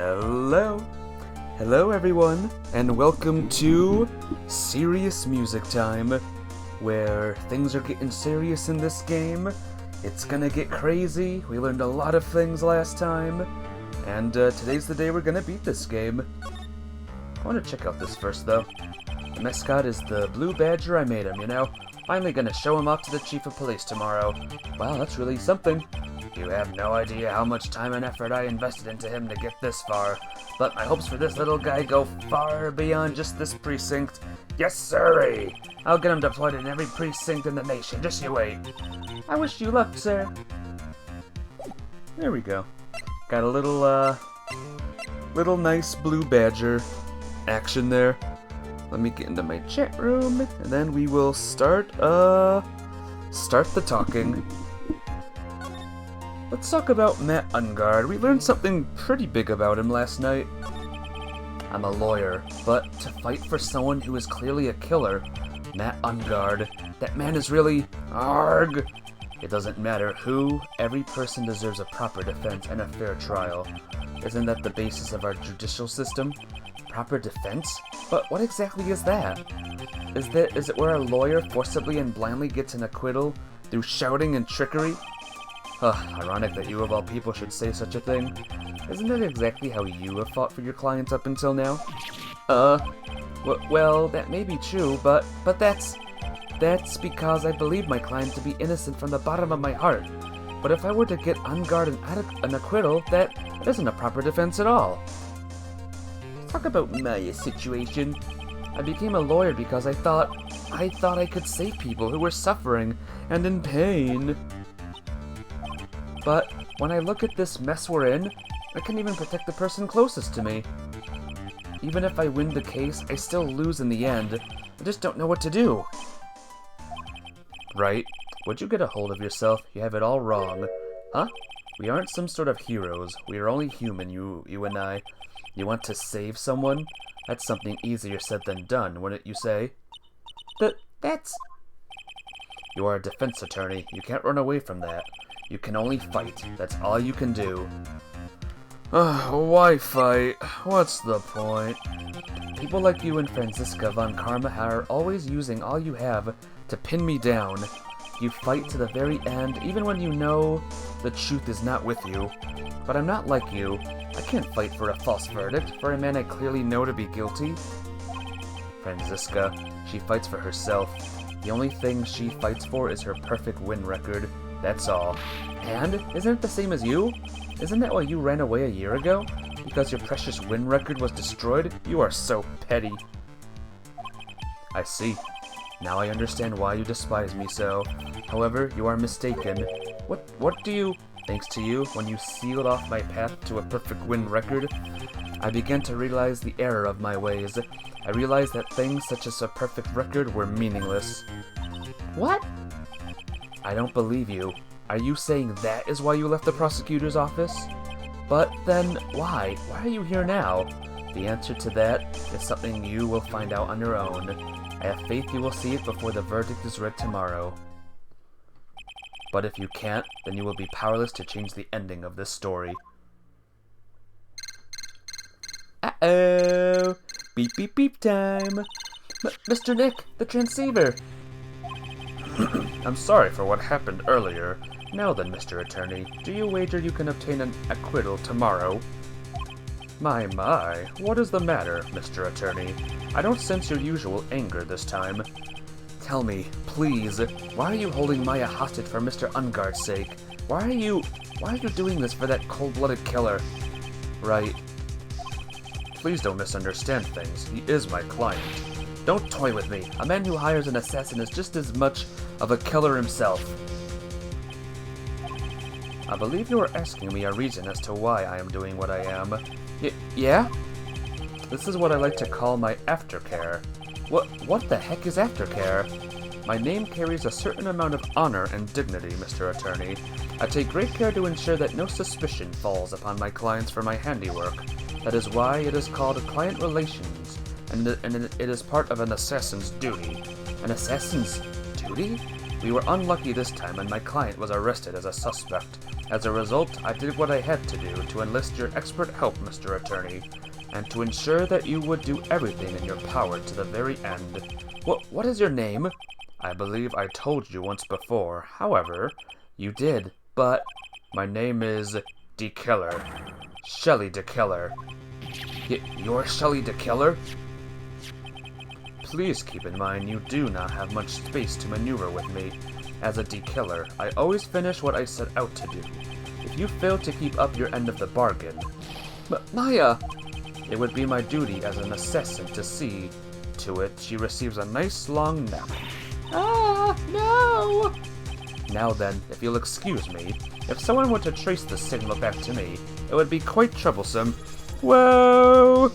Hello! Hello everyone, and welcome to Serious Music Time, where things are getting serious in this game. It's gonna get crazy. We learned a lot of things last time, and today's the day we're gonna beat this game. I want to check out this first though. The mascot is the blue badger. I made him, you know? Finally gonna show him off to the chief of police tomorrow. Wow, that's really something. You have no idea how much time and effort I invested into him to get this far, but my hopes for this little guy go far beyond just this precinct. Yes, sirree! I'll get him deployed in every precinct in the nation, just you wait. I wish you luck, sir. There we go. Got a little nice blue badger action there. Let me get into my chat room, and then we will start the talking. Let's talk about Matt Ungard. We learned something pretty big about him last night. I'm a lawyer, but to fight for someone who is clearly a killer, Matt Ungard, that man is really ARG. It doesn't matter who, every person deserves a proper defense and a fair trial. Isn't that the basis of our judicial system? Proper defense? But what exactly is that? Is it where a lawyer forcibly and blindly gets an acquittal through shouting and trickery? Ironic that you of all people should say such a thing. Isn't that exactly how you have fought for your clients up until now? Well, that may be true, but that's because I believe my client to be innocent from the bottom of my heart. But if I were to get Ungard an acquittal, that isn't a proper defense at all. Talk about my situation. I became a lawyer because I thought I could save people who were suffering and in pain. But when I look at this mess we're in, I can't even protect the person closest to me. Even if I win the case, I still lose in the end. I just don't know what to do. Right? Would you get a hold of yourself? You have it all wrong. Huh? We aren't some sort of heroes. We are only human, you and I. You want to save someone? That's something easier said than done, wouldn't you say? That's... You are a defense attorney. You can't run away from that. You can only fight. That's all you can do. Why fight? What's the point? People like you and Franziska von Karma are always using all you have to pin me down. You fight to the very end, even when you know the truth is not with you. But I'm not like you. I can't fight for a false verdict, for a man I clearly know to be guilty. Franziska, she fights for herself. The only thing she fights for is her perfect win record. That's all. And, isn't it the same as you? Isn't that why you ran away a year ago? Because your precious win record was destroyed? You are so petty. I see. Now I understand why you despise me so. However, you are mistaken. What do you... Thanks to you, when you sealed off my path to a perfect win record, I began to realize the error of my ways. I realized that things such as a perfect record were meaningless. What? I don't believe you. Are you saying that is why you left the prosecutor's office? But then, why? Why are you here now? The answer to that is something you will find out on your own. I have faith you will see it before the verdict is read tomorrow. But if you can't, then you will be powerless to change the ending of this story. Uh-oh! Beep beep beep time! Mr. Nick, the transceiver! I'm sorry for what happened earlier. Now then, Mr. Attorney, do you wager you can obtain an acquittal tomorrow? My, what is the matter, Mr. Attorney? I don't sense your usual anger this time. Tell me, please, why are you holding Maya hostage for Mr. Ungard's sake? Why are you doing this for that cold-blooded killer? Right. Please don't misunderstand things. He is my client. Don't toy with me. A man who hires an assassin is just as much of a killer himself. I believe you are asking me a reason as to why I am doing what I am. Yeah? This is what I like to call my aftercare. What the heck is aftercare? My name carries a certain amount of honor and dignity, Mr. Attorney. I take great care to ensure that no suspicion falls upon my clients for my handiwork. That is why it is called client relations, and it is part of an assassin's duty. An assassin's duty? We were unlucky this time, and my client was arrested as a suspect. As a result, I did what I had to do to enlist your expert help, Mr. Attorney, and to ensure that you would do everything in your power to the very end. What is your name? I believe I told you once before. However, you did, but my name is DeKiller. Shelly DeKiller. You're Shelly DeKiller? Please keep in mind you do not have much space to maneuver with me. As a DeKiller, I always finish what I set out to do. If you fail to keep up your end of the bargain... Maya! It would be my duty as an assassin to see to it she receives a nice long nap. Ah, no! Now then, if you'll excuse me, if someone were to trace the signal back to me, it would be quite troublesome. Whoa!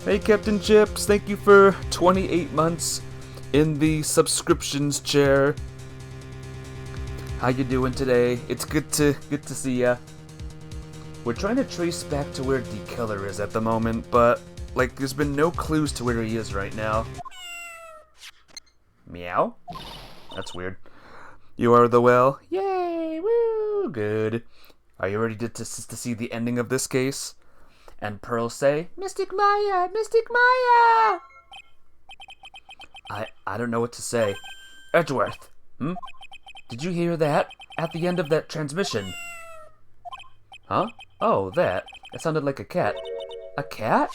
Hey, Captain Chips, thank you for 28 months in the subscriptions chair. How you doing today? It's good to see ya. We're trying to trace back to where DeKiller is at the moment, but, like, there's been no clues to where he is right now. Meow? That's weird. You are the well? Yay! Woo! Good. Are you ready to see the ending of this case? And Pearl say, Mystic Maya! Mystic Maya! I don't know what to say. Edgeworth! Did you hear that? At the end of that transmission. Huh? Oh, that. It sounded like a cat. A cat?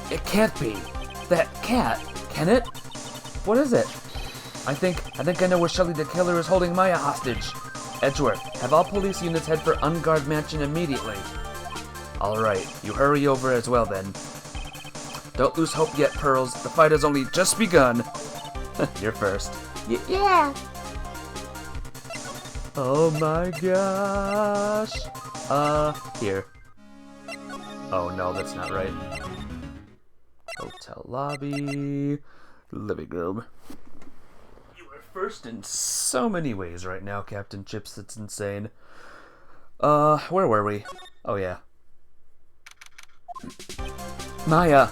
It can't be. That cat. Can it? What is it? I think I know where Shelly DeKiller is holding Maya hostage. Edgeworth, have all police units head for Unguard Mansion immediately. Alright, you hurry over as well then. Don't lose hope yet, Pearls. The fight has only just begun. You're first. Yeah! Oh my gosh. Here. Oh no, that's not right. Hotel lobby. Living room. You are first in so many ways right now, Captain Chips. It's insane. Where were we? Oh yeah. Maya!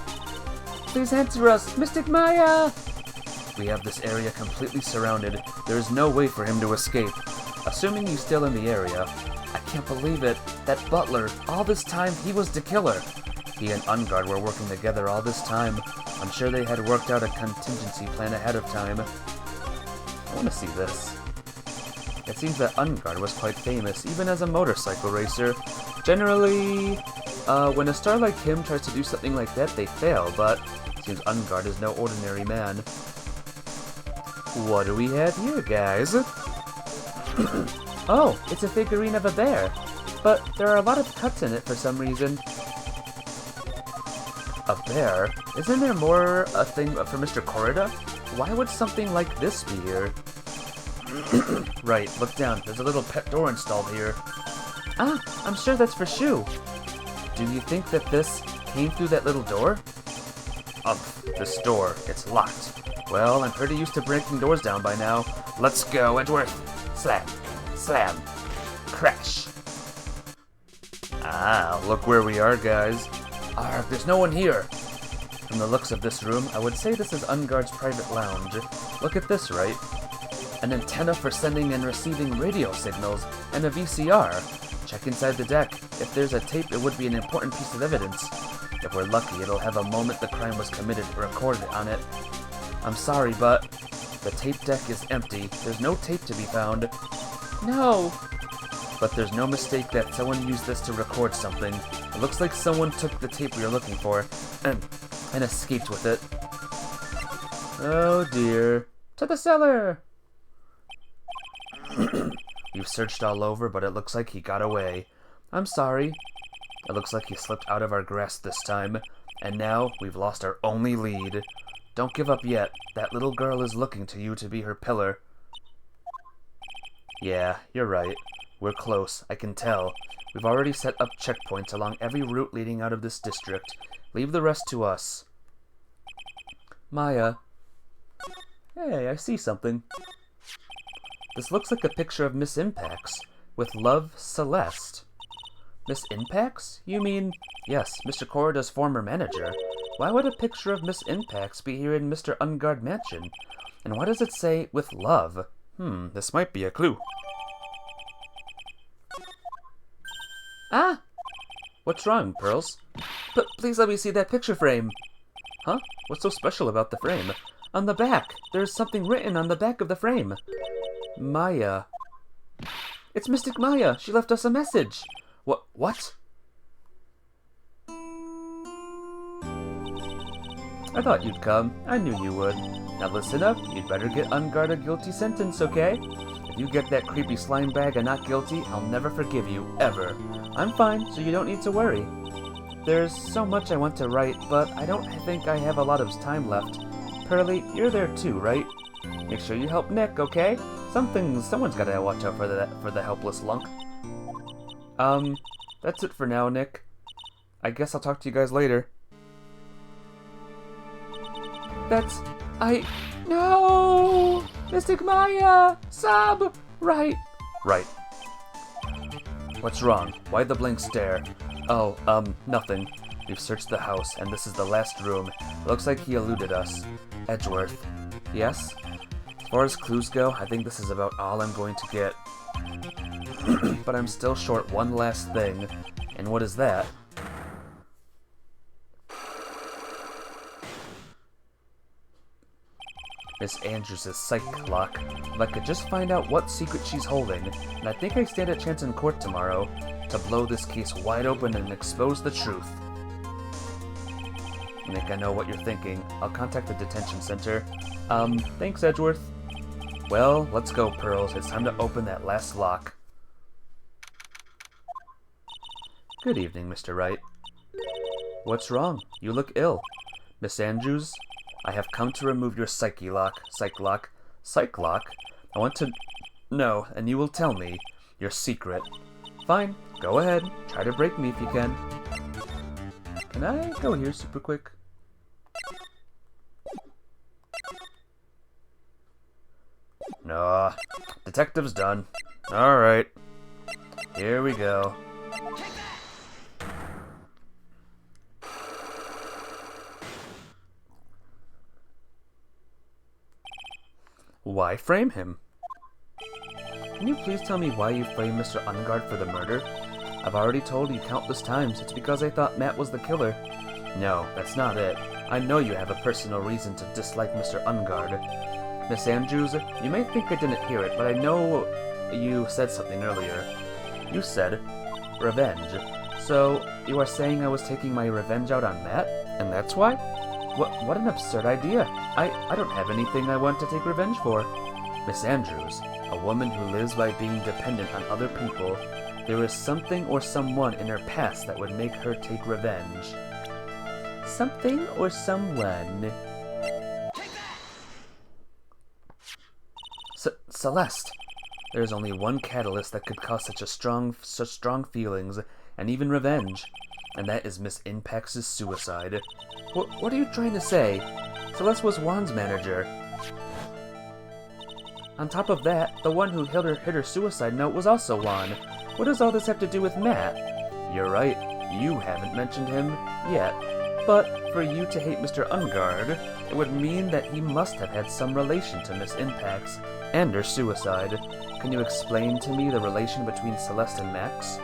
Please answer us! Mystic Maya! We have this area completely surrounded. There is no way for him to escape. Assuming he's still in the area. I can't believe it. That butler, all this time, he was DeKiller. He and Unguard were working together all this time. I'm sure they had worked out a contingency plan ahead of time. I want to see this. It seems that Unguard was quite famous, even as a motorcycle racer. Generally, when a star like him tries to do something like that, they fail, but it seems Unguard is no ordinary man. What do we have here, guys? Oh, it's a figurine of a bear. But there are a lot of cuts in it for some reason. A bear? Isn't there more a thing for Mr. Corrida? Why would something like this be here? Right, look down. There's a little pet door installed here. Ah, I'm sure that's for Shu. Do you think that this came through that little door? This door. It's locked. Well, I'm pretty used to breaking doors down by now. Let's go, Edgeworth. Slam. Slam. Crash. Ah, look where we are, guys. Arg, there's no one here. From the looks of this room, I would say this is Unguard's private lounge. Look at this, right? An antenna for sending and receiving radio signals, and a VCR. Check inside the deck. If there's a tape, it would be an important piece of evidence. If we're lucky, it'll have a moment the crime was committed recorded on it. I'm sorry, but the tape deck is empty. There's no tape to be found. No! But there's no mistake that someone used this to record something. It looks like someone took the tape we were looking for and escaped with it. Oh dear. To the cellar! We've searched all over, but it looks like he got away. I'm sorry. It looks like he slipped out of our grasp this time, and now we've lost our only lead. Don't give up yet. That little girl is looking to you to be her pillar. Yeah, you're right. We're close, I can tell. We've already set up checkpoints along every route leading out of this district. Leave the rest to us. Maya. Hey, I see something. This looks like a picture of Miss Impax. With love, Celeste. Miss Impax? You mean... Yes, Mr. Corrida's former manager. Why would a picture of Miss Impax be here in Mr. Unguard Mansion? And why does it say, with love? This might be a clue. Ah! What's wrong, Pearls? But please let me see that picture frame. Huh? What's so special about the frame? On the back, there's something written on the back of the frame. Maya. It's Mystic Maya. She left us a message. What? I thought you'd come. I knew you would. Now listen up. You'd better get Unguard a guilty sentence, okay? If you get that creepy slime bag and not guilty, I'll never forgive you, ever. I'm fine, so you don't need to worry. There's so much I want to write, but I don't think I have a lot of time left. Pearly, you're there too, right? Make sure you help Nick, okay? Someone's gotta watch out for the helpless lunk. That's it for now, Nick. I guess I'll talk to you guys later. No! Mystic Maya! Sub! Right. What's wrong? Why the blank stare? Oh, nothing. We've searched the house, and this is the last room. It looks like he eluded us. Edgeworth. Yes? As far as clues go, I think this is about all I'm going to get. But I'm still short one last thing. And what is that? Miss Andrews' psych lock. If I could just find out what secret she's holding, and I think I stand a chance in court tomorrow to blow this case wide open and expose the truth. Nick, I know what you're thinking. I'll contact the detention center. Thanks, Edgeworth. Well, let's go, Pearls. It's time to open that last lock. Good evening, Mr. Wright. What's wrong? You look ill. Miss Andrews, I have come to remove your psych lock. Psych lock? I want to know, and you will tell me your secret. Fine, go ahead. Try to break me if you can. Can I go here super quick? No, detective's done. Alright, here we go. Why frame him? Can you please tell me why you framed Mr. Unguard for the murder? I've already told you countless times it's because I thought Matt was the killer. No, that's not it. I know you have a personal reason to dislike Mr. Unguard. Miss Andrews, you may think I didn't hear it, but I know you said something earlier. You said, revenge. So, you are saying I was taking my revenge out on Matt? And that's why? What an absurd idea. I don't have anything I want to take revenge for. Miss Andrews, a woman who lives by being dependent on other people, there is something or someone in her past that would make her take revenge. Something or someone. Celeste! There's only one catalyst that could cause such strong feelings, and even revenge. And that is Miss Impax's suicide. What are you trying to say? Celeste was Juan's manager. On top of that, the one who hit her suicide note was also Juan. What does all this have to do with Matt? You're right, you haven't mentioned him yet. But for you to hate Mr. Unguard, it would mean that he must have had some relation to Miss Impax and her suicide. Can you explain to me the relation between Celeste and Max?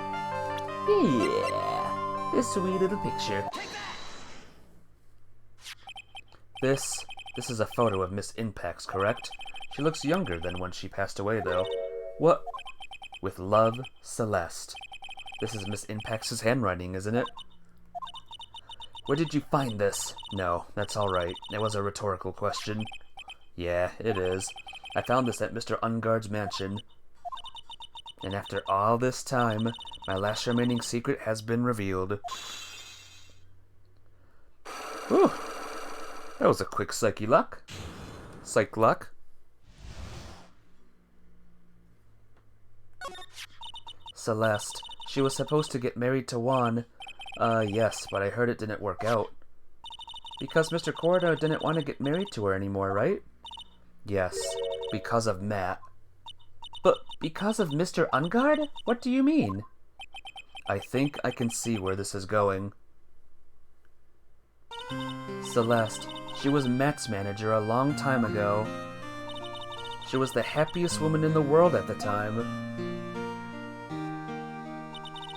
Yeah, this sweet little picture. This is a photo of Miss Impax, correct? She looks younger than when she passed away, though. What? With love, Celeste. This is Miss Impax's handwriting, isn't it? Where did you find this? No, that's alright. It was a rhetorical question. Yeah, it is. I found this at Mr. Unguard's mansion. And after all this time, my last remaining secret has been revealed. Whew. That was a quick psyche lock. Psych lock. Celeste. She was supposed to get married to Juan. Yes, but I heard it didn't work out. Because Mr. Corda didn't want to get married to her anymore, right? Yes, because of Matt. But because of Mr. Unguard? What do you mean? I think I can see where this is going. Celeste. She was Matt's manager a long time ago. She was the happiest woman in the world at the time.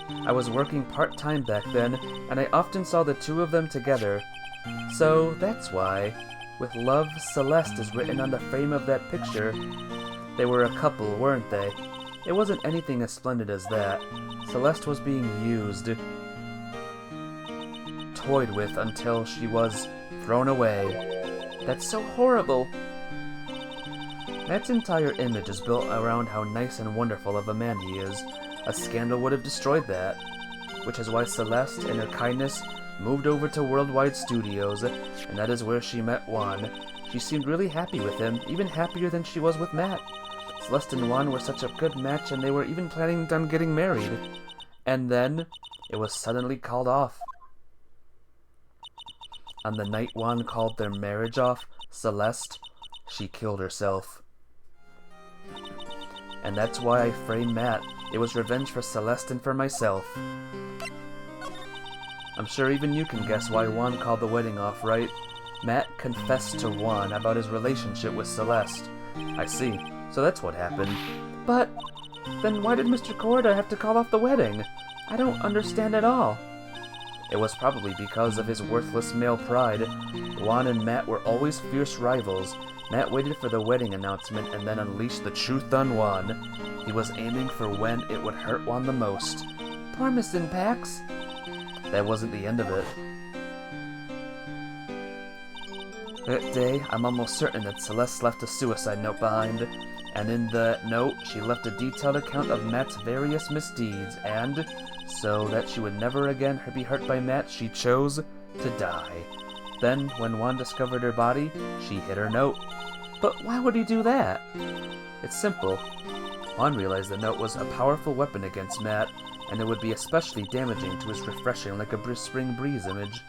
I was working part-time back then, and I often saw the two of them together. So that's why, with love, Celeste is written on the frame of that picture. They were a couple, weren't they? It wasn't anything as splendid as that. Celeste was being used, toyed with until she was thrown away. That's so horrible. Matt's entire image is built around how nice and wonderful of a man he is. A scandal would have destroyed that. Which is why Celeste, in her kindness, moved over to Worldwide Studios, and that is where she met Juan. She seemed really happy with him, even happier than she was with Matt. Celeste and Juan were such a good match, and they were even planning on getting married. And then, it was suddenly called off. On the night Juan called their marriage off, Celeste, she killed herself. And that's why I framed Matt. It was revenge for Celeste and for myself. I'm sure even you can guess why Juan called the wedding off, right? Matt confessed to Juan about his relationship with Celeste. I see. So that's what happened. But then why did Mr. Corda have to call off the wedding? I don't understand at all. It was probably because of his worthless male pride. Juan and Matt were always fierce rivals. Matt waited for the wedding announcement and then unleashed the truth on Juan. He was aiming for when it would hurt Juan the most. Poor Mr. Pax. That wasn't the end of it. That day, I'm almost certain that Celeste left a suicide note behind. And in the note, she left a detailed account of Matt's various misdeeds, and, so that she would never again be hurt by Matt, she chose to die. Then, when Juan discovered her body, she hid her note. But why would he do that? It's simple. Juan realized the note was a powerful weapon against Matt, and it would be especially damaging to his refreshing like a spring breeze image.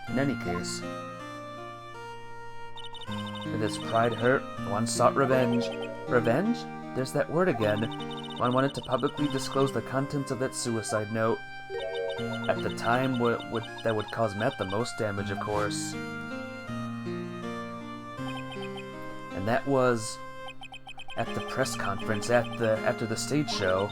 In any case, with his pride hurt, Juan sought revenge. Revenge? There's that word again. Juan wanted to publicly disclose the contents of that suicide note. At the time, that would cause Matt the most damage, of course. And that was at the press conference after the stage show.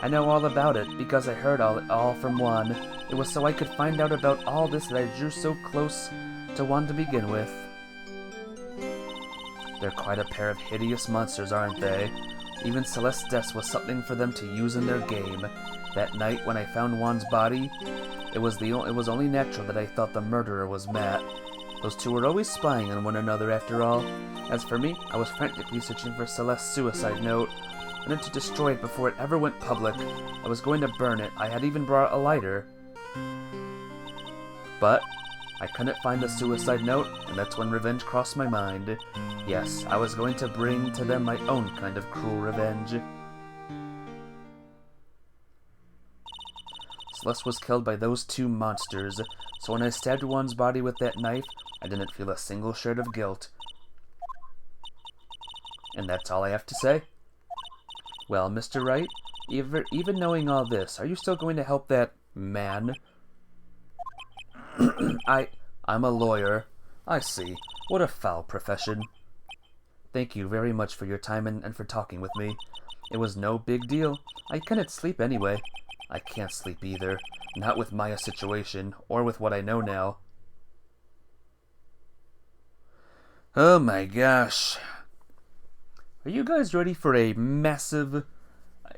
I know all about it because I heard all from Juan. It was so I could find out about all this that I drew so close to Juan to begin with. They're quite a pair of hideous monsters, aren't they? Even Celeste's death was something for them to use in their game. That night, when I found Juan's body, it was only natural that I thought the murderer was Matt. Those two were always spying on one another, after all. As for me, I was frantically searching for Celeste's suicide note. I wanted to destroy it before it ever went public. I was going to burn it. I had even brought a lighter. But I couldn't find the suicide note, and that's when revenge crossed my mind. Yes, I was going to bring to them my own kind of cruel revenge. Celeste was killed by those two monsters, so when I stabbed Juan's body with that knife, I didn't feel a single shred of guilt. And that's all I have to say. Well, Mr. Wright, even knowing all this, are you still going to help that man? I'm a lawyer. I see. What a foul profession. Thank you very much for your time and for talking with me. It was no big deal. I couldn't sleep anyway. I can't sleep either. Not with Maya's situation, or with what I know now. Oh my gosh. Are you guys ready for a massive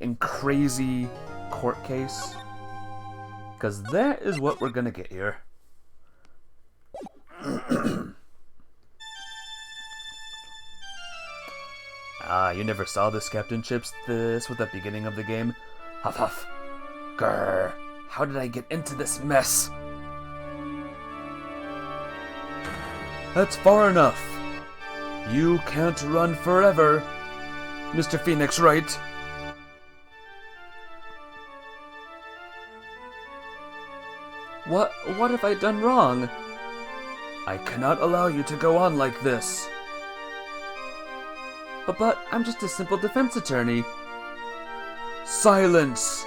and crazy court case? Because that is what we're gonna get here. Ah, you never saw this, Captain Chips. This was the beginning of the game. Huff huff. Grrr. How did I get into this mess? That's far enough. You can't run forever, Mr. Phoenix Wright. What have I done wrong? I cannot allow you to go on like this. But I'm just a simple defense attorney. Silence!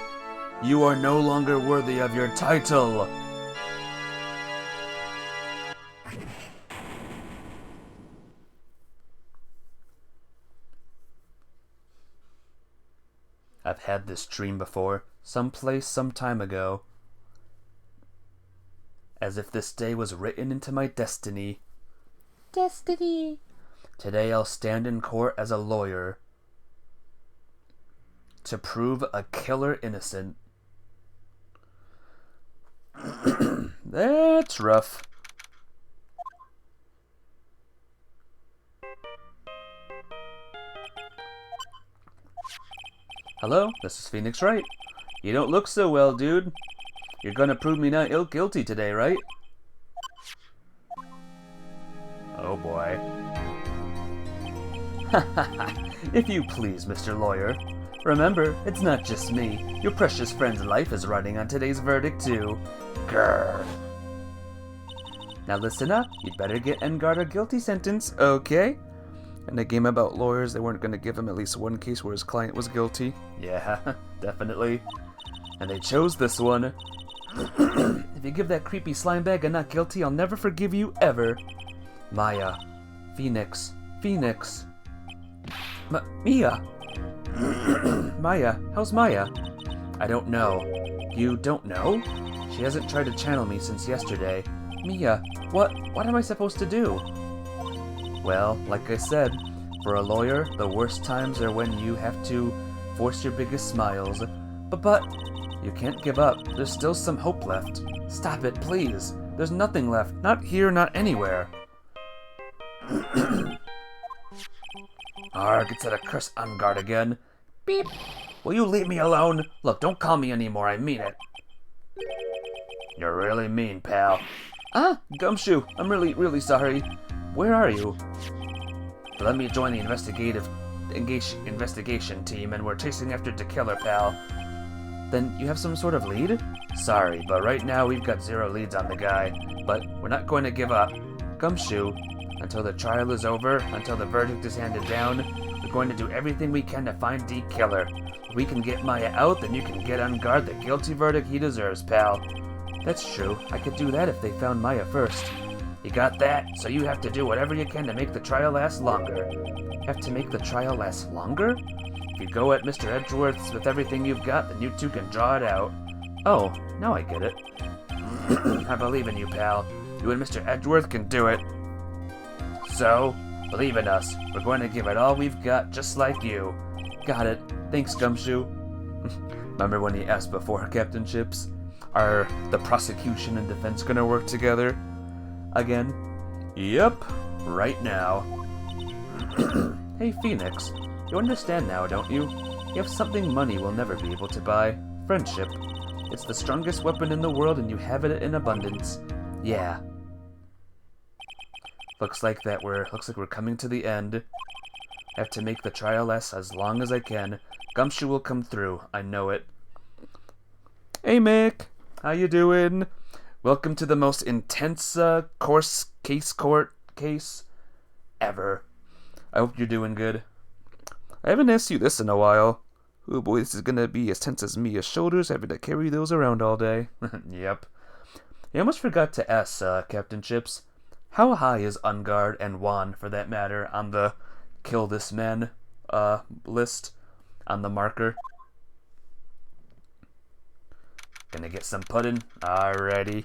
You are no longer worthy of your title. I've had this dream before. someplace some time ago. As if this day was written into my destiny. Destiny! Today I'll stand in court as a lawyer to prove a killer innocent. That's rough. Hello, this is Phoenix Wright. You don't look so well, dude. You're gonna prove me not guilty today, right? Oh boy. If you please, Mr. Lawyer. Remember, it's not just me. Your precious friend's life is riding on today's verdict, too. Grrr. Now listen up. You'd better get Engard a guilty sentence, okay? In a game about lawyers, they weren't going to give him at least one case where his client was guilty. Yeah, definitely. And they chose this one. If you give that creepy slime bag a not guilty, I'll never forgive you, ever. Maya. Phoenix. Phoenix. Mia. Maya. How's Maya? I don't know. You don't know? She hasn't tried to channel me since yesterday. Mia, what am I supposed to do? Well, like I said, for a lawyer, the worst times are when you have to force your biggest smiles. But, you can't give up. There's still some hope left. Stop it, please. There's nothing left. Not here, not anywhere. Arg, it's that accursed Engard again. Beep. Will you leave me alone? Look, don't call me anymore, I mean it. You're really mean, pal. Ah, Gumshoe, I'm really sorry. Where are you? Let me join the investigation team, and we're chasing after the killer, pal. Then you have some sort of lead? Sorry, but right now we've got 0 leads on the guy. But we're not going to give up. Gumshoe, until the trial is over, until the verdict is handed down, we're going to do everything we can to find the killer. If we can get Maya out, then you can get Engard the guilty verdict he deserves, pal. That's true. I could do that if they found Maya first. You got that? So you have to do whatever you can to make the trial last longer. Have to make the trial last longer? If you go at Mr. Edgeworth's with everything you've got, then you two can draw it out. Oh, now I get it. I believe in you, pal. You and Mr. Edgeworth can do it. So, believe in us. We're going to give it all we've got, just like you. Got it. Thanks, Gumshoe. Remember when he asked before, Captain Chips? Are the prosecution and defense gonna work together? Again? Yep, right now. Hey, Phoenix, you understand now, don't you? You have something money will never be able to buy. Friendship. It's the strongest weapon in the world and you have it in abundance. Yeah. Looks like we're coming to the end. I have to make the trial last as long as I can. Gumshoe will come through, I know it. Hey, Mick! How you doing? Welcome to the most intense court case ever. I hope you're doing good. I haven't asked you this in a while. Oh boy, this is gonna be as tense as Mia's shoulders having to carry those around all day. Yep. I almost forgot to ask, Captain Chips. How high is Engard and Juan, for that matter, on the kill this man list on the marker? Gonna get some pudding? Alrighty.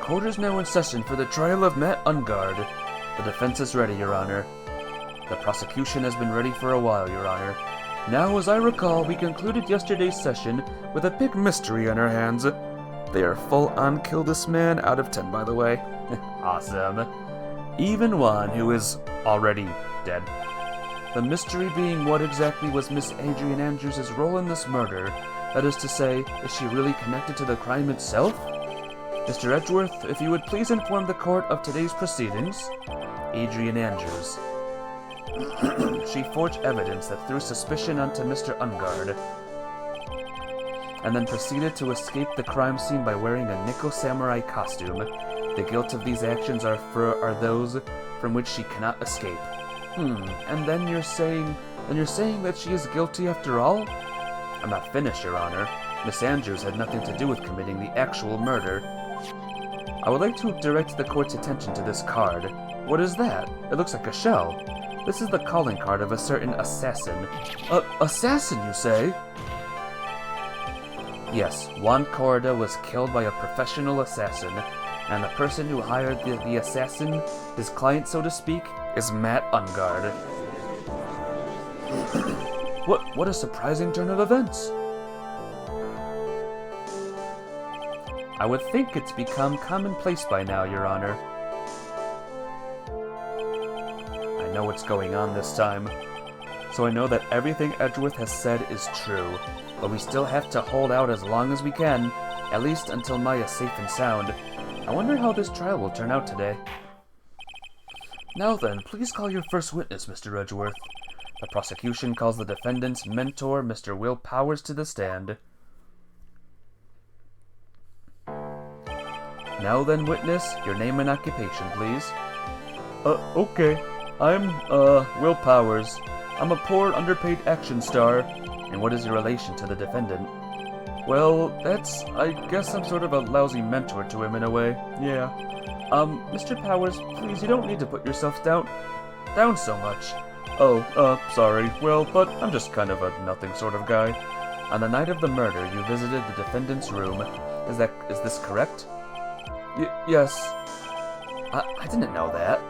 Court is now in session for the trial of Matt Engard. The defense is ready, Your Honor. The prosecution has been ready for a while, Your Honor. Now, as I recall, we concluded yesterday's session with a big mystery on our hands. They are full on kill this man, out of 10, by the way. Awesome. Even Juan, who is already dead. The mystery being what exactly was Miss Adrian Andrews' role in this murder. That is to say, is she really connected to the crime itself? Mr. Edgeworth, if you would please inform the court of today's proceedings. Adrian Andrews. She forged evidence that threw suspicion onto Mr. Engard, and then proceeded to escape the crime scene by wearing a nickel samurai costume. The guilt of these actions are those from which she cannot escape. And then you're saying that she is guilty after all? I'm not finished, Your Honor. Miss Andrews had nothing to do with committing the actual murder. I would like to direct the court's attention to this card. What is that? It looks like a shell. This is the calling card of a certain assassin. Assassin, you say? Yes, Juan Corda was killed by a professional assassin, and the person who hired the assassin, his client so to speak, is Matt Ungard. What a surprising turn of events! I would think it's become commonplace by now, Your Honor. I know what's going on this time, so I know that everything Edgeworth has said is true, but we still have to hold out as long as we can, at least until Maya's safe and sound. I wonder how this trial will turn out today. Now then, please call your first witness, Mr. Edgeworth. The prosecution calls the defendant's mentor, Mr. Will Powers, to the stand. Now then, witness, your name and occupation, please. Okay. I'm, Will Powers. I'm a poor, underpaid action star. And what is your relation to the defendant? Well, I guess I'm sort of a lousy mentor to him in a way. Yeah. Mr. Powers, please, you don't need to put yourself down so much. Oh, sorry. Well, but I'm just kind of a nothing sort of guy. On the night of the murder, you visited the defendant's room. Is this correct? Yes. I didn't know that.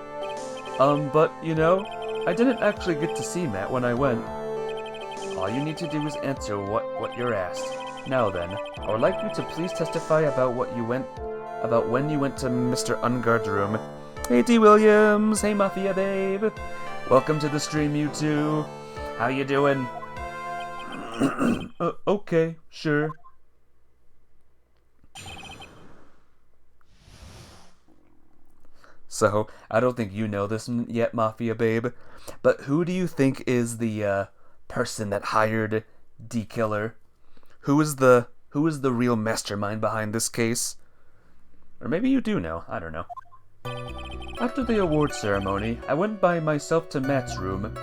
But, you know, I didn't actually get to see Matt when I went. All you need to do is answer what you're asked. Now then, I would like you to please testify about when you went to Mr. Ungard's room. Hey, T. Williams! Hey, Mafia babe! Welcome to the stream, you two. How you doing? Okay, sure. So, I don't think you know this yet, Mafia babe, but who do you think is the, person that hired D-Killer? Who is the real mastermind behind this case? Or maybe you do know, I don't know. After the award ceremony, I went by myself to Matt's room.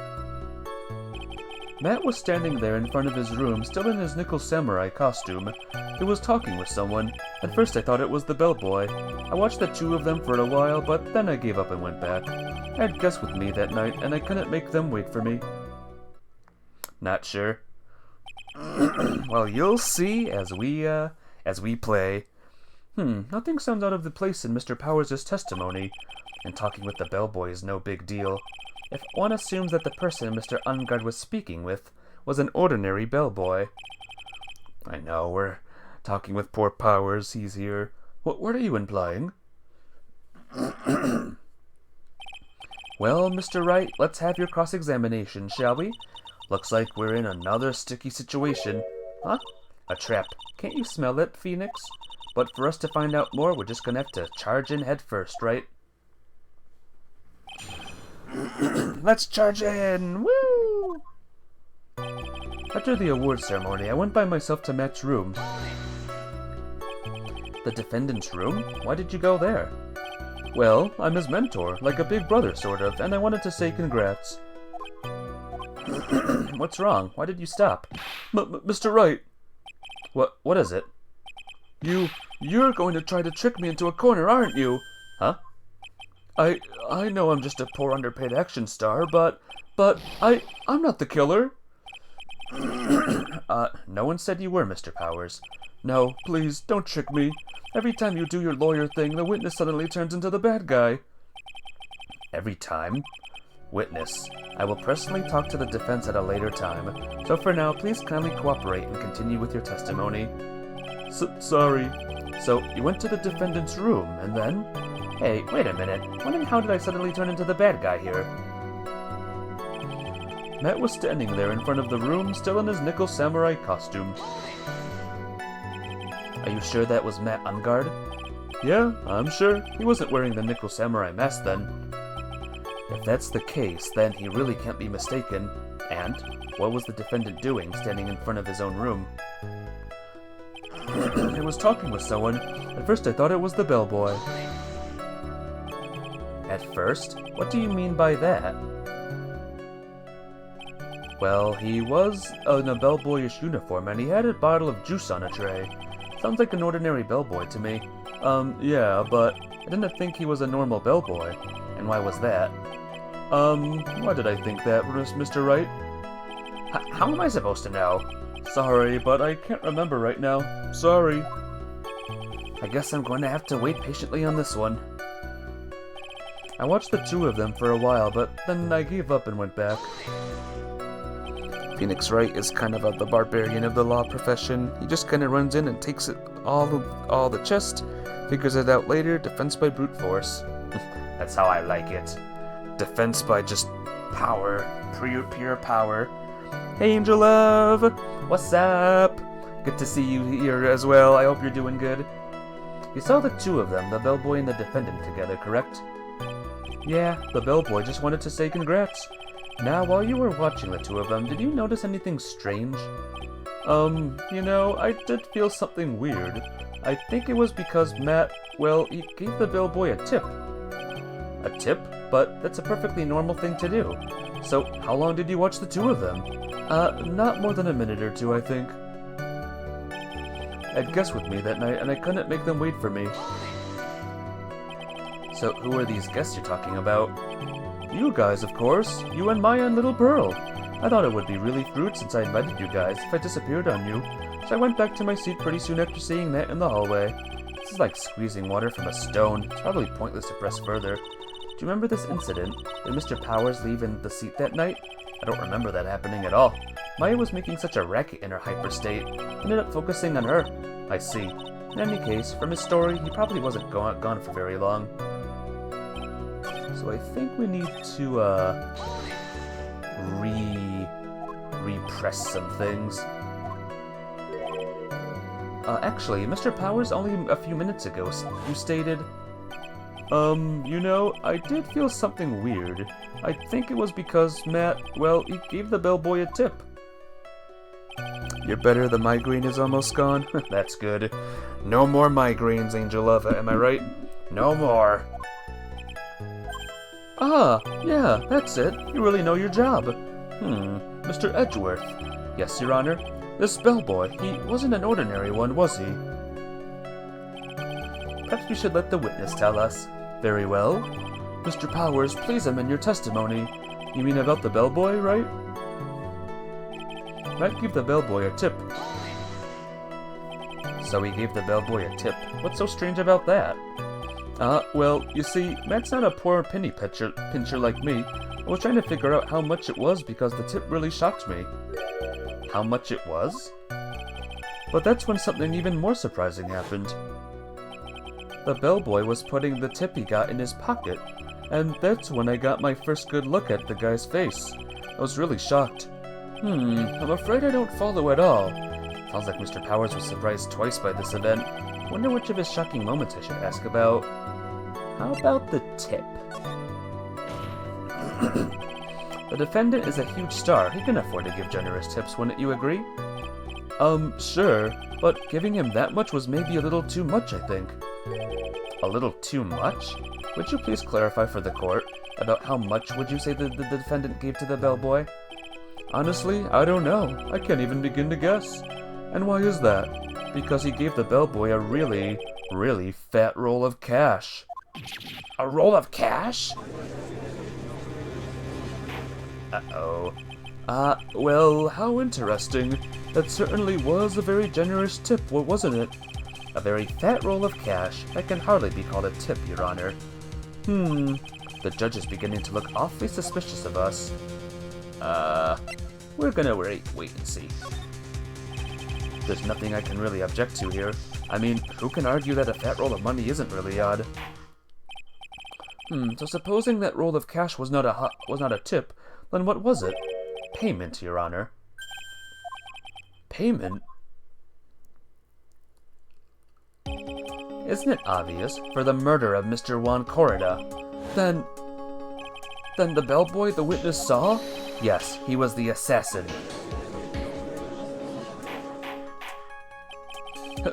Matt was standing there in front of his room, still in his nickel samurai costume. He was talking with someone. At first I thought it was the bellboy. I watched the two of them for a while, but then I gave up and went back. I had guests with me that night, and I couldn't make them wait for me. Not sure. Well, you'll see as we play. Nothing sounds out of the place in Mr. Powers' testimony, and talking with the bellboy is no big deal. If one assumes that the person Mr. Ungard was speaking with was an ordinary bellboy. I know, we're talking with poor Powers, he's here. What are you implying? Well, Mr. Wright, let's have your cross-examination, shall we? Looks like we're in another sticky situation. Huh? A trap. Can't you smell it, Phoenix? But for us to find out more, we're just gonna have to charge in head first, right? Let's charge in! Woo! After the award ceremony, I went by myself to Matt's room. The defendant's room? Why did you go there? Well, I'm his mentor, like a big brother, sort of, and I wanted to say congrats. What's wrong? Why did you stop? Mr. Wright! What is it? You're going to try to trick me into a corner, aren't you? Huh? I know I'm just a poor underpaid action star, but I'm not the killer. No one said you were, Mr. Powers. No, please, don't trick me. Every time you do your lawyer thing, the witness suddenly turns into the bad guy. Every time? Witness, I will personally talk to the defense at a later time, so for now, please kindly cooperate and continue with your testimony. Sorry. So, you went to the defendant's room, and then? Hey, wait a minute. When and how did I suddenly turn into the bad guy here? Matt was standing there in front of the room, still in his nickel samurai costume. Are you sure that was Matt Ungard? Yeah, I'm sure. He wasn't wearing the nickel samurai mask then. If that's the case, then he really can't be mistaken. And what was the defendant doing, standing in front of his own room? He was talking with someone. At first I thought it was the bellboy. At first? What do you mean by that? Well, he was in a bellboyish uniform, and he had a bottle of juice on a tray. Sounds like an ordinary bellboy to me. Yeah, but I didn't think he was a normal bellboy. And why was that? Why did I think that, Mr. Wright? How am I supposed to know? Sorry, but I can't remember right now. Sorry. I guess I'm going to have to wait patiently on this one. I watched the two of them for a while, but then I gave up and went back. Phoenix Wright is kind of the barbarian of the law profession. He just kind of runs in and takes it all the chest, figures it out later, defense by brute force. That's how I like it. Defense by just power, pure power. Hey, Angel Love! What's up? Good to see you here as well. I hope you're doing good. You saw the two of them, the bellboy and the defendant, together, correct? Yeah, the bellboy just wanted to say congrats. Now, while you were watching the two of them, did you notice anything strange? You know, I did feel something weird. I think it was because Matt, well, he gave the bellboy a tip. A tip? But that's a perfectly normal thing to do. So, how long did you watch the two of them? Not more than a minute or two, I think. Had guests with me that night, and I couldn't make them wait for me. So, who are these guests you're talking about? You guys, of course. You and Maya and Little Pearl. I thought it would be really rude since I invited you guys if I disappeared on you. So I went back to my seat pretty soon after seeing that in the hallway. This is like squeezing water from a stone. It's probably pointless to press further. Do you remember this incident? Did Mr. Powers leave in the seat that night? I don't remember that happening at all. Maya was making such a racket in her hyper state. Ended up focusing on her. I see. In any case, from his story, he probably wasn't gone for very long. So I think we need to, repress some things. Actually, Mr. Powers, only a few minutes ago, you stated... you know, I did feel something weird. I think it was because Matt, well, he gave the bellboy a tip. You're better, the migraine is almost gone? That's good. No more migraines, Angel Love, am I right? No more. Ah, yeah, that's it. You really know your job. Mr. Edgeworth. Yes, Your Honor. This bellboy, he wasn't an ordinary one, was he? Perhaps we should let the witness tell us. Very well. Mr. Powers, please amend your testimony. You mean about the bellboy, right? Matt gave the bellboy a tip. So he gave the bellboy a tip. What's so strange about that? Well, you see, Matt's not a poor penny pincher like me. I was trying to figure out how much it was because the tip really shocked me. How much it was? But that's when something even more surprising happened. The bellboy was putting the tip he got in his pocket, and that's when I got my first good look at the guy's face. I was really shocked. I'm afraid I don't follow at all. Sounds like Mr. Powers was surprised twice by this event. Wonder which of his shocking moments I should ask about. How about the tip? The defendant is a huge star. He can afford to give generous tips, wouldn't you agree? Sure, but giving him that much was maybe a little too much, I think. A little too much? Would you please clarify for the court about how much would you say the defendant gave to the bellboy? Honestly, I don't know. I can't even begin to guess. And why is that? Because he gave the bellboy a really, really fat roll of cash. A roll of cash? Uh-oh. Well, how interesting. That certainly was a very generous tip, wasn't it? A very fat roll of cash. That can hardly be called a tip, Your Honor. The judge is beginning to look awfully suspicious of us. We're gonna wait and see. There's nothing I can really object to here. I mean, who can argue that a fat roll of money isn't really odd? So supposing that roll of cash was not a tip, then what was it? Payment, Your Honor. Payment? Isn't it obvious? For the murder of Mr. Juan Corrida. Then the bellboy the witness saw? Yes, he was the assassin.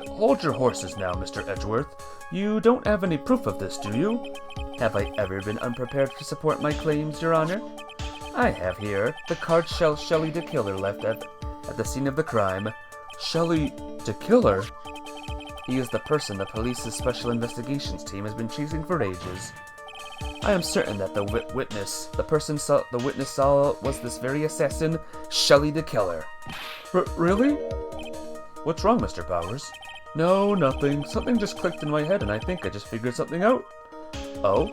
Hold your horses now, Mr. Edgeworth. You don't have any proof of this, do you? Have I ever been unprepared to support my claims, Your Honor? I have here the card Shelley the Killer left at the scene of the crime. Shelley the Killer? He is the person the police's special investigations team has been chasing for ages. I am certain that the witness saw was this very assassin, Shelley the Killer. Really? What's wrong, Mr. Powers? No, nothing. Something just clicked in my head and I think I just figured something out. Oh?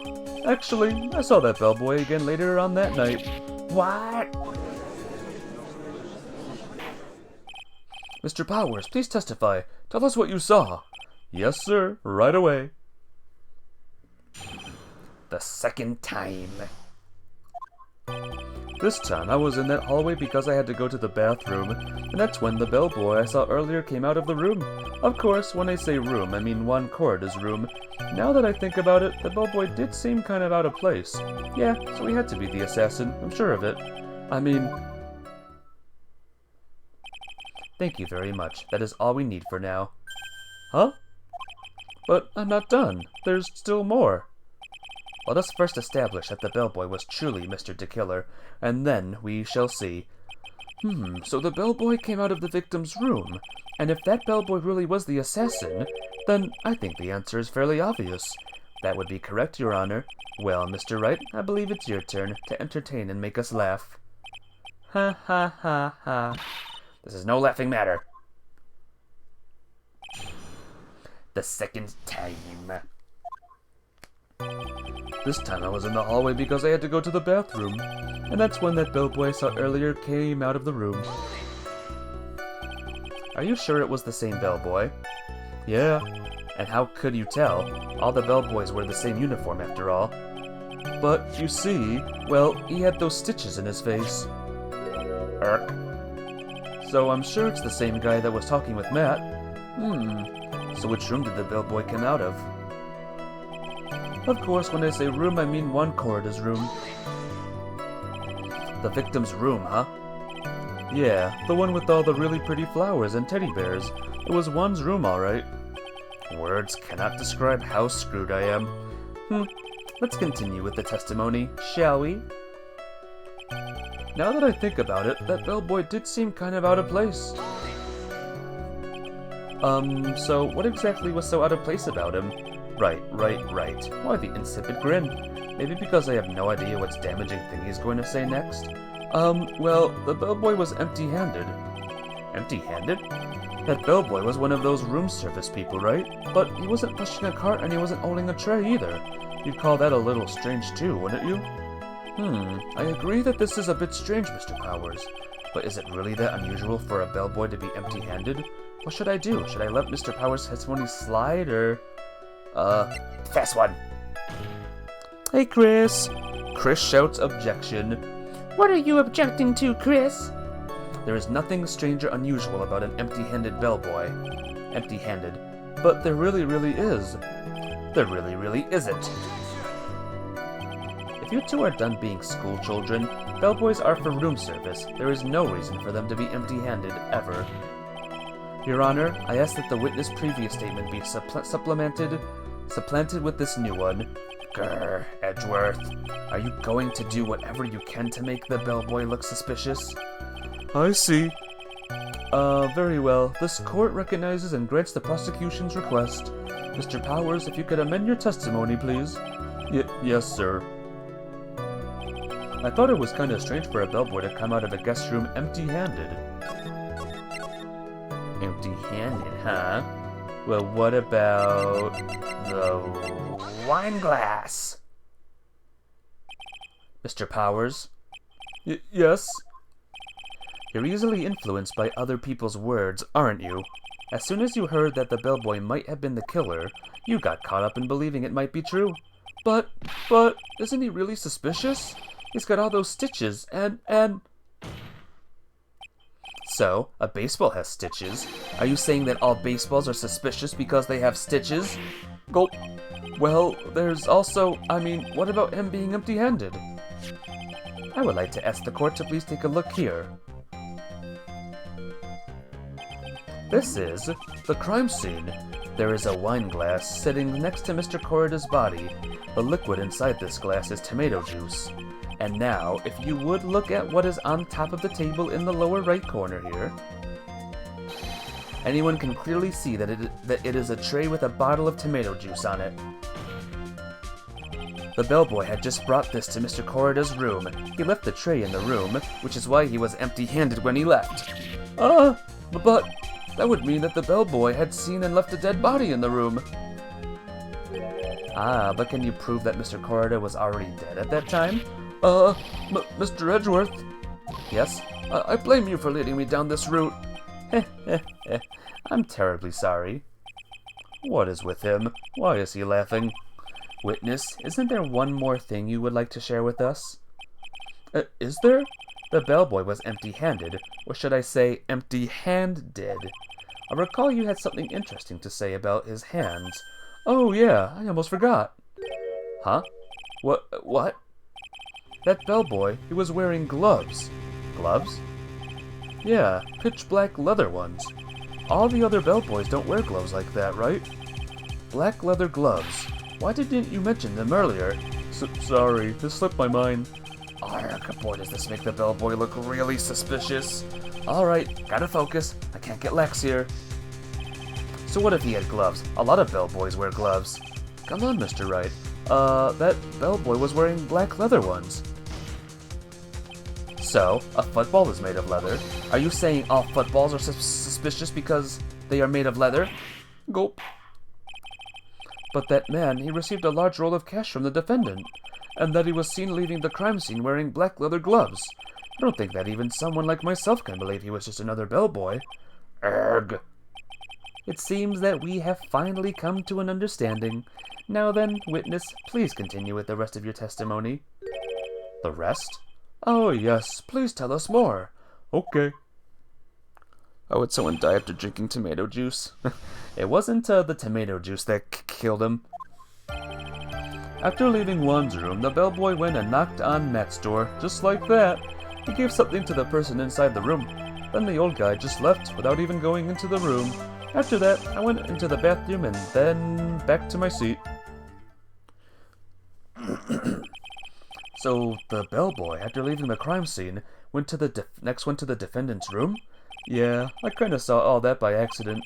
Actually, I saw that bellboy again later on that night. What? Mr. Powers, please testify. Tell us what you saw. Yes, sir. Right away. The second time. This time I was in that hallway because I had to go to the bathroom, and that's when the bellboy I saw earlier came out of the room. Of course, when I say room, I mean Juan Corrida's room. Now that I think about it, the bellboy did seem kind of out of place. Yeah, so he had to be the assassin, I'm sure of it. I mean... Thank you very much. That is all we need for now. Huh? But I'm not done. There's still more. Let us first establish that the bellboy was truly Mr. the Killer, and then we shall see. So the bellboy came out of the victim's room, and if that bellboy really was the assassin, then I think the answer is fairly obvious. That would be correct, Your Honor. Well, Mr. Wright, I believe it's your turn to entertain and make us laugh. Ha ha ha ha. This is no laughing matter. The second time. This time I was in the hallway because I had to go to the bathroom, and that's when that bellboy I saw earlier came out of the room. Are you sure it was the same bellboy? Yeah. And how could you tell? All the bellboys wear the same uniform after all. But, you see, well, he had those stitches in his face. Irk. So I'm sure it's the same guy that was talking with Matt. So which room did the bellboy come out of? Of course, when I say room, I mean Juan Corrida's room. The victim's room, huh? Yeah, the one with all the really pretty flowers and teddy bears. It was Juan's room, alright. Words cannot describe how screwed I am. Let's continue with the testimony, shall we? Now that I think about it, that bellboy did seem kind of out of place. So what exactly was so out of place about him? Right. Why the insipid grin? Maybe because I have no idea what damaging thing he's going to say next? Well, the bellboy was empty-handed. Empty-handed? That bellboy was one of those room service people, right? But he wasn't pushing a cart and he wasn't holding a tray either. You'd call that a little strange too, wouldn't you? I agree that this is a bit strange, Mr. Powers. But is it really that unusual for a bellboy to be empty-handed? What should I do? Should I let Mr. Powers' testimony slide, or... fast one. Hey, Chris. Chris shouts objection. What are you objecting to, Chris? There is nothing strange or unusual about an empty-handed bellboy. Empty-handed. But there really is. There really isn't. If you two are done being school children, bellboys are for room service. There is no reason for them to be empty-handed, ever. Your Honor, I ask that the witness' previous statement be supplanted with this new one. Grr, Edgeworth. Are you going to do whatever you can to make the bellboy look suspicious? I see. Very well. This court recognizes and grants the prosecution's request. Mr. Powers, if you could amend your testimony, please. Yes, sir. I thought it was kind of strange for a bellboy to come out of a guest room empty-handed. Empty-handed, huh? Well, what about the wine glass? Mr. Powers? Yes? You're easily influenced by other people's words, aren't you? As soon as you heard that the bellboy might have been the killer, you got caught up in believing it might be true. But, isn't he really suspicious? He's got all those stitches, and... So, a baseball has stitches. Are you saying that all baseballs are suspicious because they have stitches? Gulp. Well, there's also, what about him being empty-handed? I would like to ask the court to please take a look here. This is the crime scene. There is a wine glass sitting next to Mr. Corrida's body. The liquid inside this glass is tomato juice. And now, if you would look at what is on top of the table in the lower right corner here, anyone can clearly see that it is a tray with a bottle of tomato juice on it. The bellboy had just brought this to Mr. Corrida's room. He left the tray in the room, which is why he was empty-handed when he left. But that would mean that the bellboy had seen and left a dead body in the room. But can you prove that Mr. Corrida was already dead at that time? Mr. Edgeworth? Yes? I blame you for leading me down this route. I'm terribly sorry. What is with him? Why is he laughing? Witness, isn't there one more thing you would like to share with us? Is there? The bellboy was empty-handed, or should I say empty-handed. I recall you had something interesting to say about his hands. Oh yeah, I almost forgot. Huh? What? That bellboy, he was wearing gloves. Gloves? Yeah, pitch-black leather ones. All the other bellboys don't wear gloves like that, right? Black leather gloves. Why didn't you mention them earlier? Sorry, this slipped my mind. Arg, boy, does this make the bellboy look really suspicious. Alright, gotta focus. I can't get lax here. So what if he had gloves? A lot of bellboys wear gloves. Come on, Mr. Wright. That bellboy was wearing black leather ones. So, a football is made of leather. Are you saying all footballs are suspicious because they are made of leather? Gulp. But that man, he received a large roll of cash from the defendant, and that he was seen leaving the crime scene wearing black leather gloves. I don't think that even someone like myself can believe he was just another bellboy. Erg. It seems that we have finally come to an understanding. Now then, witness, please continue with the rest of your testimony. The rest? Oh yes, please tell us more. Okay. Oh, would someone die after drinking tomato juice? It wasn't the tomato juice that killed him. After leaving Juan's room, the bellboy went and knocked on Matt's door, just like that. He gave something to the person inside the room. Then the old guy just left without even going into the room. After that, I went into the bathroom and then back to my seat. So, the bellboy, after leaving the crime scene, went to the defendant's room? Yeah, I kinda saw all that by accident.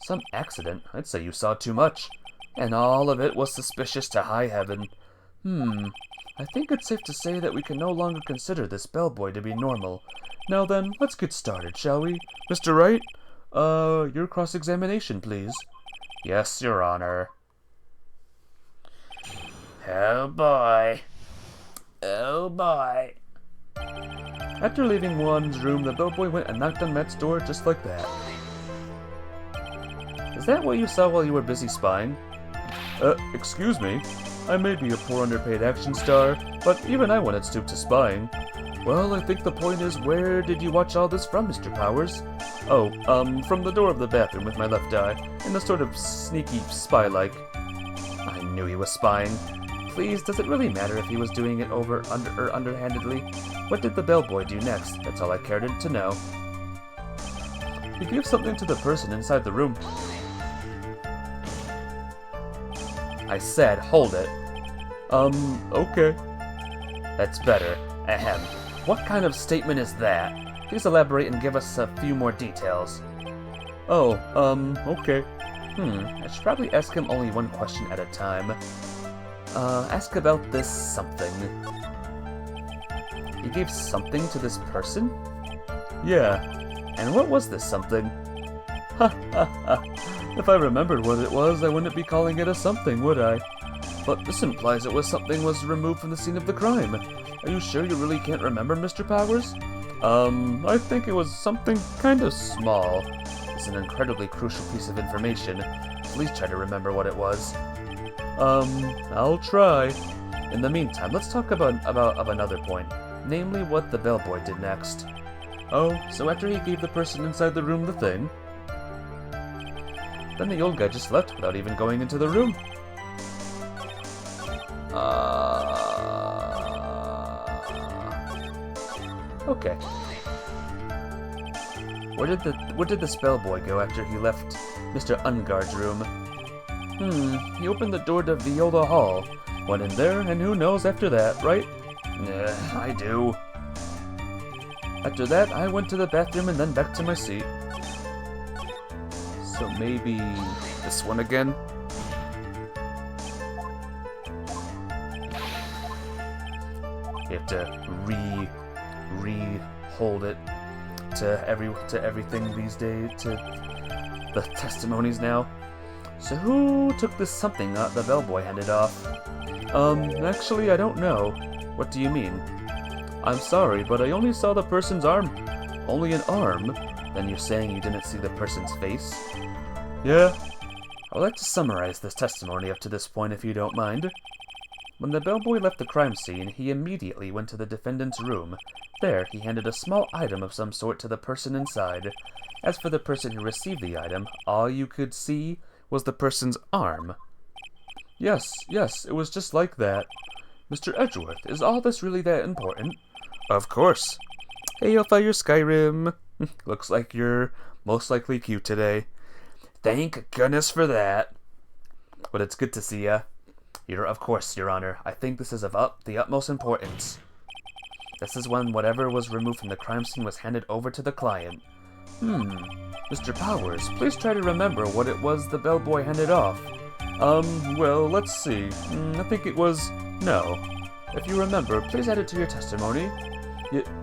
Some accident? I'd say you saw too much. And all of it was suspicious to high heaven. I think it's safe to say that we can no longer consider this bellboy to be normal. Now then, let's get started, shall we? Mr. Wright? Your cross-examination, please. Yes, Your Honor. Oh boy. Oh boy. After leaving Juan's room, the bellboy went and knocked on Matt's door just like that. Is that what you saw while you were busy spying? Excuse me. I may be a poor underpaid action star, but even I wouldn't stoop to spying. Well, I think the point is, where did you watch all this from, Mr. Powers? Oh, from the door of the bathroom with my left eye, in a sort of sneaky spy-like. I knew he was spying. Please, does it really matter if he was doing it underhandedly? What did the bellboy do next? That's all I cared to know. He gave something to the person inside the room. I said, hold it. Okay. That's better. Ahem. What kind of statement is that? Please elaborate and give us a few more details. Oh, okay. I should probably ask him only one question at a time. Ask about this something. You gave something to this person? Yeah. And what was this something? Ha ha ha. If I remembered what it was, I wouldn't be calling it a something, would I? But this implies it was something was removed from the scene of the crime. Are you sure you really can't remember, Mr. Powers? I think it was something kind of small. It's an incredibly crucial piece of information. Please try to remember what it was. I'll try. In the meantime, let's talk about another point, namely what the bellboy did next. Oh, so after he gave the person inside the room the thing, then the old guy just left without even going into the room. Okay. Where did this bellboy go after he left Mr. Unguard's room? He opened the door to Viola Hall. Went in there, and who knows after that, right? I do. After that, I went to the bathroom and then back to my seat. So maybe this one again? You have to hold it to everything these days, to the testimonies now. So who took this something the bellboy handed off? Actually, I don't know. What do you mean? I'm sorry, but I only saw the person's arm. Only an arm? Then you're saying you didn't see the person's face? Yeah. I would like to summarize this testimony up to this point, if you don't mind. When the bellboy left the crime scene, he immediately went to the defendant's room. There, he handed a small item of some sort to the person inside. As for the person who received the item, all you could see was the person's arm. Yes, it was just like that. Mr. Edgeworth, is all this really that important? Of course. Hey, Hellfire Skyrim. Looks like you're most likely cute today. Thank goodness for that. But it's good to see ya. Of course, Your Honor. I think this is of the utmost importance. This is when whatever was removed from the crime scene was handed over to the client. Mr. Powers, please try to remember what it was the bellboy handed off. Well, let's see. I think it was no. If you remember, please add it to your testimony.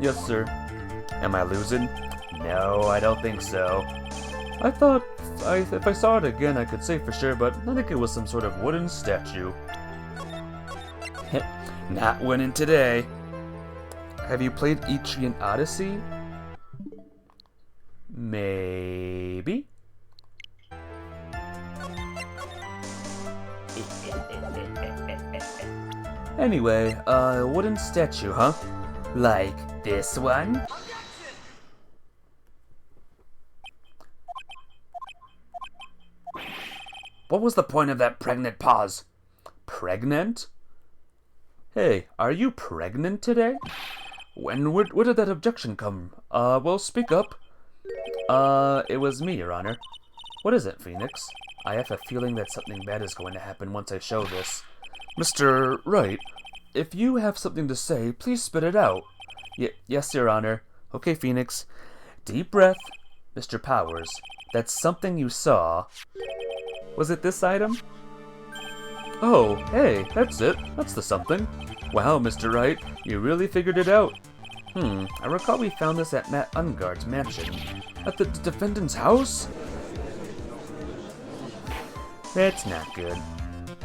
Yes, sir. Am I losing? No, I don't think so. I thought if I saw it again, I could say for sure, but I think it was some sort of wooden statue. Not winning today. Have you played Etrian Odyssey? Maybe? Anyway, wooden statue, huh? Like this one? What was the point of that pregnant pause? Pregnant? Hey, are you pregnant today? Where did that objection come? Well, speak up. It was me, Your Honor. What is it, Phoenix? I have a feeling that something bad is going to happen once I show this. Mr. Wright, if you have something to say, please spit it out. Yes, Your Honor. Okay, Phoenix. Deep breath. Mr. Powers, that's something you saw. Was it this item? Oh, hey, that's it. That's the something. Wow, Mr. Wright, you really figured it out. I recall we found this at Matt Ungard's mansion. At the defendant's house? That's not good.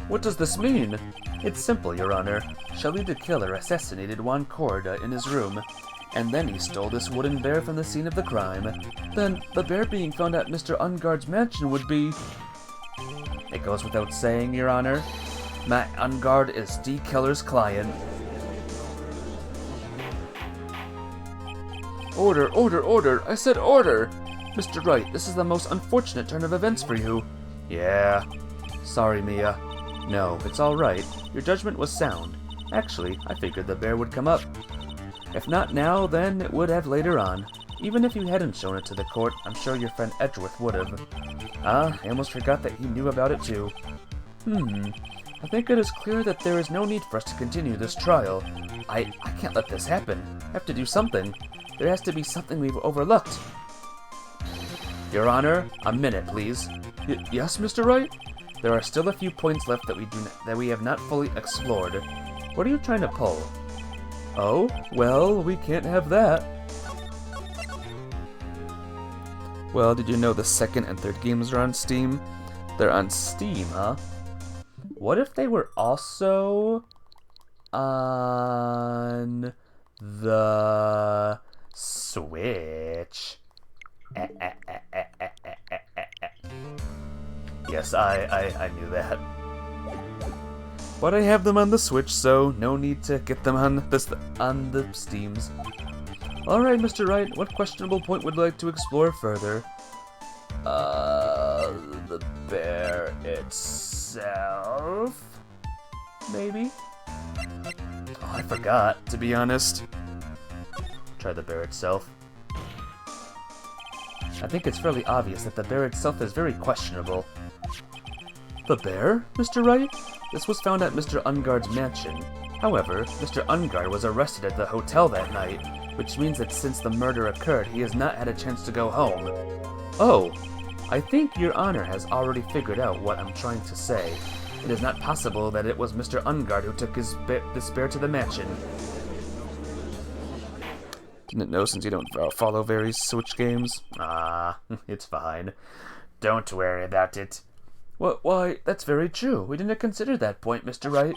What does this mean? It's simple, Your Honor. Shelley the killer assassinated Juan Corda in his room, and then he stole this wooden bear from the scene of the crime. Then, the bear being found at Mr. Ungard's mansion would be... It goes without saying, Your Honor. Matt Ungard is D. Killer's client. Order, order, order! I said order! Mr. Wright, this is the most unfortunate turn of events for you. Yeah. Sorry, Mia. No, it's alright. Your judgment was sound. Actually, I figured the bear would come up. If not now, then it would have later on. Even if you hadn't shown it to the court, I'm sure your friend Edgeworth would have. I almost forgot that he knew about it too. I think it is clear that there is no need for us to continue this trial. I can't let this happen. I have to do something. There has to be something we've overlooked. Your Honor, a minute, please. Yes, Mr. Wright? There are still a few points left that we have not fully explored. What are you trying to pull? Oh, well, we can't have that. Well, did you know the second and third games are on Steam? They're on Steam, huh? What if they were also on the Switch? Yes, I knew that. But I have them on the Switch, so no need to get them on the Steams. Alright, Mr. Wright, what questionable point would you like to explore further? The bear itself? Maybe? Oh, I forgot, to be honest. Try the bear itself. I think it's fairly obvious that the bear itself is very questionable. The bear, Mr. Wright? This was found at Mr. Ungard's mansion. However, Mr. Ungard was arrested at the hotel that night, which means that since the murder occurred, he has not had a chance to go home. Oh, I think Your Honor has already figured out what I'm trying to say. It is not possible that it was Mr. Ungard who took this bear to the mansion. Didn't know since you don't follow very Switch games. Ah, it's fine. Don't worry about it. Why, that's very true. We didn't consider that point, Mr. Wright.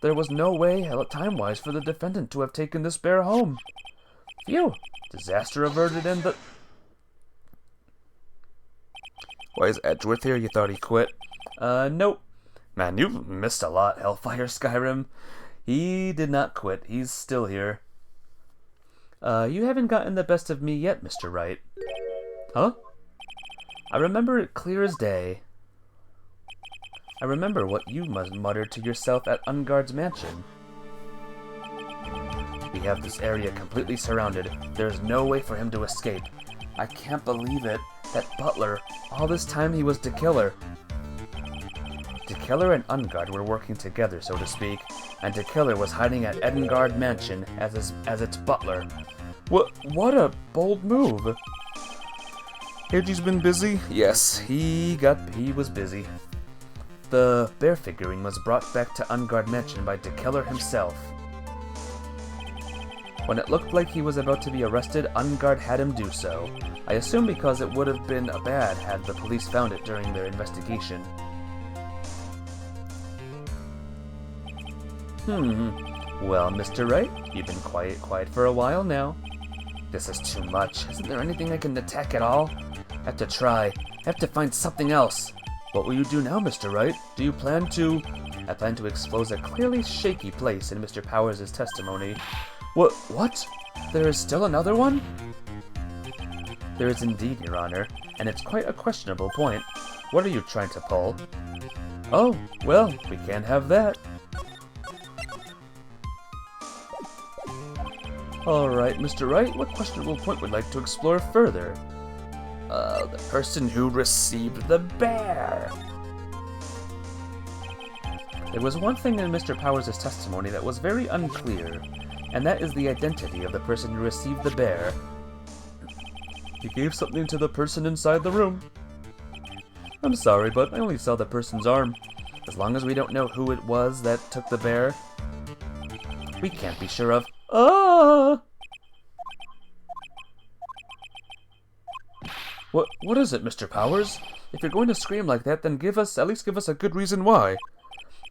There was no way, time-wise, for the defendant to have taken this bear home. Phew. Disaster averted and the... Why is Edgeworth here? You thought he quit? Nope. Man, you've missed a lot, Hellfire Skyrim. He did not quit. He's still here. You haven't gotten the best of me yet, Mr. Wright. Huh? I remember it clear as day. I remember what you muttered to yourself at Ungard's mansion. We have this area completely surrounded. There is no way for him to escape. I can't believe it. That butler, all this time he was DeKiller. DeKiller and Ungard were working together, so to speak, and DeKiller was hiding at Edengard Mansion as its butler. What a bold move. Heji's been busy? Yes, he was busy. The bear figurine was brought back to Ungard Mansion by DeKiller himself. When it looked like he was about to be arrested, Ungard had him do so. I assume because it would have been bad had the police found it during their investigation. Well, Mr. Wright, you've been quiet for a while now. This is too much. Isn't there anything I can attack at all? Have to try. Have to find something else. What will you do now, Mr. Wright? Do you plan to... I plan to expose a clearly shaky place in Mr. Powers' testimony. What? There is still another one? There is indeed, Your Honor, and it's quite a questionable point. What are you trying to pull? Oh, well, we can't have that. Alright, Mr. Wright, what questionable point would you like to explore further? The person who received the bear. There was one thing in Mr. Powers' testimony that was very unclear, and that is the identity of the person who received the bear. He gave something to the person inside the room. I'm sorry, but I only saw the person's arm. As long as we don't know who it was that took the bear, we can't be sure of... What is it, Mr. Powers? If you're going to scream like that, then at least give us a good reason why.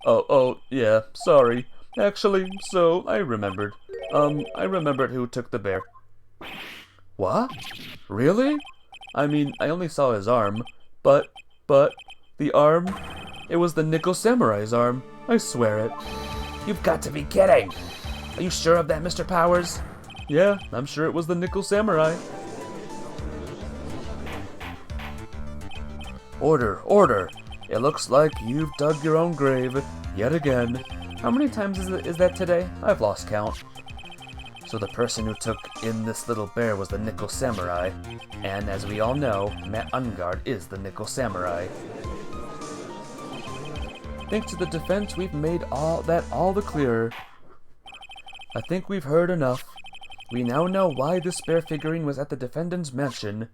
Oh, yeah, sorry. Actually, so, I remembered. I remembered who took the bear. What? Really? I mean, I only saw his arm, but, the arm, it was the Nickel Samurai's arm. I swear it. You've got to be kidding! Are you sure of that, Mr. Powers? Yeah, I'm sure it was the Nickel Samurai. Order! It looks like you've dug your own grave, yet again. How many times is that today? I've lost count. So the person who took in this little bear was the Nickel Samurai, and as we all know, Matt Ungard is the Nickel Samurai. Thanks to the defense, we've made all the clearer. I think we've heard enough. We now know why this bear figurine was at the defendant's mansion,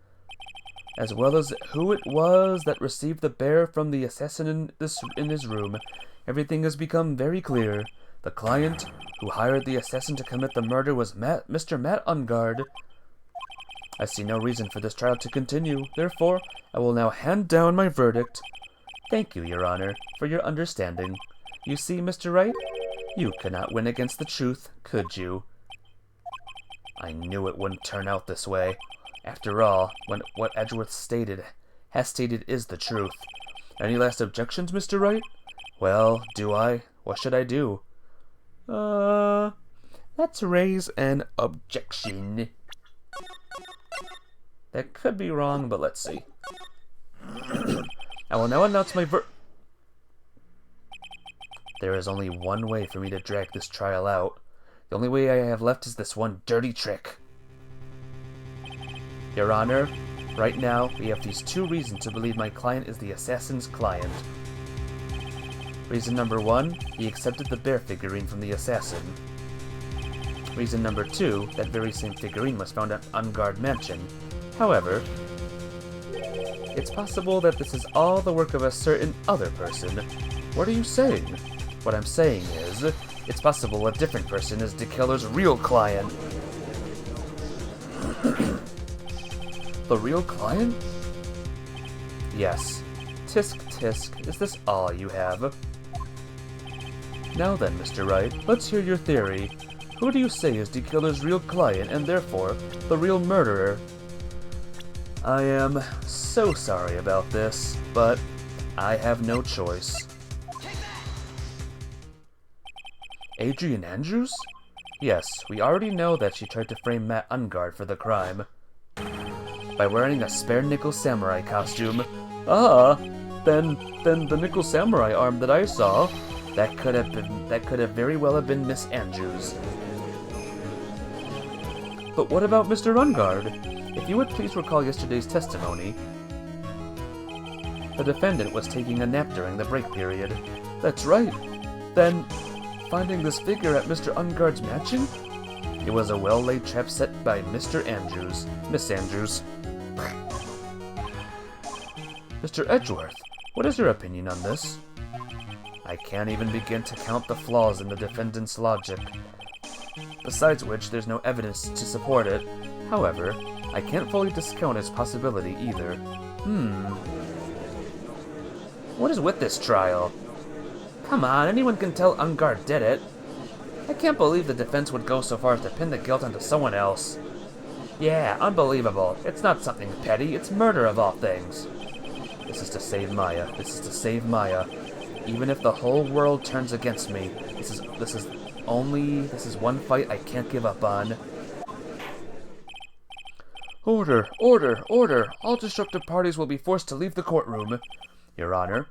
as well as who it was that received the bear from the assassin in his room. Everything has become very clear. The client who hired the assassin to commit the murder was Mr. Matt Ungard. I see no reason for this trial to continue. Therefore, I will now hand down my verdict. Thank you, Your Honor, for your understanding. You see, Mr. Wright, you could not win against the truth, could you? I knew it wouldn't turn out this way. After all, what Edgeworth has stated is the truth. Any last objections, Mr. Wright? Well, do I? What should I do? Let's raise an objection. That could be wrong, but let's see. I will now announce my There is only one way for me to drag this trial out. The only way I have left is this one dirty trick. Your Honor, right now, we have these two reasons to believe my client is the assassin's client. Reason number 1, he accepted the bear figurine from the assassin. Reason number 2, that very same figurine was found at Ungard Mansion. However, it's possible that this is all the work of a certain other person. What are you saying? What I'm saying is, it's possible a different person is DeKiller's real client. The real client? Yes. Tisk tisk, is this all you have? Now then, Mr. Wright, let's hear your theory. Who do you say is the killer's real client, and therefore, the real murderer? I am so sorry about this, but I have no choice. Adrian Andrews? Yes, we already know that she tried to frame Matt Ungard for the crime. By wearing a spare nickel samurai costume. Then the nickel samurai arm that I saw, that could have very well have been Miss Andrews. But what about Mr. Ungard? If you would please recall yesterday's testimony. The defendant was taking a nap during the break period. That's right. Then, finding this figure at Mr. Ungard's mansion? It was a well-laid trap set by Mr. Andrews. Miss Andrews. Mr. Edgeworth, what is your opinion on this? I can't even begin to count the flaws in the defendant's logic. Besides which, there's no evidence to support it. However, I can't fully discount its possibility either. What is with this trial? Come on, anyone can tell Ungard did it. I can't believe the defense would go so far as to pin the guilt onto someone else. Yeah, unbelievable. It's not something petty, it's murder of all things. This is to save Maya. This is to save Maya. Even if the whole world turns against me, this is one fight I can't give up on. Order, order, order! All disruptive parties will be forced to leave the courtroom. Your Honor.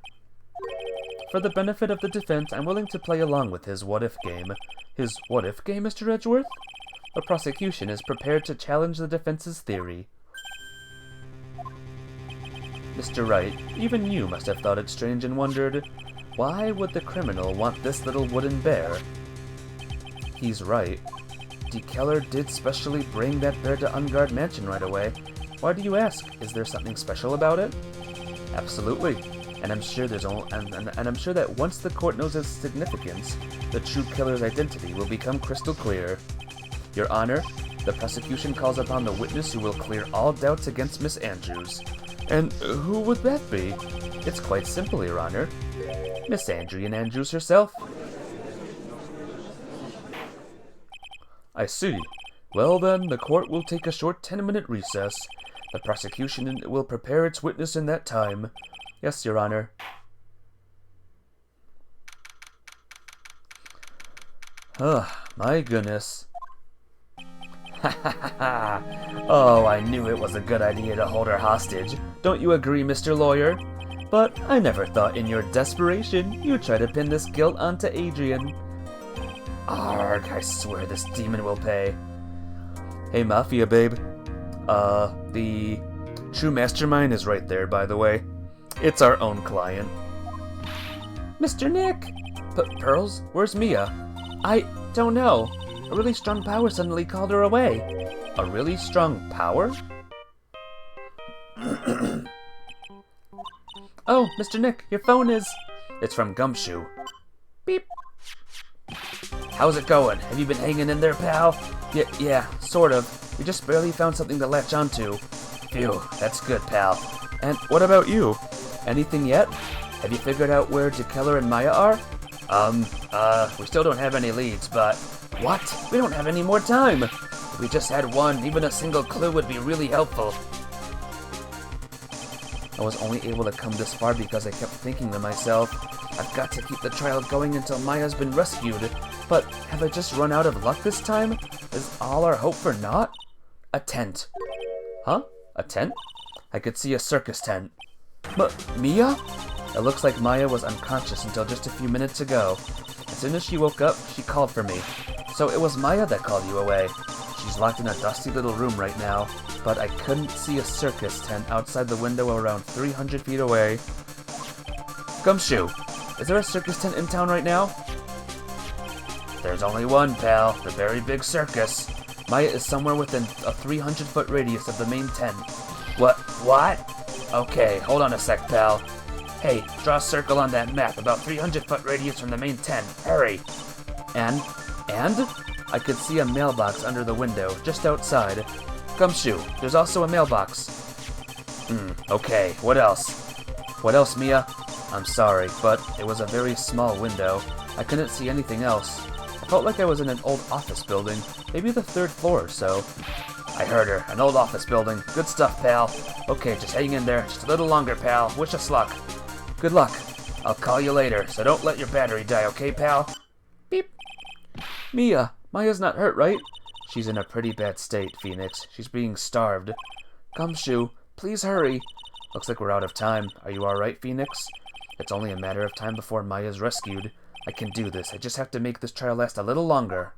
For the benefit of the defense, I'm willing to play along with his what-if game. His what-if game, Mr. Edgeworth? The prosecution is prepared to challenge the defense's theory. Mr. Wright, even you must have thought it strange and wondered, why would the criminal want this little wooden bear? He's right. The Keller did specially bring that bear to Ungard Mansion right away. Why do you ask? Is there something special about it? Absolutely. And I'm sure I'm sure that once the court knows its significance, the true killer's identity will become crystal clear. Your Honor, the prosecution calls upon the witness who will clear all doubts against Miss Andrews. And who would that be? It's quite simple, Your Honor. Miss Adrian Andrews herself. I see. Well then, the court will take a short 10-minute recess. The prosecution will prepare its witness in that time. Yes, Your Honor. My goodness. Ha ha ha ha. Oh, I knew it was a good idea to hold her hostage. Don't you agree, Mr. Lawyer? But I never thought in your desperation you'd try to pin this guilt onto Adrian. Arg, I swear this demon will pay. Hey, Mafia babe. The true mastermind is right there, by the way. It's our own client. Mr. Nick! Pearls? Where's Mia? I don't know. A really strong power suddenly called her away. A really strong power? Oh, Mr. Nick, your phone is... It's from Gumshoe. Beep. How's it going? Have you been hanging in there, pal? Yeah, sort of. We just barely found something to latch onto. Phew, that's good, pal. And what about you? Anything yet? Have you figured out where Keller and Maya are? We still don't have any leads, but... What? We don't have any more time! If we just had one, even a single clue would be really helpful. I was only able to come this far because I kept thinking to myself, I've got to keep the trial going until Maya's been rescued. But have I just run out of luck this time? Is all our hope for naught? A tent. Huh? A tent? I could see a circus tent. Mia? It looks like Maya was unconscious until just a few minutes ago. As soon as she woke up, she called for me. So it was Maya that called you away. She's locked in a dusty little room right now, but I couldn't see a circus tent outside the window around 300 feet away. Gumshoe, is there a circus tent in town right now? There's only one, pal. The very big circus. Maya is somewhere within a 300-foot radius of the main tent. What? Okay, hold on a sec, pal. Hey, draw a circle on that map about 300-foot radius from the main tent. Hurry! And? I could see a mailbox under the window, just outside. Gumshoe, there's also a mailbox. Okay, what else? What else, Mia? I'm sorry, but it was a very small window. I couldn't see anything else. I felt like I was in an old office building, maybe the 3rd floor or so. I heard her, an old office building. Good stuff, pal. Okay, just hang in there, just a little longer, pal. Wish us luck. Good luck. I'll call you later, so don't let your battery die, okay, pal? Beep. Mia, Maya's not hurt, right? She's in a pretty bad state, Phoenix. She's being starved. Gumshoe, please hurry. Looks like we're out of time. Are you alright, Phoenix? It's only a matter of time before Maya's rescued. I can do this. I just have to make this trial last a little longer.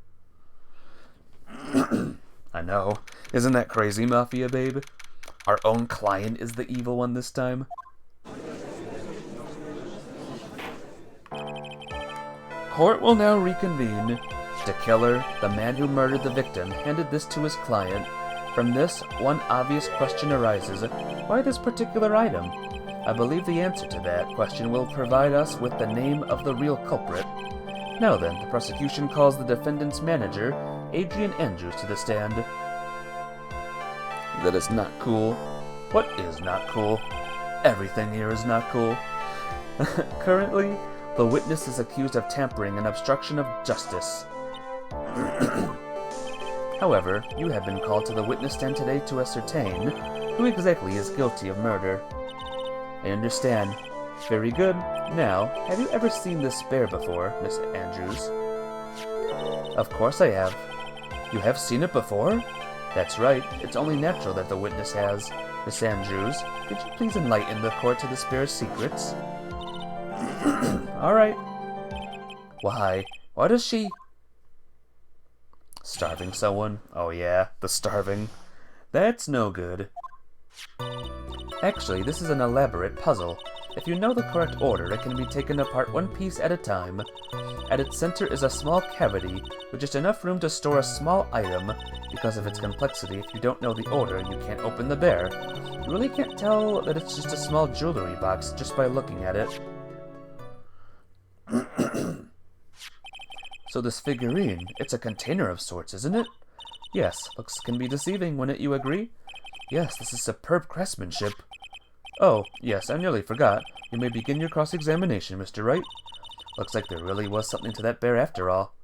I know. Isn't that crazy, Mafia Babe? Our own client is the evil one this time. Court will now reconvene. The killer, the man who murdered the victim, handed this to his client. From this, one obvious question arises. Why this particular item? I believe the answer to that question will provide us with the name of the real culprit. Now then, the prosecution calls the defendant's manager, Adrian Andrews, to the stand. That is not cool. What is not cool? Everything here is not cool. Currently, the witness is accused of tampering and obstruction of justice. However, you have been called to the witness stand today to ascertain who exactly is guilty of murder. I understand. Very good. Now, have you ever seen this bear before, Miss Andrews? Of course I have. You have seen it before? That's right. It's only natural that the witness has. Miss Andrews, could you please enlighten the court to this bear's secrets? All right. Why? Why does she... Starving someone? Oh yeah, the starving. That's no good. Actually, this is an elaborate puzzle. If you know the correct order, it can be taken apart one piece at a time. At its center is a small cavity, with just enough room to store a small item. Because of its complexity, if you don't know the order, you can't open the bear. You really can't tell that it's just a small jewelry box just by looking at it. So this figurine, it's a container of sorts, isn't it? Yes, looks can be deceiving, wouldn't you agree? Yes, this is superb craftsmanship. Oh, yes, I nearly forgot. You may begin your cross-examination, Mr. Wright. Looks like there really was something to that bear after all.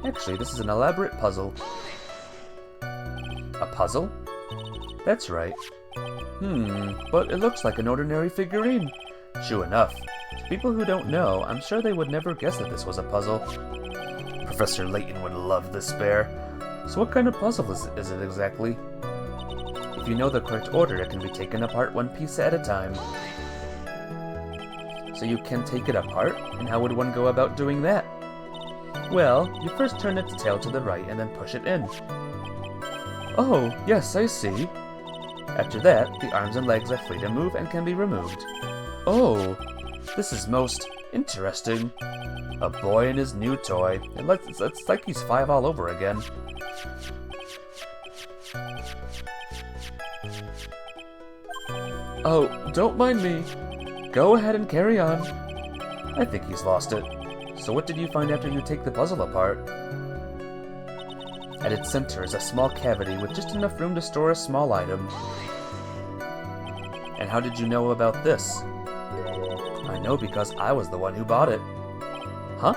Actually, this is an elaborate puzzle. A puzzle? That's right. But it looks like an ordinary figurine. True enough. To people who don't know, I'm sure they would never guess that this was a puzzle. Professor Layton would love this bear. So what kind of puzzle is it exactly? If you know the correct order, it can be taken apart one piece at a time. So you can take it apart? And how would one go about doing that? Well, you first turn its tail to the right and then push it in. Oh, yes, I see. After that, the arms and legs are free to move and can be removed. Oh, this is most interesting. A boy and his new toy. It's like he's 5 all over again. Oh, don't mind me. Go ahead and carry on. I think he's lost it. So what did you find after you take the puzzle apart? At its center is a small cavity with just enough room to store a small item. And how did you know about this? I know because I was the one who bought it. Huh?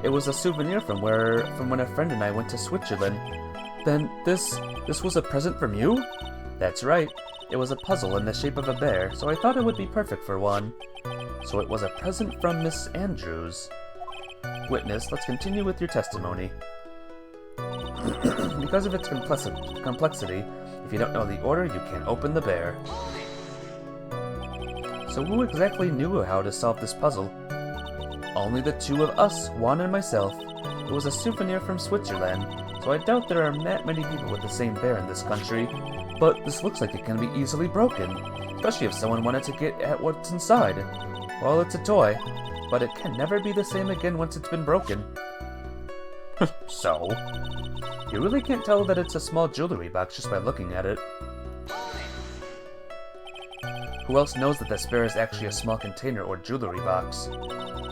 It was a souvenir from when a friend and I went to Switzerland. Then this was a present from you? That's right. It was a puzzle in the shape of a bear, so I thought it would be perfect for one. So it was a present from Miss Andrews. Witness, let's continue with your testimony. Because of its complexity, if you don't know the order, you can't open the bear. So who exactly knew how to solve this puzzle? Only the two of us, Juan and myself. It was a souvenir from Switzerland, so I doubt there are that many people with the same bear in this country. But this looks like it can be easily broken, especially if someone wanted to get at what's inside. Well, it's a toy, but it can never be the same again once it's been broken. So? You really can't tell that it's a small jewelry box just by looking at it. Who else knows that this bear is actually a small container or jewelry box?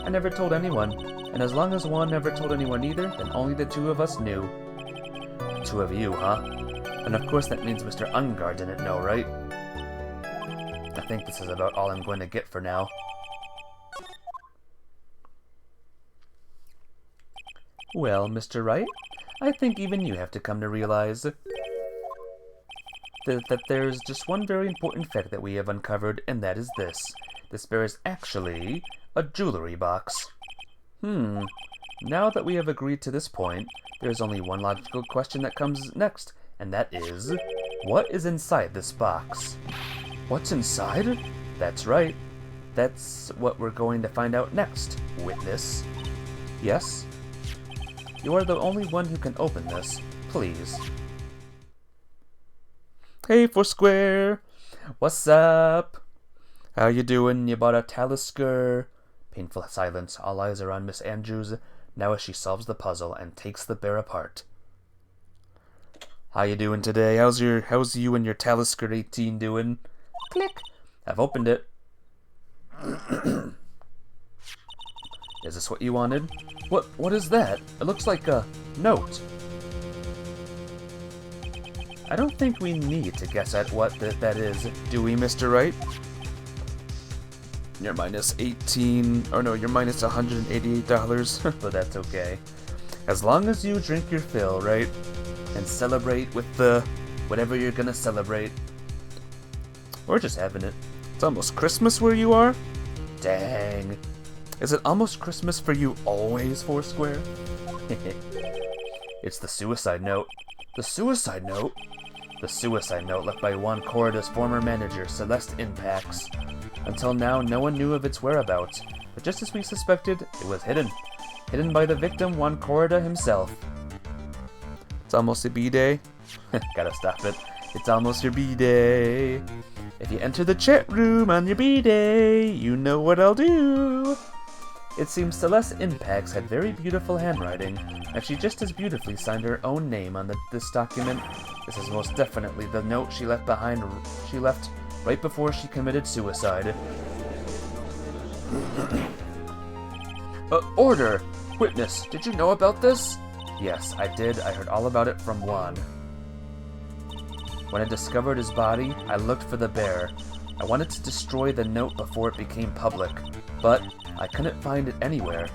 I never told anyone, and as long as Juan never told anyone either, then only the two of us knew. Two of you, huh? And of course that means Mr. Ungar didn't know, right? I think this is about all I'm going to get for now. Well, Mr. Wright, I think even you have to come to realize that there's just one very important fact that we have uncovered, and that is this. This bear is actually a jewelry box. Now that we have agreed to this point, there's only one logical question that comes next, and that is, what is inside this box? What's inside? That's right. That's what we're going to find out next, witness. Yes? You are the only one who can open this. Please. Hey, Foursquare! What's up? How you doing? You bought a Talisker? Painful silence. All eyes are on Miss Andrews, now as she solves the puzzle and takes the bear apart. How you doing today? How's you and your Talisker 18 doing? Click! I've opened it. Is this what you wanted? What is that? It looks like a note. I don't think we need to guess at what that is, do we, Mr. Wright? You're minus 18, or no, you're minus $188, but that's okay. As long as you drink your fill, right? And celebrate with the whatever you're gonna celebrate. Or just having it. It's almost Christmas where you are? Dang. Is it almost Christmas for you always, Foursquare? It's the suicide note. The suicide note? The suicide note left by Juan Corrida's former manager, Celeste Impax. Until now, no one knew of its whereabouts, but just as we suspected, it was hidden. Hidden by the victim, Juan Corrida himself. It's almost a B-Day. Gotta stop it. It's almost your B-Day. If you enter the chat room on your B-Day, you know what I'll do. It seems Celeste Impax had very beautiful handwriting, and she just as beautifully signed her own name on this document. This is most definitely the note she left behind. She left right before she committed suicide. Order! Witness, did you know about this? Yes, I did. I heard all about it from Juan. When I discovered his body, I looked for the bear. I wanted to destroy the note before it became public, but I couldn't find it anywhere,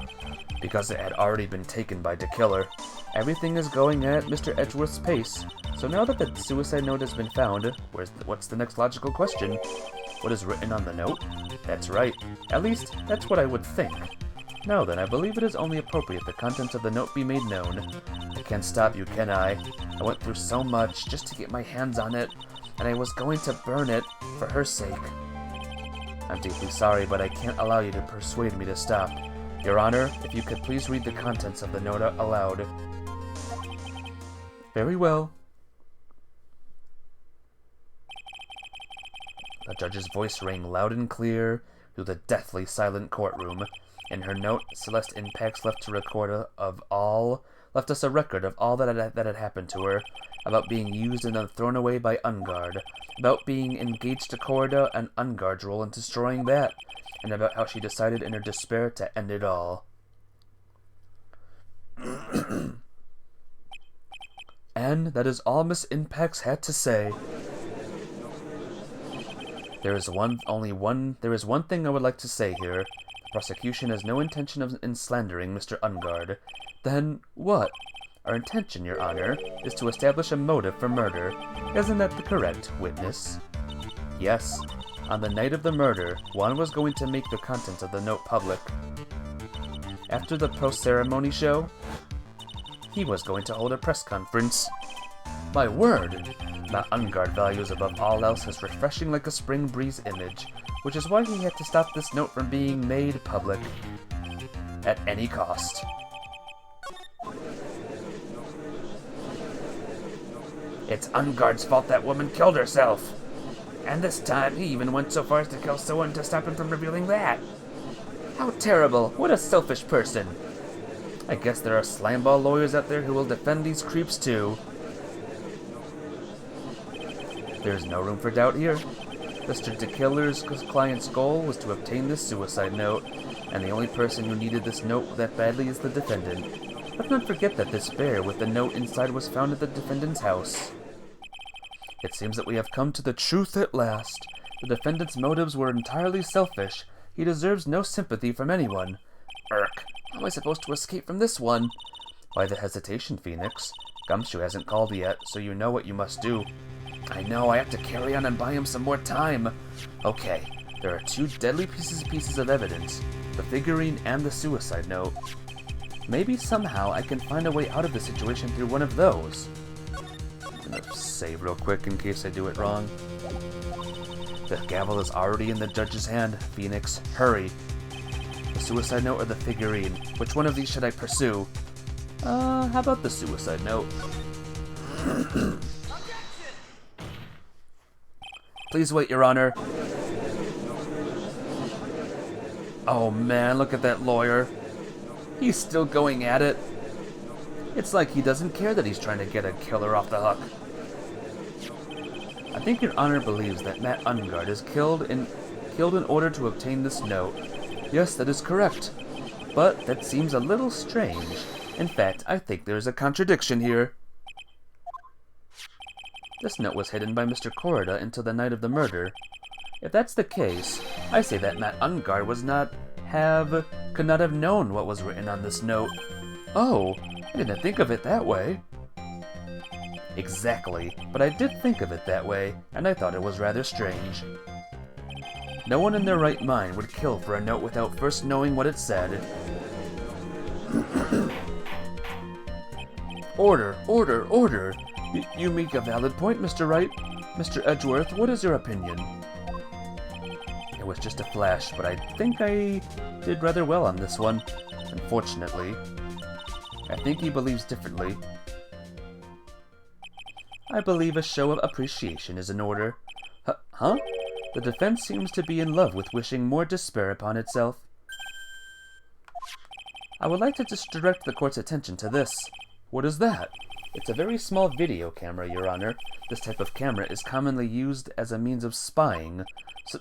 because it had already been taken by the killer. Everything is going at Mr. Edgeworth's pace, so now that the suicide note has been found, what's the next logical question? What is written on the note? That's right. At least, that's what I would think. Now then, I believe it is only appropriate the contents of the note be made known. I can't stop you, can I? I went through so much just to get my hands on it, and I was going to burn it for her sake. I'm deeply sorry, but I can't allow you to persuade me to stop. Your Honor, if you could please read the contents of the note aloud. Very well. The judge's voice rang loud and clear through the deathly silent courtroom. In her note, Celeste Impax left us a record of all that had happened to her, about being used and then thrown away by Ungard, about being engaged to Corrida and Ungard's role in destroying that, and about how she decided in her despair to end it all. And that is all Miss Impax had to say. There is one thing I would like to say here. The prosecution has no intention of slandering Mr. Ungard. Then what? Our intention, Your Honor, is to establish a motive for murder. Isn't that the correct witness? Yes. On the night of the murder, Juan was going to make the contents of the note public. After the post-ceremony show, he was going to hold a press conference. My word! That Ungard values above all else his refreshing like a spring breeze image, which is why he had to stop this note from being made public. At any cost. It's Ungard's fault that woman killed herself. And this time, he even went so far as to kill someone to stop him from revealing that. How terrible. What a selfish person. I guess there are slamball lawyers out there who will defend these creeps too. There's no room for doubt here. Mr. DeKiller's client's goal was to obtain this suicide note, and the only person who needed this note that badly is the defendant. Let's not forget that this bear with the note inside was found at the defendant's house. It seems that we have come to the truth at last. The defendant's motives were entirely selfish. He deserves no sympathy from anyone. Irk, how am I supposed to escape from this one? Why the hesitation, Phoenix? Gumshoe hasn't called yet, so you know what you must do. I know, I have to carry on and buy him some more time. Okay, there are two deadly pieces of evidence, the figurine and the suicide note. Maybe somehow I can find a way out of the situation through one of those. I'm gonna save real quick in case I do it wrong. The gavel is already in the judge's hand. Phoenix, hurry. The suicide note or the figurine? Which one of these should I pursue? How about the suicide note? Please wait, Your Honor. Oh man, look at that lawyer. He's still going at it. It's like he doesn't care that he's trying to get a killer off the hook. I think Your Honor believes that Matt Ungard is killed in order to obtain this note. Yes, that is correct. But that seems a little strange. In fact, I think there is a contradiction here. This note was hidden by Mr. Corrida until the night of the murder. If that's the case, I say that Matt Ungard could not have known what was written on this note. Oh, I didn't think of it that way. Exactly, but I did think of it that way, and I thought it was rather strange. No one in their right mind would kill for a note without first knowing what it said. Order, order, order! You make a valid point, Mr. Wright. Mr. Edgeworth, what is your opinion? It was just a flash, but I think I did rather well on this one. Unfortunately. I think he believes differently. I believe a show of appreciation is in order. Huh? The defense seems to be in love with wishing more despair upon itself. I would like to just direct the court's attention to this. What is that? It's a very small video camera, Your Honor. This type of camera is commonly used as a means of spying.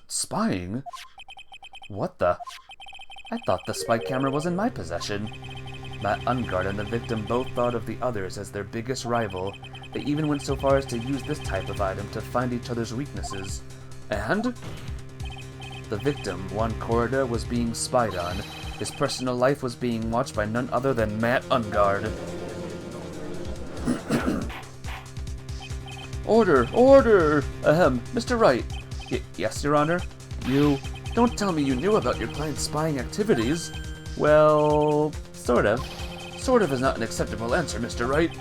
Spying? What the? I thought the spy camera was in my possession. Matt Ungard and the victim both thought of the others as their biggest rival. They even went so far as to use this type of item to find each other's weaknesses. And? The victim, Juan Corrida, was being spied on. His personal life was being watched by none other than Matt Ungard. Order! Order! Mr. Wright. Yes, Your Honor? You... Don't tell me you knew about your client's spying activities. Well... sort of. Sort of is not an acceptable answer, Mr. Wright.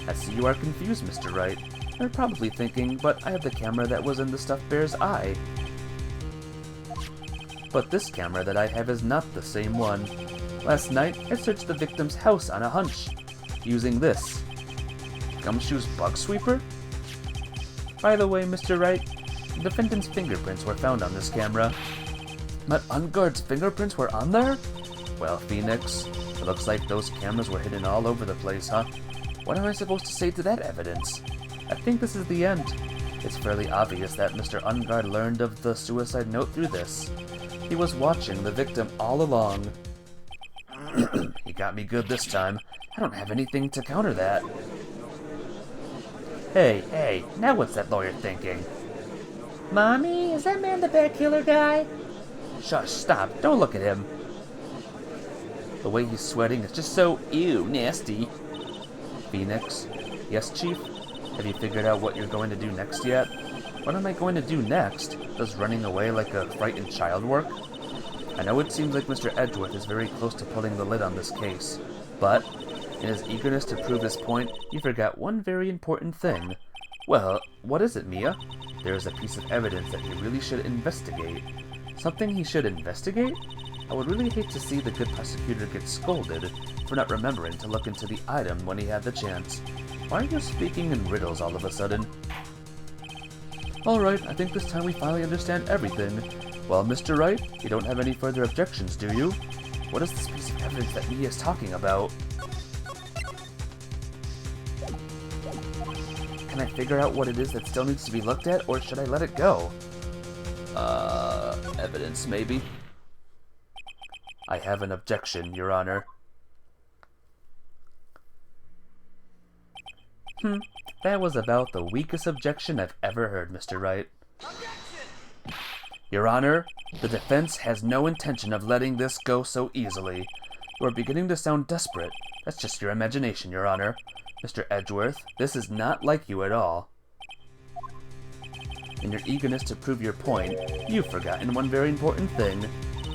I see you are confused, Mr. Wright. You're probably thinking, but I have the camera that was in the stuffed bear's eye. But this camera that I have is not the same one. Last night, I searched the victim's house on a hunch, using this. Gumshoe's bug sweeper? By the way, Mr. Wright, the defendant's fingerprints were found on this camera. Matt Ungard's fingerprints were on there? Well, Phoenix, it looks like those cameras were hidden all over the place, huh? What am I supposed to say to that evidence? I think this is the end. It's fairly obvious that Mr. Ungard learned of the suicide note through this. He was watching the victim all along. He got me good this time. I don't have anything to counter that. Hey, now what's that lawyer thinking? Mommy, is that man the bear killer guy? Shush, stop, don't look at him. The way he's sweating is just so, ew, nasty. Phoenix? Yes, Chief? Have you figured out what you're going to do next yet? What am I going to do next? Does running away like a frightened child work? I know it seems like Mr. Edgeworth is very close to pulling the lid on this case, but in his eagerness to prove his point, he forgot one very important thing. Well, what is it, Mia? There is a piece of evidence that he really should investigate. Something he should investigate? I would really hate to see the good prosecutor get scolded for not remembering to look into the item when he had the chance. Why are you speaking in riddles all of a sudden? Alright, I think this time we finally understand everything. Well, Mr. Wright, you don't have any further objections, do you? What is this piece of evidence that Mia is talking about? Can I figure out what it is that still needs to be looked at, or should I let it go? Evidence, maybe? I have an objection, Your Honor. That was about the weakest objection I've ever heard, Mr. Wright. Your Honor, the defense has no intention of letting this go so easily. You are beginning to sound desperate. That's just your imagination, Your Honor. Mr. Edgeworth, this is not like you at all. In your eagerness to prove your point, you've forgotten one very important thing.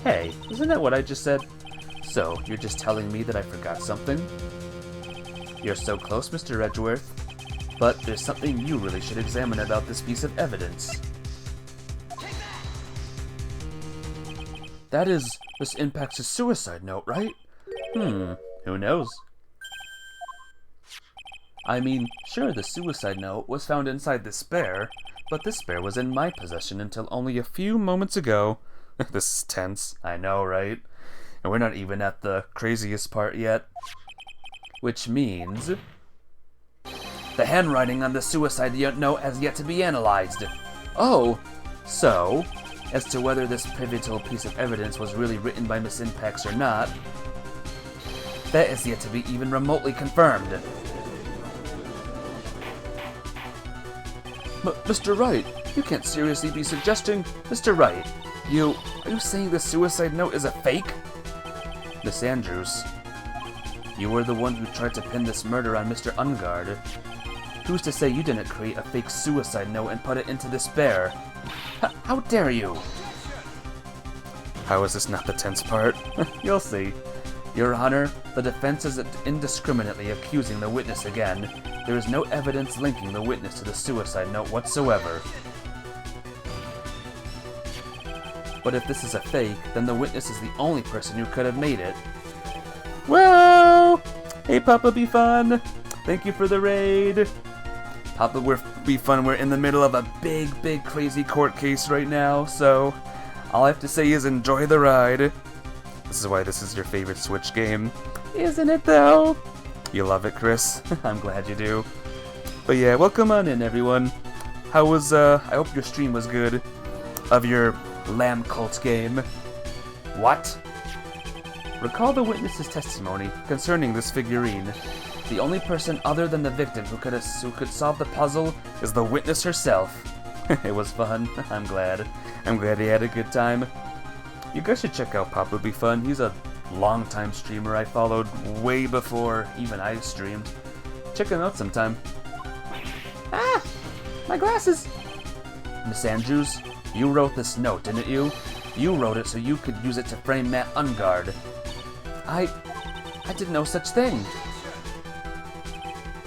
Hey, isn't that what I just said? So, you're just telling me that I forgot something? You're so close, Mr. Edgeworth. But there's something you really should examine about this piece of evidence. That is, this impacts a suicide note, right? Who knows? I mean, sure, the suicide note was found inside the spare, but this spare was in my possession until only a few moments ago. This is tense, I know, right? And we're not even at the craziest part yet. Which means... the handwriting on the suicide note has yet to be analyzed. Oh, so, as to whether this pivotal piece of evidence was really written by Miss Impax or not, that is yet to be even remotely confirmed. Mr. Wright, you can't seriously be suggesting... Mr. Wright, are you saying the suicide note is a fake? Miss Andrews, you were the one who tried to pin this murder on Mr. Ungard. Who's to say you didn't create a fake suicide note and put it into this bear? How dare you? How is this not the tense part? You'll see. Your Honor, the defense is indiscriminately accusing the witness again. There is no evidence linking the witness to the suicide note whatsoever. But if this is a fake, then the witness is the only person who could have made it. Well, hey Papa Be Fun, thank you for the raid. Papa Be Fun, we're in the middle of a big crazy court case right now, so all I have to say is enjoy the ride. This is why this is your favorite Switch game. Isn't it though? You love it, Chris. I'm glad you do. But yeah, welcome on in everyone. How was, I hope your stream was good. Of your Lamb Cult game. What? Recall the witness's testimony concerning this figurine. The only person other than the victim who could solve the puzzle is the witness herself. It was fun. I'm glad. I'm glad he had a good time. You guys should check out Papa Be Fun. He's a long-time streamer I followed way before even I streamed. Check him out sometime. Ah! My glasses! Miss Andrews, you wrote this note, didn't you? You wrote it so you could use it to frame Matt Ungard. I did no such thing.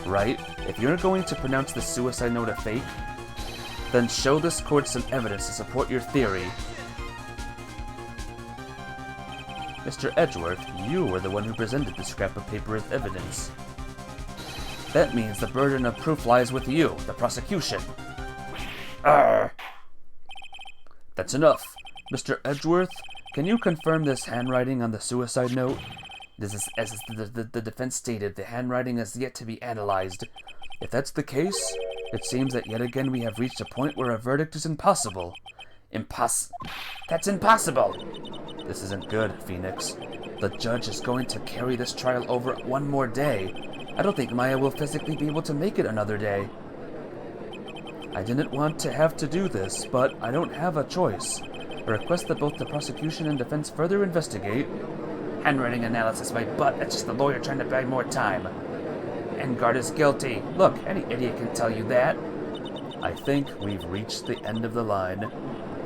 Right? If you're going to pronounce the suicide note a fake, then show this court some evidence to support your theory. Mr. Edgeworth, you were the one who presented the scrap of paper as evidence. That means the burden of proof lies with you, the prosecution. Arrgh. That's enough. Mr. Edgeworth, can you confirm this handwriting on the suicide note? As the defense stated, the handwriting is yet to be analyzed. If that's the case, it seems that yet again we have reached a point where a verdict is impossible. That's impossible! This isn't good, Phoenix. The judge is going to carry this trial over one more day. I don't think Maya will physically be able to make it another day. I didn't want to have to do this, but I don't have a choice. I request that both the prosecution and defense further investigate. Handwriting analysis, my butt. That's just the lawyer trying to buy more time. Ungard is guilty. Look, any idiot can tell you that. I think we've reached the end of the line.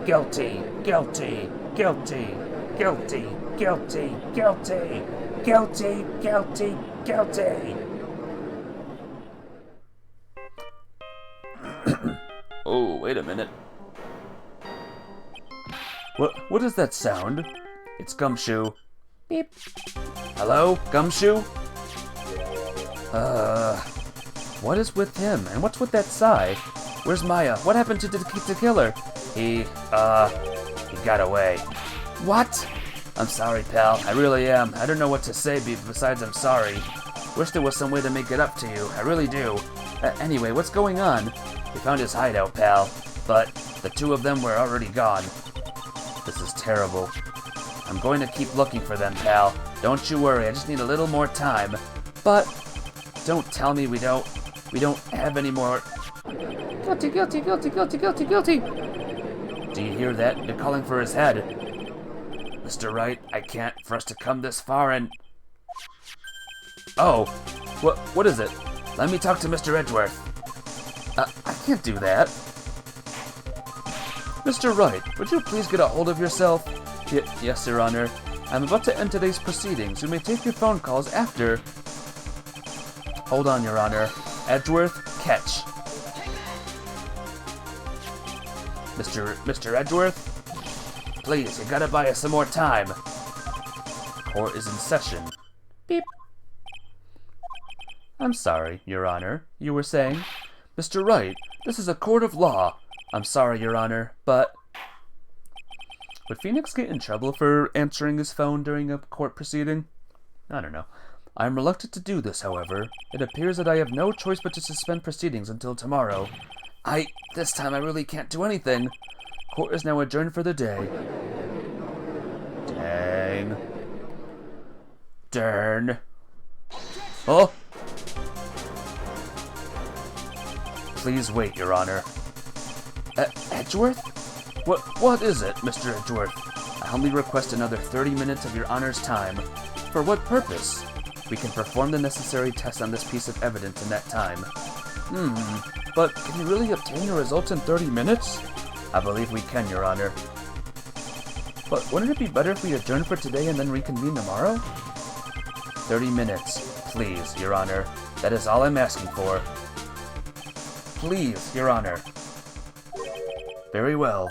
Guilty, guilty, guilty, guilty, guilty, guilty, guilty, guilty, guilty. Oh, wait a minute. What is that sound? It's Gumshoe. Beep. Hello, Gumshoe? What is with him? And what's with that sigh? Where's Maya? What happened to Killer? He got away. What? I'm sorry, pal. I really am. I don't know what to say besides I'm sorry. Wish there was some way to make it up to you. I really do. Anyway, what's going on? We found his hideout, pal. But The two of them were already gone. This is terrible. I'm going to keep looking for them, pal. Don't you worry, I just need a little more time. But don't tell me we don't have any more. Guilty, guilty, guilty, guilty, guilty, guilty. Do you hear that? They're calling for his head. Mr. Wright, I can't for us to come this far and... Oh, what is it? Let me talk to Mr. Edgeworth. I can't do that. Mr. Wright, would you please get a hold of yourself? Yes, Your Honor. I'm about to end today's proceedings. You may take your phone calls after... Hold on, Your Honor. Edgeworth, catch. Mr. Edgeworth? Please, you gotta buy us some more time. Court is in session. Beep. I'm sorry, Your Honor. You were saying? Mr. Wright, this is a court of law. I'm sorry, Your Honor, but... Would Phoenix get in trouble for answering his phone during a court proceeding? I don't know. I am reluctant to do this, however. It appears that I have no choice but to suspend proceedings until tomorrow. This time I really can't do anything. Court is now adjourned for the day. Dang. Darn. Oh! Please wait, Your Honor. Edgeworth? What is it, Mr. Edgeworth? I humbly request another 30 minutes of Your Honor's time. For what purpose? We can perform the necessary tests on this piece of evidence in that time. But can you really obtain the results in 30 minutes? I believe we can, Your Honor. But wouldn't it be better if we adjourn for today and then reconvene tomorrow? 30 minutes, please, Your Honor. That is all I'm asking for. Please, Your Honor. Very well.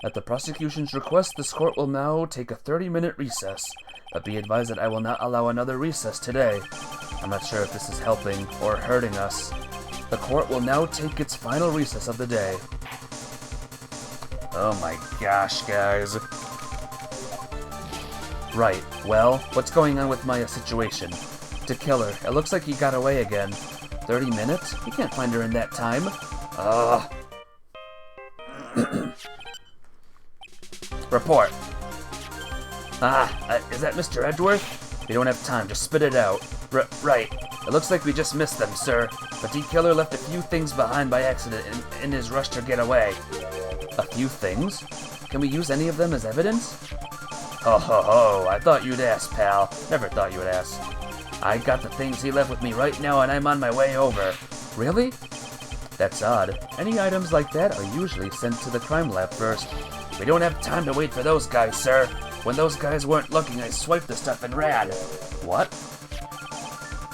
At the prosecution's request, this court will now take a 30-minute recess, but be advised that I will not allow another recess today. I'm not sure if this is helping or hurting us. The court will now take its final recess of the day. Oh my gosh, guys. Right, well, what's going on with my situation? To kill her. It looks like he got away again. 30 minutes? We can't find her in that time. Ugh. Report. Is that Mr. Edgeworth? We don't have time, just spit it out. Right. It looks like we just missed them, sir. The D-Killer left a few things behind by accident in his rush to get away. A few things? Can we use any of them as evidence? Ho ho ho, I thought you'd ask, pal. Never thought you would ask. I got the things he left with me right now and I'm on my way over. Really? That's odd. Any items like that are usually sent to the crime lab first. We don't have time to wait for those guys, sir. When those guys weren't looking, I swiped the stuff and ran. What?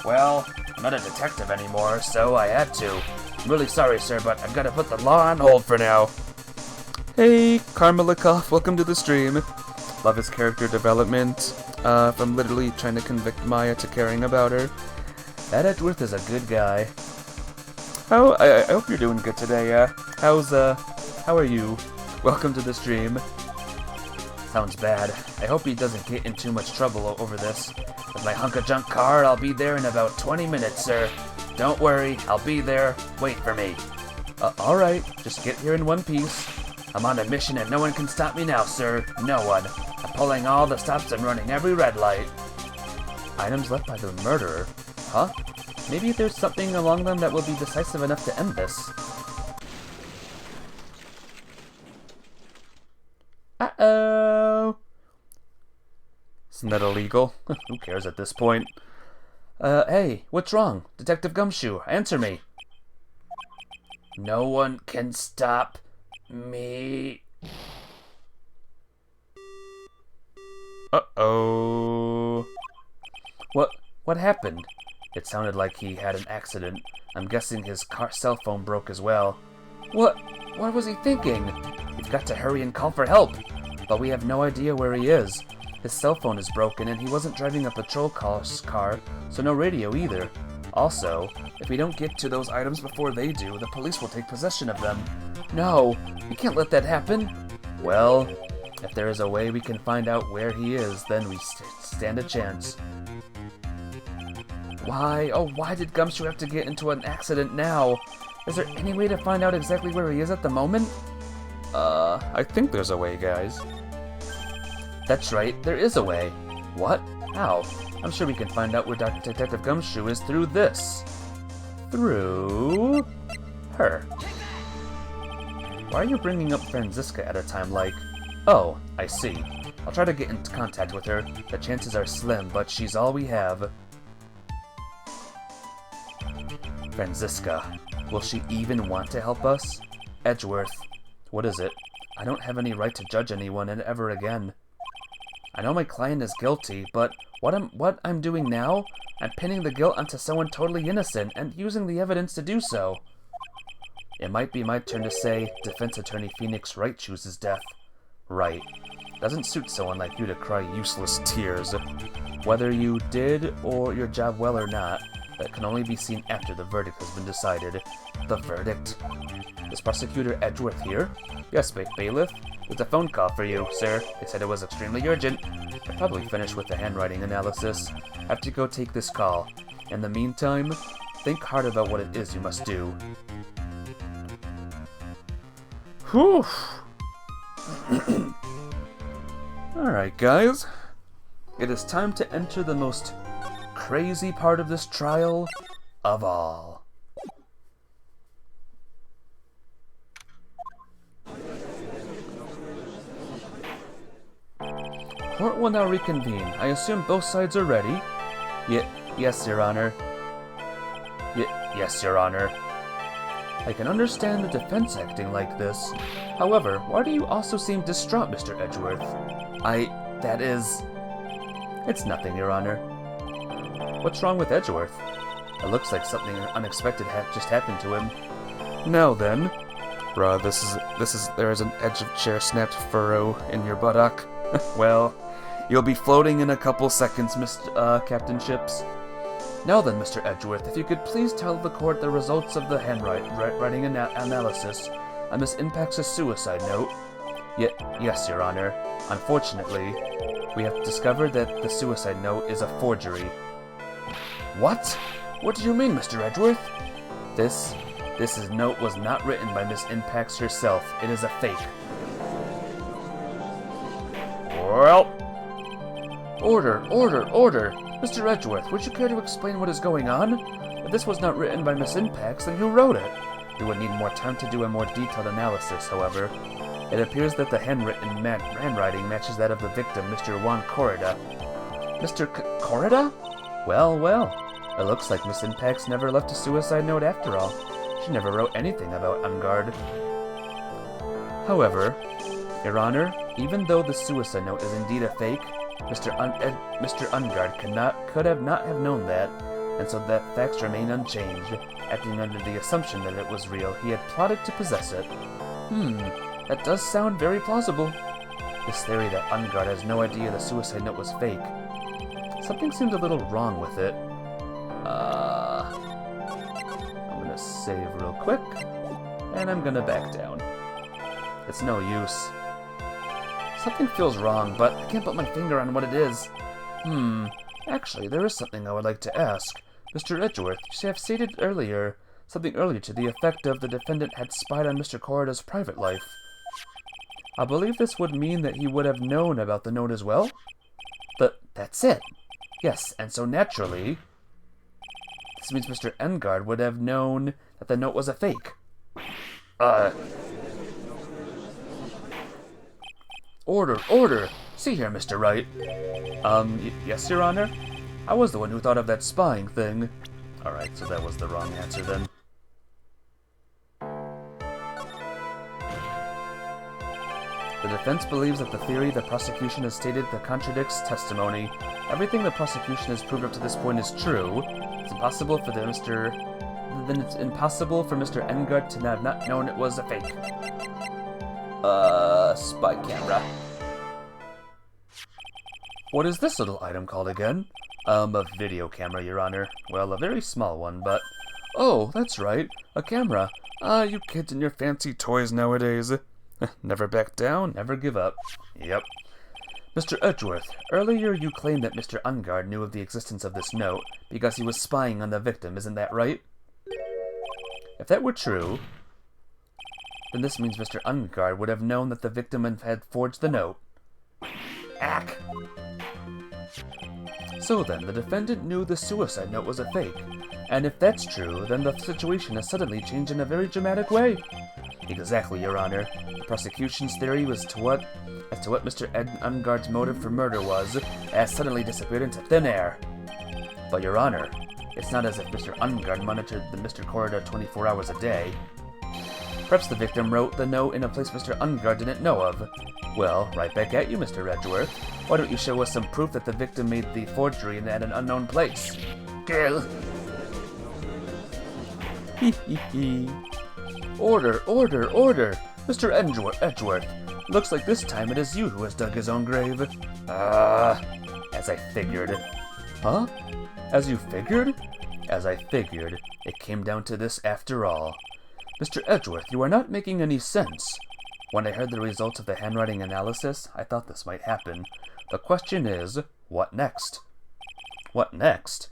Well, I'm not a detective anymore, so I had to. I'm really sorry, sir, but I've got to put the law on hold for now. Hey, Karmalikov, welcome to the stream. Love his character development. From literally trying to convict Maya to caring about her. That Edgeworth is a good guy. I hope you're doing good today. How are you? Welcome to the stream. Sounds bad. I hope he doesn't get in too much trouble over this. With my hunk-of-junk car, I'll be there in about 20 minutes, sir. Don't worry, I'll be there. Wait for me. Alright, just get here in one piece. I'm on a mission and no one can stop me now, sir. No one. I'm pulling all the stops and running every red light. Items left by the murderer? Huh? Maybe there's something along them that will be decisive enough to end this. Uh-oh! Isn't that illegal? Who cares at this point? Hey, what's wrong? Detective Gumshoe, answer me. No one can stop me. Uh-oh. What happened? It sounded like he had an accident. I'm guessing his cell phone broke as well. What was he thinking? We've got to hurry and call for help. But we have no idea where he is. His cell phone is broken and he wasn't driving a patrol car, so no radio either. Also, if we don't get to those items before they do, the police will take possession of them. No, we can't let that happen. Well, if there is a way we can find out where he is, then we stand a chance. Why? Oh, why did Gumshoe have to get into an accident now? Is there any way to find out exactly where he is at the moment? I think there's a way, guys. That's right, there is a way. What? How? I'm sure we can find out where Detective Gumshoe is through this. Through... her. Why are you bringing up Franziska at a time like... Oh, I see. I'll try to get into contact with her. The chances are slim, but she's all we have. Franziska. Will she even want to help us? Edgeworth. What is it? I don't have any right to judge anyone ever again. I know my client is guilty, but what I'm doing now? I'm pinning the guilt onto someone totally innocent and using the evidence to do so. It might be my turn to say, Defense Attorney Phoenix Wright chooses death. Right. Doesn't suit someone like you to cry useless tears. Whether you did your job well or not, that can only be seen after the verdict has been decided. The verdict? Is Prosecutor Edgeworth here? Yes, bailiff. It's a phone call for you, sir. They said it was extremely urgent. I'll probably finish with the handwriting analysis. Have to go take this call. In the meantime, think hard about what it is you must do. Whew. Alright, guys. It is time to enter the most crazy part of this trial of all. Court will now reconvene. I assume both sides are ready? Yes, Your Honor. Yes, Your Honor. I can understand the defense acting like this. However, why do you also seem distraught, Mr. Edgeworth? It's nothing, Your Honor. What's wrong with Edgeworth? It looks like something unexpected just happened to him. Now then, bruh, there is an edge of chair snapped furrow in your buttock. Well, you'll be floating in a couple seconds, Captain Ships. Now then, Mr. Edgeworth, if you could please tell the court the results of the handwriting analysis on Miss Impact's suicide note. Yes, Your Honor. Unfortunately, we have discovered that the suicide note is a forgery. What? What do you mean, Mr. Edgeworth? This note was not written by Miss Impacts herself. It is a fake. Well... Order! Mr. Edgeworth, would you care to explain what is going on? If this was not written by Miss Impacts, then who wrote it? We would need more time to do a more detailed analysis, however. It appears that the handwriting matches that of the victim, Mr. Juan Corrida. Mr. Corrida? Well. It looks like Miss Impacts never left a suicide note after all. She never wrote anything about Ungard. However, Your Honor, even though the suicide note is indeed a fake, Mr. Ungard could not have known that, and so that facts remain unchanged. Acting under the assumption that it was real, he had plotted to possess it. That does sound very plausible. This theory that Ungard has no idea the suicide note was fake. Something seemed a little wrong with it. I'm gonna save real quick, and I'm gonna back down. It's no use. Something feels wrong, but I can't put my finger on what it is. Actually, there is something I would like to ask. Mr. Edgeworth, you have stated something earlier to the effect of the defendant had spied on Mr. Corrida's private life. I believe this would mean that he would have known about the note as well? That's it. Yes, and so naturally, this means Mr. Ungard would have known that the note was a fake. Order! See here, Mr. Wright. Yes, Your Honor? I was the one who thought of that spying thing. Alright, so that was the wrong answer then. The defense believes that the theory the prosecution has stated that contradicts testimony. Everything the prosecution has proved up to this point is true. It's impossible for Mr. Ungard to have not known it was a fake. Spy camera. What is this little item called again? A video camera, Your Honor. Well, a very small one, but... Oh, that's right, a camera. You kids and your fancy toys nowadays. Never back down, never give up. Yep. Mr. Edgeworth, earlier you claimed that Mr. Ungard knew of the existence of this note because he was spying on the victim, isn't that right? If that were true, then this means Mr. Ungard would have known that the victim had forged the note. Ack! So then, the defendant knew the suicide note was a fake, and if that's true, then the situation has suddenly changed in a very dramatic way. Exactly, Your Honor. The prosecution's theory as to what Mr. Ungard's motive for murder was, has suddenly disappeared into thin air. But, Your Honor, it's not as if Mr. Ungard monitored the Mr. Corridor 24 hours a day. Perhaps the victim wrote the note in a place Mr. Ungard didn't know of. Well, right back at you, Mr. Edgeworth. Why don't you show us some proof that the victim made the forgery at an unknown place? Kill! Hee hee hee. Order, order, order! Mr. Edgeworth, looks like this time it is you who has dug his own grave. As I figured. Huh? As you figured? As I figured. It came down to this after all. Mr. Edgeworth, you are not making any sense. When I heard the results of the handwriting analysis, I thought this might happen. The question is, what next? What next?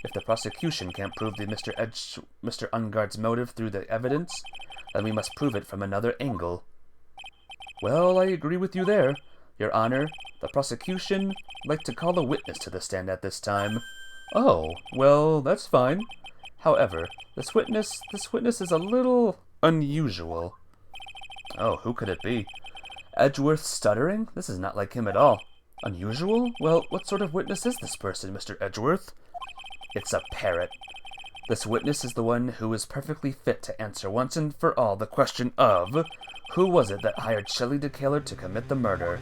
If the prosecution can't prove Mr. Ungard's motive through the evidence, then we must prove it from another angle. Well, I agree with you there, Your Honor. The prosecution would like to call a witness to the stand at this time. Oh, well, that's fine. However, this witness is a little unusual. Oh, who could it be? Edgeworth stuttering? This is not like him at all. Unusual? Well, what sort of witness is this person, Mr. Edgeworth? It's a parrot. This witness is the one who is perfectly fit to answer once and for all the question of, who was it that hired Shelley DeKaler to commit the murder?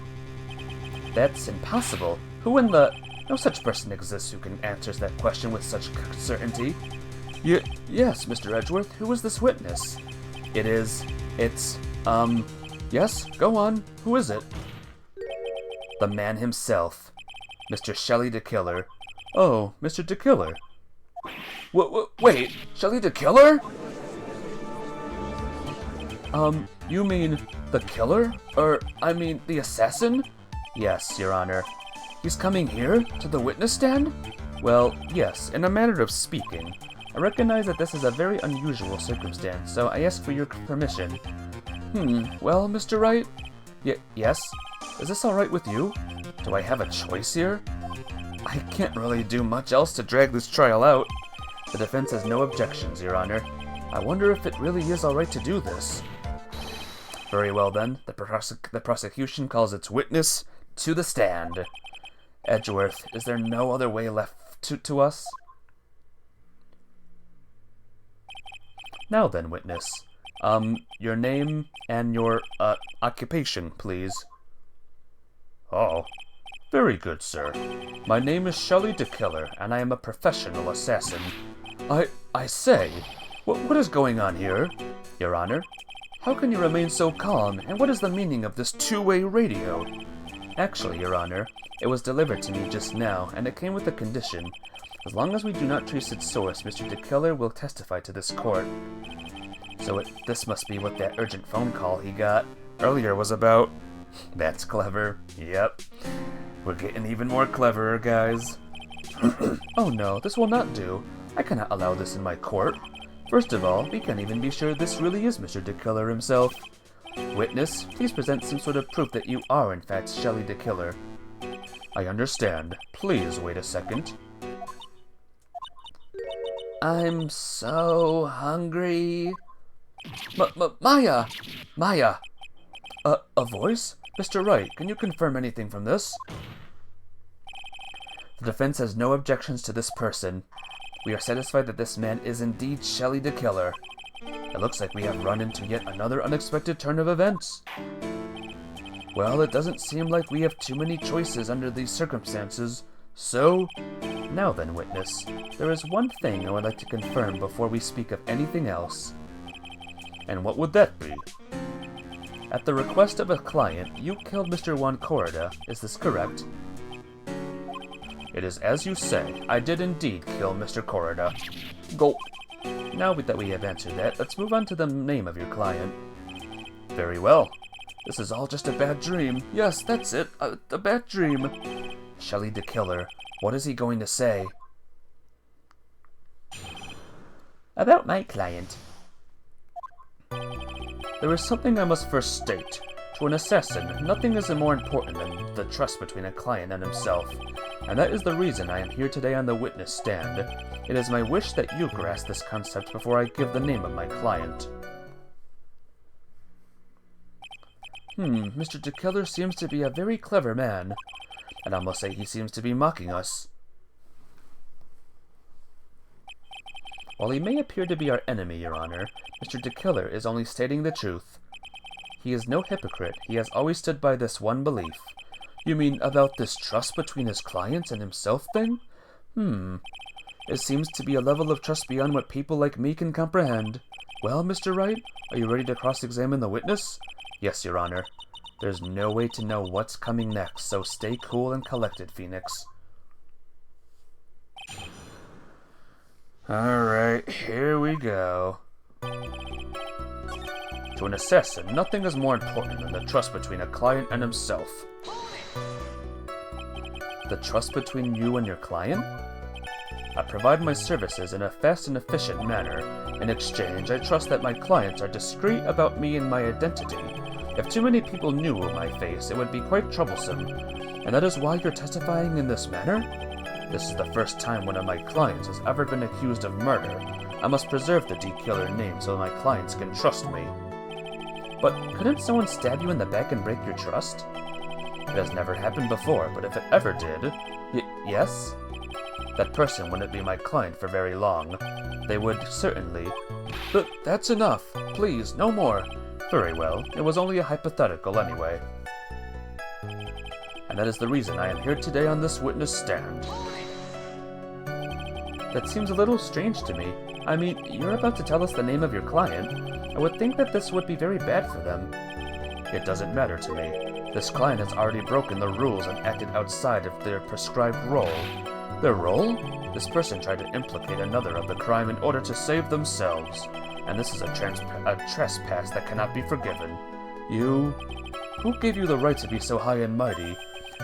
That's impossible. Who in the... No such person exists who can answer that question with such certainty. Yes, Mr. Edgeworth, who is this witness? Yes, go on. Who is it? The man himself. Mr. Shelley DeKaler. Oh, Mr. DeKaler. Wait, Shelley DeKaler? You mean the killer? I mean the assassin? Yes, Your Honor. He's coming here, to the witness stand? Well, yes, in a manner of speaking. I recognize that this is a very unusual circumstance, so I ask for your permission. Well, Mr. Wright? Yes? Is this alright with you? Do I have a choice here? I can't really do much else to drag this trial out. The defense has no objections, Your Honor. I wonder if it really is alright to do this. Very well then, the prosecution calls its witness to the stand. Edgeworth, is there no other way left to us? Now then, witness. Your name and your, occupation, please. Oh, very good, sir. My name is Shelley DeKaler, and I am a professional assassin. I say, what is going on here? Your Honor, how can you remain so calm, and what is the meaning of this two-way radio? Actually, Your Honor, it was delivered to me just now, and it came with a condition. As long as we do not trace its source, Mr. DeKaler will testify to this court. So this must be what that urgent phone call he got earlier was about. That's clever. Yep. We're getting even more cleverer, guys. Oh no, this will not do. I cannot allow this in my court. First of all, we can't even be sure this really is Mr. DeKaler himself. Witness, please present some sort of proof that you are in fact Shelley DeKaler. I understand. Please wait a second. I'm so hungry. Maya! Maya! A voice? Mr. Wright, can you confirm anything from this? The defense has no objections to this person. We are satisfied that this man is indeed Shelley DeKaler. It looks like we have run into yet another unexpected turn of events. Well, it doesn't seem like we have too many choices under these circumstances, so... Now then, witness, there is one thing I would like to confirm before we speak of anything else. And what would that be? At the request of a client, you killed Mr. Juan Corrida, is this correct? It is as you say, I did indeed kill Mr. Corrida. Go. Now that we have answered that, let's move on to the name of your client. Very well. This is all just a bad dream. Yes, that's it, a bad dream. Shelley DeKaler, what is he going to say? About my client. There is something I must first state. To an assassin, nothing is more important than the trust between a client and himself, and that is the reason I am here today on the witness stand. It is my wish that you grasp this concept before I give the name of my client. Mr. DeKiller seems to be a very clever man. I'd almost say he seems to be mocking us. While he may appear to be our enemy, Your Honor, Mr. DeKiller is only stating the truth. He is no hypocrite. He has always stood by this one belief. You mean about this trust between his clients and himself thing? It seems to be a level of trust beyond what people like me can comprehend. Well, Mr. Wright, are you ready to cross-examine the witness? Yes, Your Honor. There's no way to know what's coming next, so stay cool and collected, Phoenix. Alright, here we go. To an assassin, nothing is more important than the trust between a client and himself. The trust between you and your client? I provide my services in a fast and efficient manner. In exchange, I trust that my clients are discreet about me and my identity. If too many people knew my face, it would be quite troublesome. And that is why you're testifying in this manner? This is the first time one of my clients has ever been accused of murder. I must preserve the D-Killer name so my clients can trust me. But couldn't someone stab you in the back and break your trust? It has never happened before, but if it ever did... yes? That person wouldn't be my client for very long. They would certainly... But that's enough. Please, no more. Very well. It was only a hypothetical anyway. And that is the reason I am here today on this witness stand. That seems a little strange to me. I mean, you're about to tell us the name of your client. I would think that this would be very bad for them. It doesn't matter to me. This client has already broken the rules and acted outside of their prescribed role. Their role? This person tried to implicate another of the crime in order to save themselves. And this is a trespass that cannot be forgiven. You... Who gave you the right to be so high and mighty?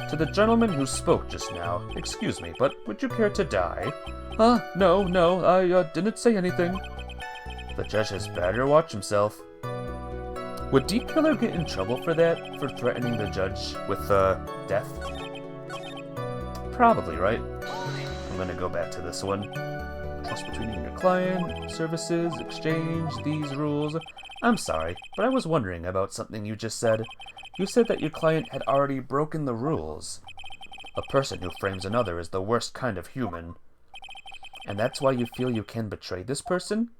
To the gentleman who spoke just now, excuse me, but would you care to die? No, I didn't say anything. The judge has better watch himself. Would D-Killer get in trouble for that? For threatening the judge with, death? Probably, right? I'm gonna go back to this one. Trust between you and your client, services, exchange, these rules. I'm sorry, but I was wondering about something you just said. You said that your client had already broken the rules. A person who frames another is the worst kind of human. And that's why you feel you can betray this person?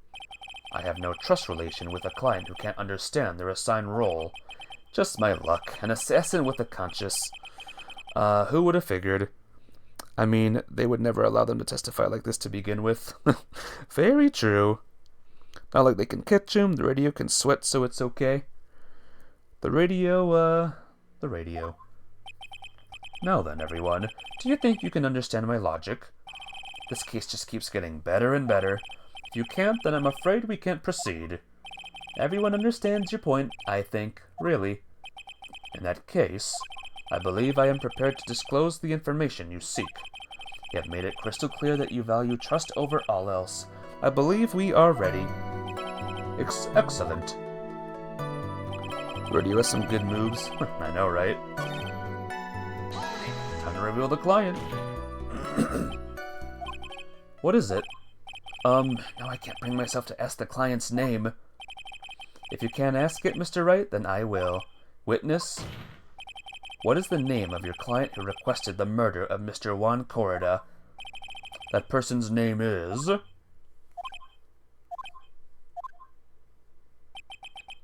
I have no trust relation with a client who can't understand their assigned role. Just my luck, an assassin with a conscience. Who would have figured? I mean, they would never allow them to testify like this to begin with. Very true. Not like they can catch him, the radio can sweat, so it's okay. The radio. Now then, everyone, do you think you can understand my logic? This case just keeps getting better and better. If you can't, then I'm afraid we can't proceed. Everyone understands your point, I think, really. In that case, I believe I am prepared to disclose the information you seek. You have made it crystal clear that you value trust over all else. I believe we are ready. Excellent. Radio has some good moves. I know, right? Time to reveal the client. What is it? No, I can't bring myself to ask the client's name. If you can't ask it, Mr. Wright, then I will. Witness? What is the name of your client who requested the murder of Mr. Juan Corrida? That person's name is...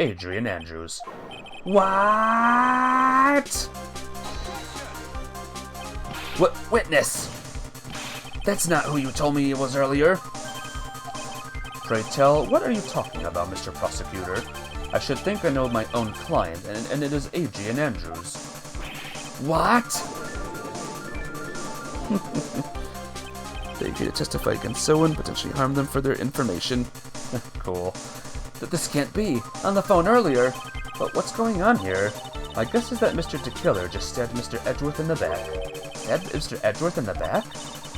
Adrian Andrews. What? Witness! That's not who you told me it was earlier. Pray tell, what are you talking about, Mr. Prosecutor? I should think I know my own client, and it is Adrian Andrews. What? They agree to testify against someone, potentially harm them for their information. Cool. But this can't be. On the phone earlier. But what's going on here? My guess is that Mr. DeKiller just stabbed Mr. Edgeworth in the back. Stabbed Mr. Edgeworth in the back?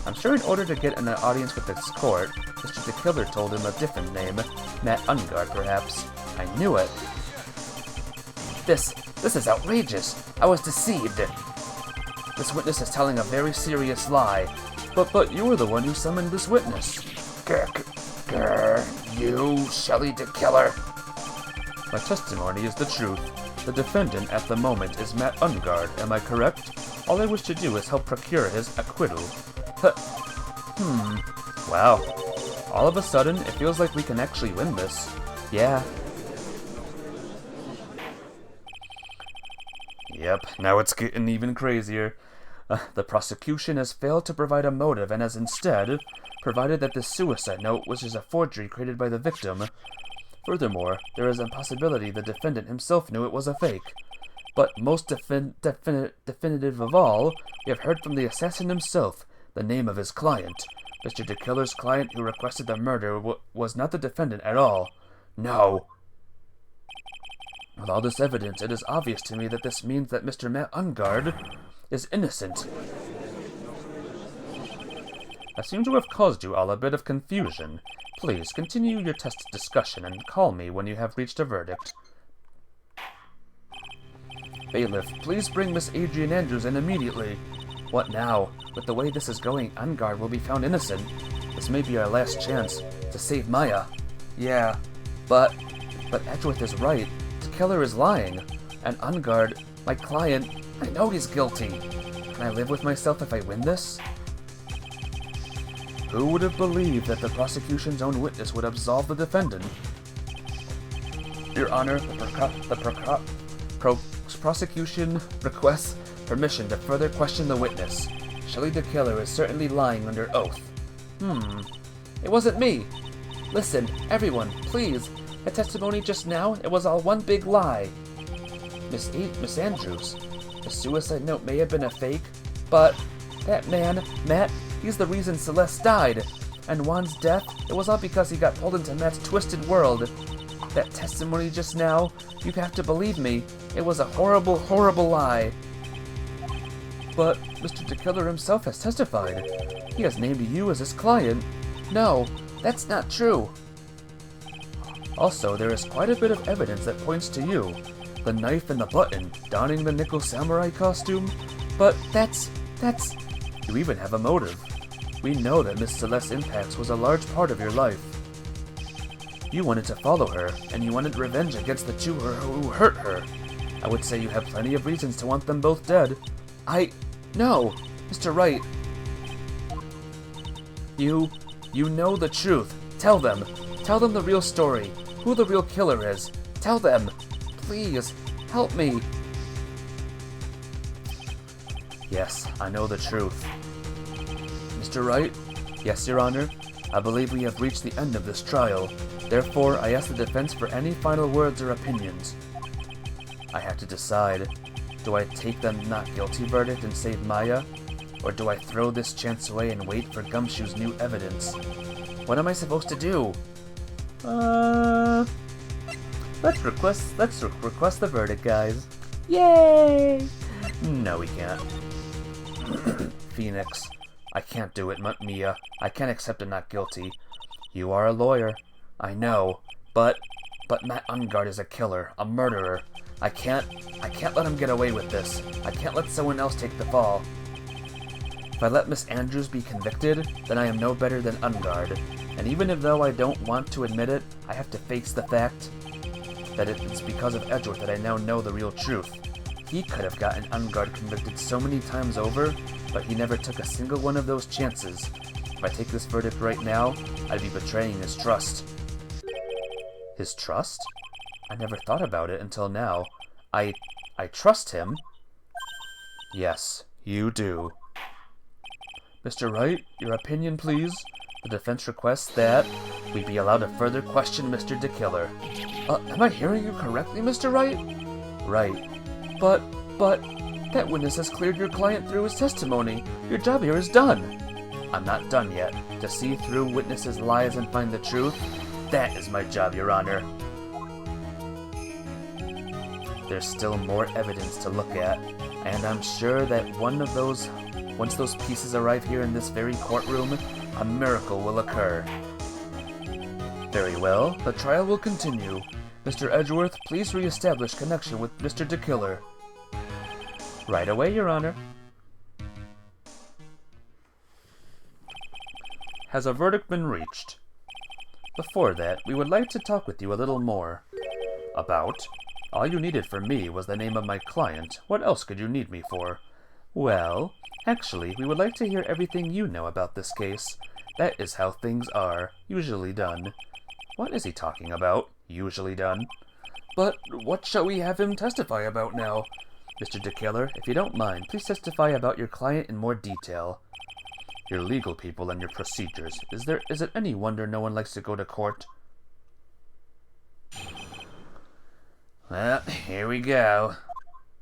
I'm sure in order to get an audience with this court, Mr. DeKiller told him a different name. Matt Ungard, perhaps. I knew it. This is outrageous. I was deceived. This witness is telling a very serious lie. But you were the one who summoned this witness. You, Shelley the Killer. My testimony is the truth. The defendant at the moment is Matt Ungard, am I correct? All I wish to do is help procure his acquittal. Wow. All of a sudden, it feels like we can actually win this. Yeah. Yep, now it's getting even crazier. The prosecution has failed to provide a motive and has instead provided that the suicide note was just a forgery created by the victim. Furthermore, there is a possibility the defendant himself knew it was a fake. But most definitive of all, we have heard from the assassin himself, the name of his client. Mr. DeKiller's client who requested the murder was not the defendant at all. No. With all this evidence, it is obvious to me that this means that Mr. Matt Ungard is innocent. I seem to have caused you all a bit of confusion. Please, continue your test discussion and call me when you have reached a verdict. Bailiff, please bring Miss Adrian Andrews in immediately. What now? With the way this is going, Ungard will be found innocent. This may be our last chance to save Maya. Yeah, but Edgeworth is right. The killer is lying. And Ungard, my client, I know he's guilty. Can I live with myself if I win this? Who would have believed that the prosecution's own witness would absolve the defendant? Your Honor, the prosecution requests permission to further question the witness. Shelley the Killer is certainly lying under oath. It wasn't me. Listen, everyone, please. That testimony just now, it was all one big lie. Miss Andrews, the suicide note may have been a fake, but that man, Matt, he's the reason Celeste died. And Juan's death, it was all because he got pulled into Matt's twisted world. That testimony just now, you have to believe me, it was a horrible, horrible lie. But Mr. DeKiller himself has testified. He has named you as his client. No, that's not true. Also, there is quite a bit of evidence that points to you. The knife and the button, donning the nickel samurai costume. But that's... You even have a motive. We know that Miss Celeste Impax was a large part of your life. You wanted to follow her, and you wanted revenge against the two who hurt her. I would say you have plenty of reasons to want them both dead. No, Mr. Wright. You know the truth. Tell them. Tell them the real story. Who the real killer is. Tell them. Please, help me. Yes, I know the truth. Mr. Wright? Yes, Your Honor. I believe we have reached the end of this trial. Therefore, I ask the defense for any final words or opinions. I have to decide. Do I take the not guilty verdict and save Maya? Or do I throw this chance away and wait for Gumshoe's new evidence? What am I supposed to do? Let's request the verdict, guys. Yay! No, we can't. Phoenix, I can't do it, Mia. I can't accept a not guilty. You are a lawyer. I know, but Matt Ungard is a killer, a murderer. I can't let him get away with this. I can't let someone else take the fall. If I let Miss Andrews be convicted, then I am no better than Ungard. And even if though I don't want to admit it, I have to face the fact that it's because of Edgeworth that I now know the real truth. He could have gotten Ungard convicted so many times over, but he never took a single one of those chances. If I take this verdict right now, I'd be betraying his trust. His trust? I never thought about it until now. I trust him? Yes, you do. Mr. Wright, your opinion, please? The defense requests that we be allowed to further question Mr. DeKiller. Am I hearing you correctly, Mr. Wright? Right. But, that witness has cleared your client through his testimony. Your job here is done. I'm not done yet. To see through witnesses' lies and find the truth, that is my job, Your Honor. There's still more evidence to look at, and I'm sure that once those pieces arrive here in this very courtroom, a miracle will occur. Very well, the trial will continue. Mr. Edgeworth, please re-establish connection with Mr. DeKiller. Right away, Your Honor. Has a verdict been reached? Before that, we would like to talk with you a little more. About? All you needed from me was the name of my client. What else could you need me for? Well, actually, we would like to hear everything you know about this case. That is how things are, usually done. What is he talking about? Usually done. But what shall we have him testify about now? Mr. DeKiller, if you don't mind, please testify about your client in more detail. Your legal people and your procedures. Is it any wonder no one likes to go to court? Well, here we go.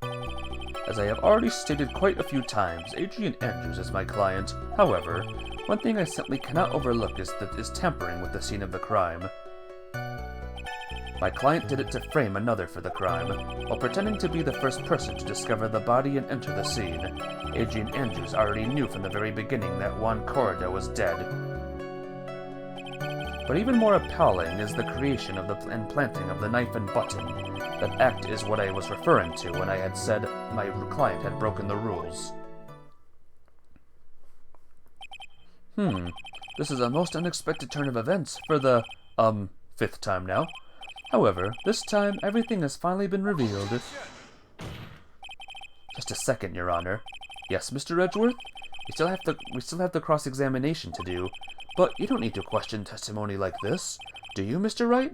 As I have already stated quite a few times, Adrian Andrews is my client. However, one thing I simply cannot overlook is tampering with the scene of the crime. My client did it to frame another for the crime. While pretending to be the first person to discover the body and enter the scene, Adrian Andrews already knew from the very beginning that Juan Corrida was dead. But even more appalling is the creation of and planting of the knife and button. That act is what I was referring to when I had said my client had broken the rules. This is a most unexpected turn of events for the, 5th time now. However, this time, everything has finally been revealed. Just a second, Your Honor. Yes, Mr. Edgeworth? We still have the cross-examination to do, but you don't need to question testimony like this. Do you, Mr. Wright?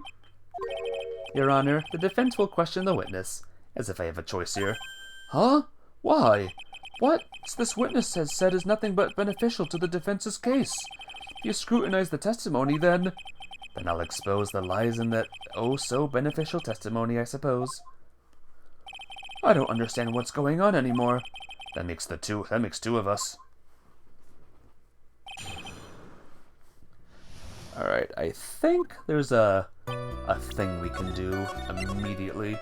Your Honor, the defense will question the witness, as if I have a choice here. Huh? Why? What this witness has said is nothing but beneficial to the defense's case. If you scrutinize the testimony, then I'll expose the lies in that oh-so-beneficial testimony, I suppose. I don't understand what's going on anymore. That makes two of us. Alright, I think there's a thing we can do immediately.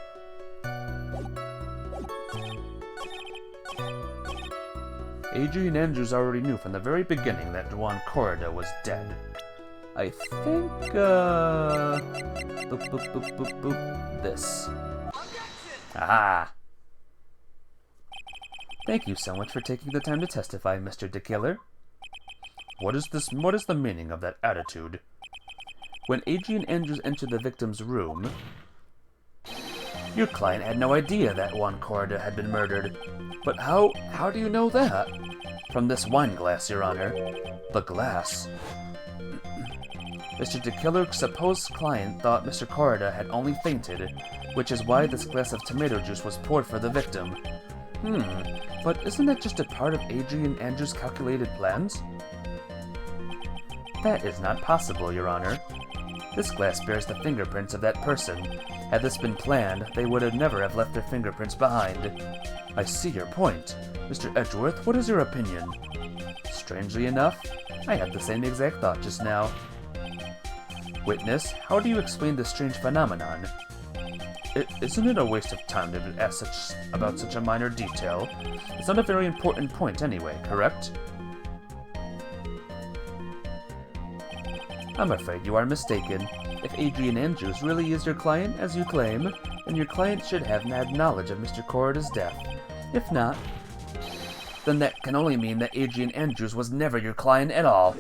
Adrian Andrews already knew from the very beginning that Juan Corrida was dead. I think, this. Aha! Thank you so much for taking the time to testify, Mr. DeKiller. What is the meaning of that attitude? When Adrian Andrews entered the victim's room, your client had no idea that Juan Corrida had been murdered. But how do you know that? From this wine glass, Your Honor. The glass. Mr. DeKiller's supposed client thought Mr. Corrida had only fainted, which is why this glass of tomato juice was poured for the victim. But isn't that just a part of Adrian Andrews' calculated plans? That is not possible, Your Honor. This glass bears the fingerprints of that person. Had this been planned, they would have never have left their fingerprints behind. I see your point. Mr. Edgeworth, what is your opinion? Strangely enough, I had the same exact thought just now. Witness, how do you explain this strange phenomenon? Isn't it a waste of time to ask about such a minor detail? It's not a very important point anyway, correct? I'm afraid you are mistaken. If Adrian Andrews really is your client, as you claim, then your client should have had knowledge of Mr. Corrida's death. If not, then that can only mean that Adrian Andrews was never your client at all.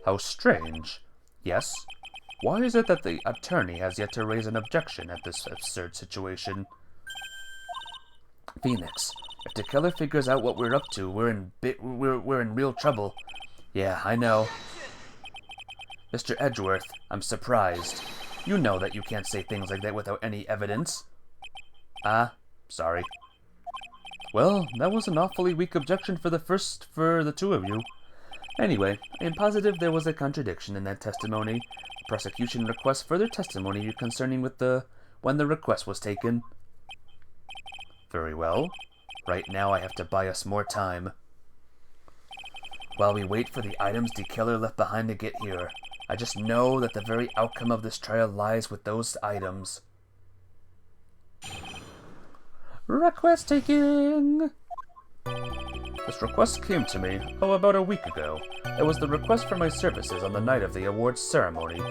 How strange. Yes? Why is it that the attorney has yet to raise an objection at this absurd situation? Phoenix, if the killer figures out what we're up to, we're in real trouble. Yeah, I know. Mr. Edgeworth, I'm surprised. You know that you can't say things like that without any evidence. Sorry. Well, that was an awfully weak objection for the two of you. Anyway, I am positive there was a contradiction in that testimony. The prosecution requests further testimony concerning when the request was taken. Very well. Right now I have to buy us more time. While we wait for the items the killer left behind to get here, I just know that the very outcome of this trial lies with those items. Request taking! This request came to me, about a week ago. It was the request for my services on the night of the awards ceremony.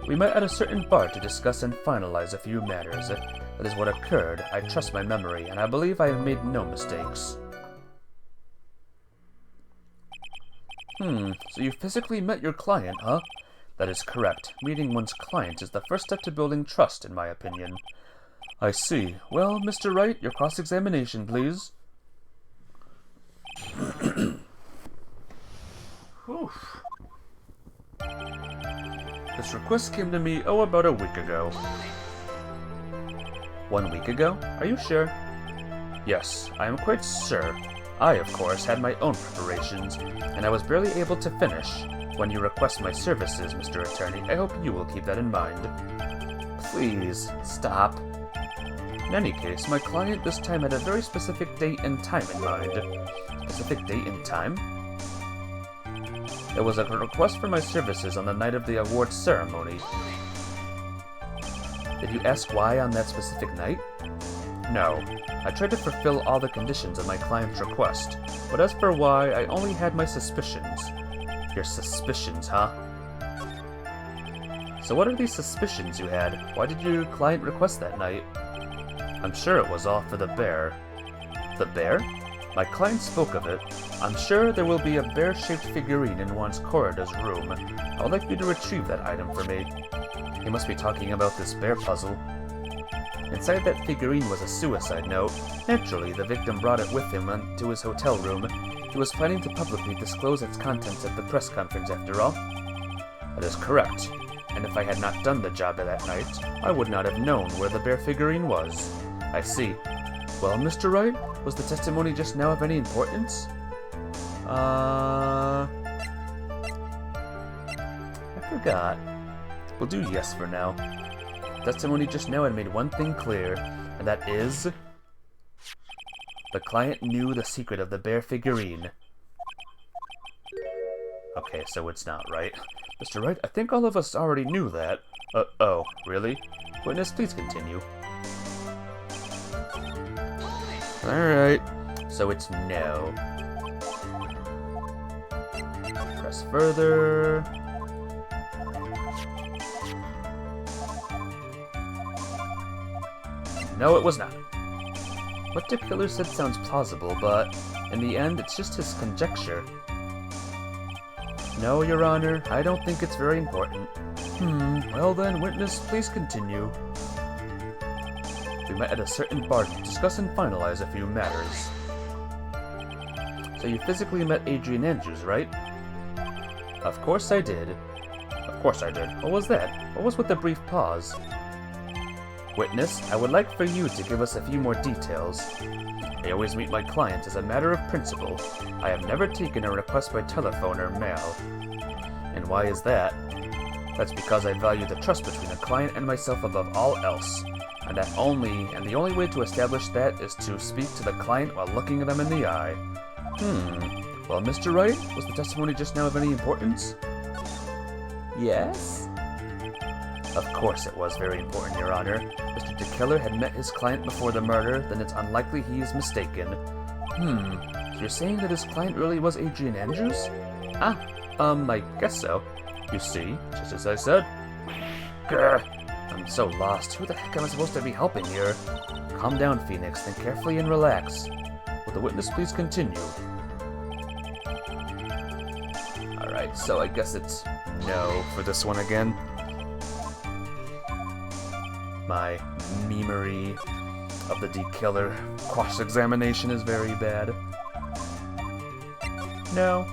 We met at a certain bar to discuss and finalize a few matters. That is what occurred. I trust my memory, and I believe I have made no mistakes. So you physically met your client, huh? That is correct. Meeting one's client is the first step to building trust, in my opinion. I see. Well, Mr. Wright, your cross-examination, please. This request came to me, about a week ago. 1 week ago? Are you sure? Yes, I am quite sure. I, of course, had my own preparations, and I was barely able to finish. When you request my services, Mr. Attorney, I hope you will keep that in mind. Please, stop. In any case, my client this time had a very specific date and time in mind. Specific date and time? There was a request for my services on the night of the awards ceremony. Did you ask why on that specific night? No. I tried to fulfill all the conditions of my client's request, but as for why, I only had my suspicions. Your suspicions, huh? So what are these suspicions you had? Why did your client request that night? I'm sure it was all for the bear. The bear? My client spoke of it. I'm sure there will be a bear-shaped figurine in one's corridor's room. I would like you to retrieve that item for me. He must be talking about this bear puzzle. Inside that figurine was a suicide note. Naturally, the victim brought it with him to his hotel room. He was planning to publicly disclose its contents at the press conference, after all. That is correct. And if I had not done the job that night, I would not have known where the bear figurine was. I see. Well, Mr. Wright, was the testimony just now of any importance? I forgot. We'll do yes for now. Testimony just now had made one thing clear, and that is... the client knew the secret of the bear figurine. Okay, so it's not right. Mr. Wright, I think all of us already knew that. Oh, really? Witness, please continue. Alright, so it's no. Press further. No, it was not. What the killer said sounds plausible, but in the end, it's just his conjecture. No, Your Honor, I don't think it's very important. Well then, witness, please continue. We met at a certain bar to discuss and finalize a few matters. So you physically met Adrian Andrews, right? Of course I did. Of course I did. What was that? What was with the brief pause? Witness, I would like for you to give us a few more details. I always meet my client as a matter of principle. I have never taken a request by telephone or mail. And why is that? That's because I value the trust between a client and myself above all else. And the only way to establish that is to speak to the client while looking them in the eye. Well, Mr. Wright, was the testimony just now of any importance? Yes? Of course it was very important, Your Honor. Mr. DeKiller had met his client before the murder, then it's unlikely he is mistaken. So you're saying that his client really was Adrian Andrews? I guess so. You see, just as I said. Grr. I'm so lost. Who the heck am I supposed to be helping here? Calm down, Phoenix. Think carefully and relax. Will the witness please continue? Alright, so I guess it's no for this one again. My memory of the DeKiller cross-examination is very bad. No.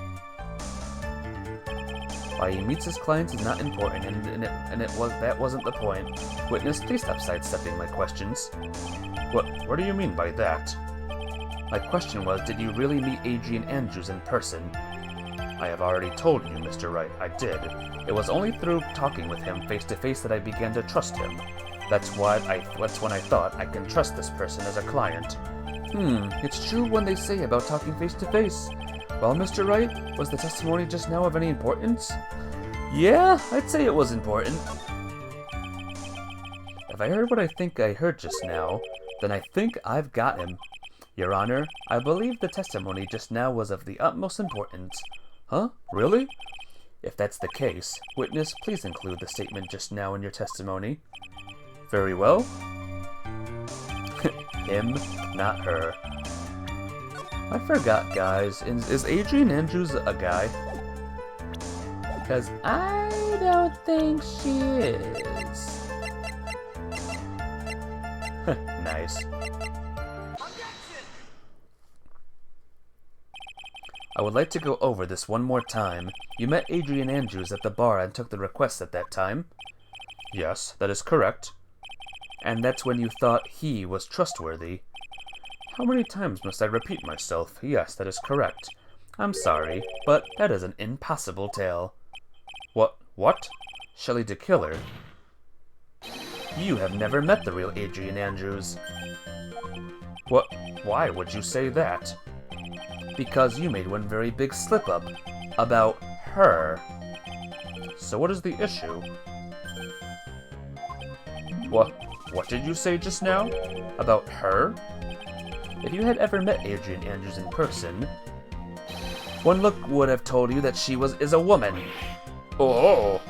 Why he meets his clients is not important, that wasn't the point. Witness, please stop sidestepping my questions. What do you mean by that? My question was, did you really meet Adrian Andrews in person? I have already told you, Mr. Wright, I did. It was only through talking with him face-to-face that I began to trust him. That's when I thought I can trust this person as a client. It's true when they say about talking face-to-face. Well, Mr. Wright, was the testimony just now of any importance? Yeah, I'd say it was important. If I heard what I think I heard just now, then I think I've got him. Your Honor, I believe the testimony just now was of the utmost importance. Huh? Really? If that's the case, witness, please include the statement just now in your testimony. Very well. Him, not her. I forgot, guys. Is Adrian Andrews a guy? Because I don't think she is. Nice. I would like to go over this one more time. You met Adrian Andrews at the bar and took the request at that time? Yes, that is correct. And that's when you thought he was trustworthy? How many times must I repeat myself? Yes, that is correct. I'm sorry, but that is an impossible tale. What? Shelley DeKiller? You have never met the real Adrian Andrews. What? Why would you say that? Because you made one very big slip-up about her. So what is the issue? What did you say just now? About her? If you had ever met Adrian Andrews in person, one look would have told you that she is a woman. Oh!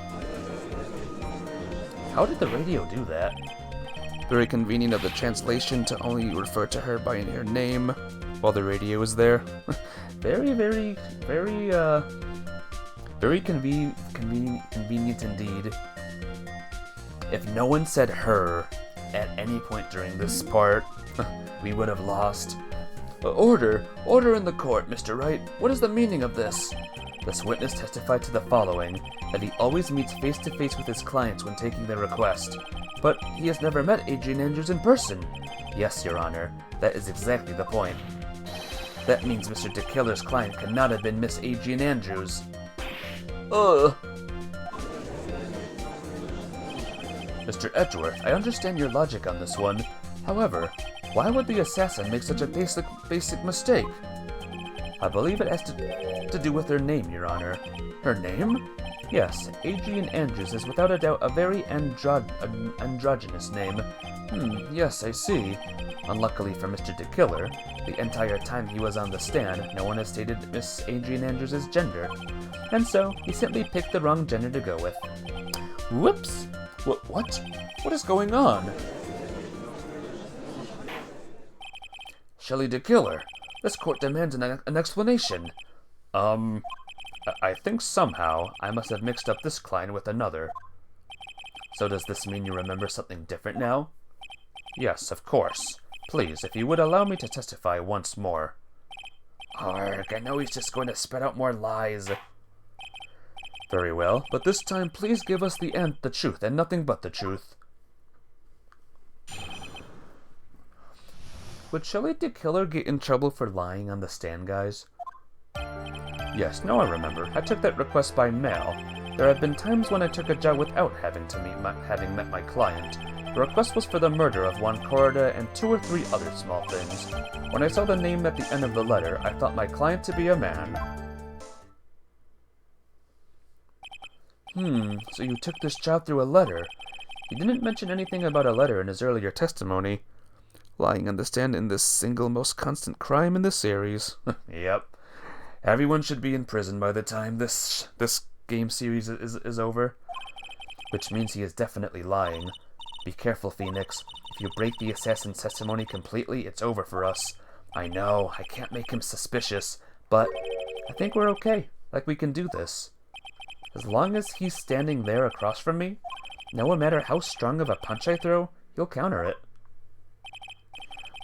How did the radio do that? Very convenient of the translation to only refer to her by her name while the radio is there. Very convenient indeed. If no one said her at any point during this part, we would have lost. Order in the court, Mr. Wright. What is the meaning of this? This witness testified to the following, that he always meets face-to-face with his clients when taking their request. But he has never met Adrian Andrews in person. Yes, Your Honor, that is exactly the point. That means Mr. DeKiller's client could not have been Miss Adrian Andrews. Ugh. Mr. Edgeworth, I understand your logic on this one. However, why would the assassin make such a basic mistake? I believe it has to do with her name, Your Honor. Her name? Yes, Adrian Andrews is without a doubt a very androgynous name. Yes, I see. Unluckily for Mr. DeKiller, the entire time he was on the stand, no one has stated Miss Adrian Andrews' gender. And so, he simply picked the wrong gender to go with. Whoops! What? What is going on? Shelley DeKiller, this court demands an explanation. I think somehow I must have mixed up this client with another. So does this mean you remember something different now? Yes, of course. Please, if you would allow me to testify once more. Arg, I know he's just going to spread out more lies. Very well, but this time please give us the truth and nothing but the truth. Would Shelley DeKiller get in trouble for lying on the stand, guys? Yes, now I remember. I took that request by mail. There have been times when I took a job without having met my client. The request was for the murder of Juan Corrida and 2 or 3 other small things. When I saw the name at the end of the letter, I thought my client to be a man. So you took this job through a letter. He didn't mention anything about a letter in his earlier testimony. Lying on the stand in this single most constant crime in the series. Yep. Everyone should be in prison by the time this game series is over. Which means he is definitely lying. Be careful, Phoenix. If you break the assassin's testimony completely, it's over for us. I know, I can't make him suspicious, but I think we're okay. Like, we can do this. As long as he's standing there across from me, no matter how strong of a punch I throw, he'll counter it.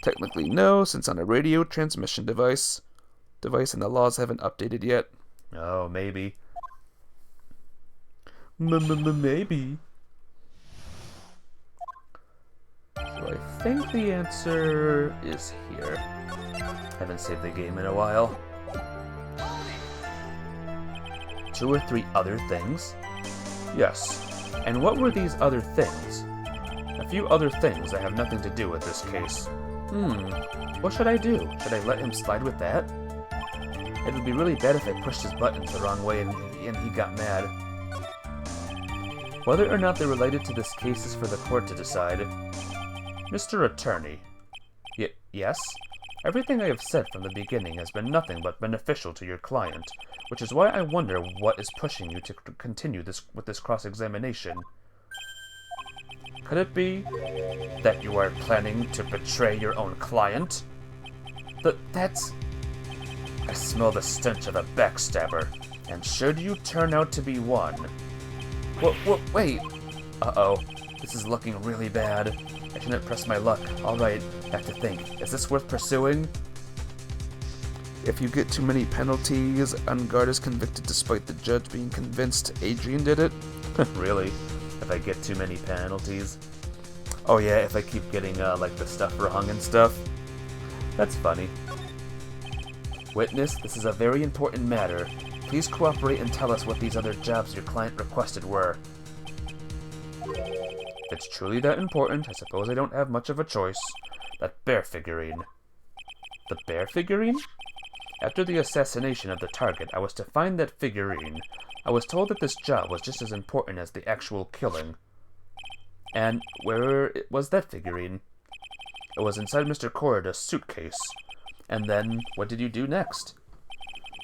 Technically no, since on a radio transmission device and the laws haven't updated yet. Oh, maybe. Maybe. So I think the answer is here. Haven't saved the game in a while. 2 or 3 other things? Yes. And what were these other things? A few other things that have nothing to do with this case. What should I do? Should I let him slide with that? It would be really bad if I pushed his buttons the wrong way and he got mad. Whether or not they're related to this case is for the court to decide. Mr. Attorney. Yes? Everything I have said from the beginning has been nothing but beneficial to your client, which is why I wonder what is pushing you to continue with this cross-examination. Could it be that you are planning to betray your own client? That's... I smell the stench of a backstabber, and should you turn out to be one... Wait! Uh-oh, this is looking really bad. I shouldn't press my luck. Alright, have to think. Is this worth pursuing? If you get too many penalties, Unguard is convicted despite the judge being convinced Adrian did it. Really? If I get too many penalties? Oh yeah, if I keep getting, like, the stuff wrong and stuff. That's funny. Witness, this is a very important matter. Please cooperate and tell us what these other jobs your client requested were. If it's truly that important, I suppose I don't have much of a choice. That bear figurine. The bear figurine? After the assassination of the target, I was to find that figurine. I was told that this job was just as important as the actual killing. And where was that figurine? It was inside Mr. Corrida's suitcase. And then, what did you do next?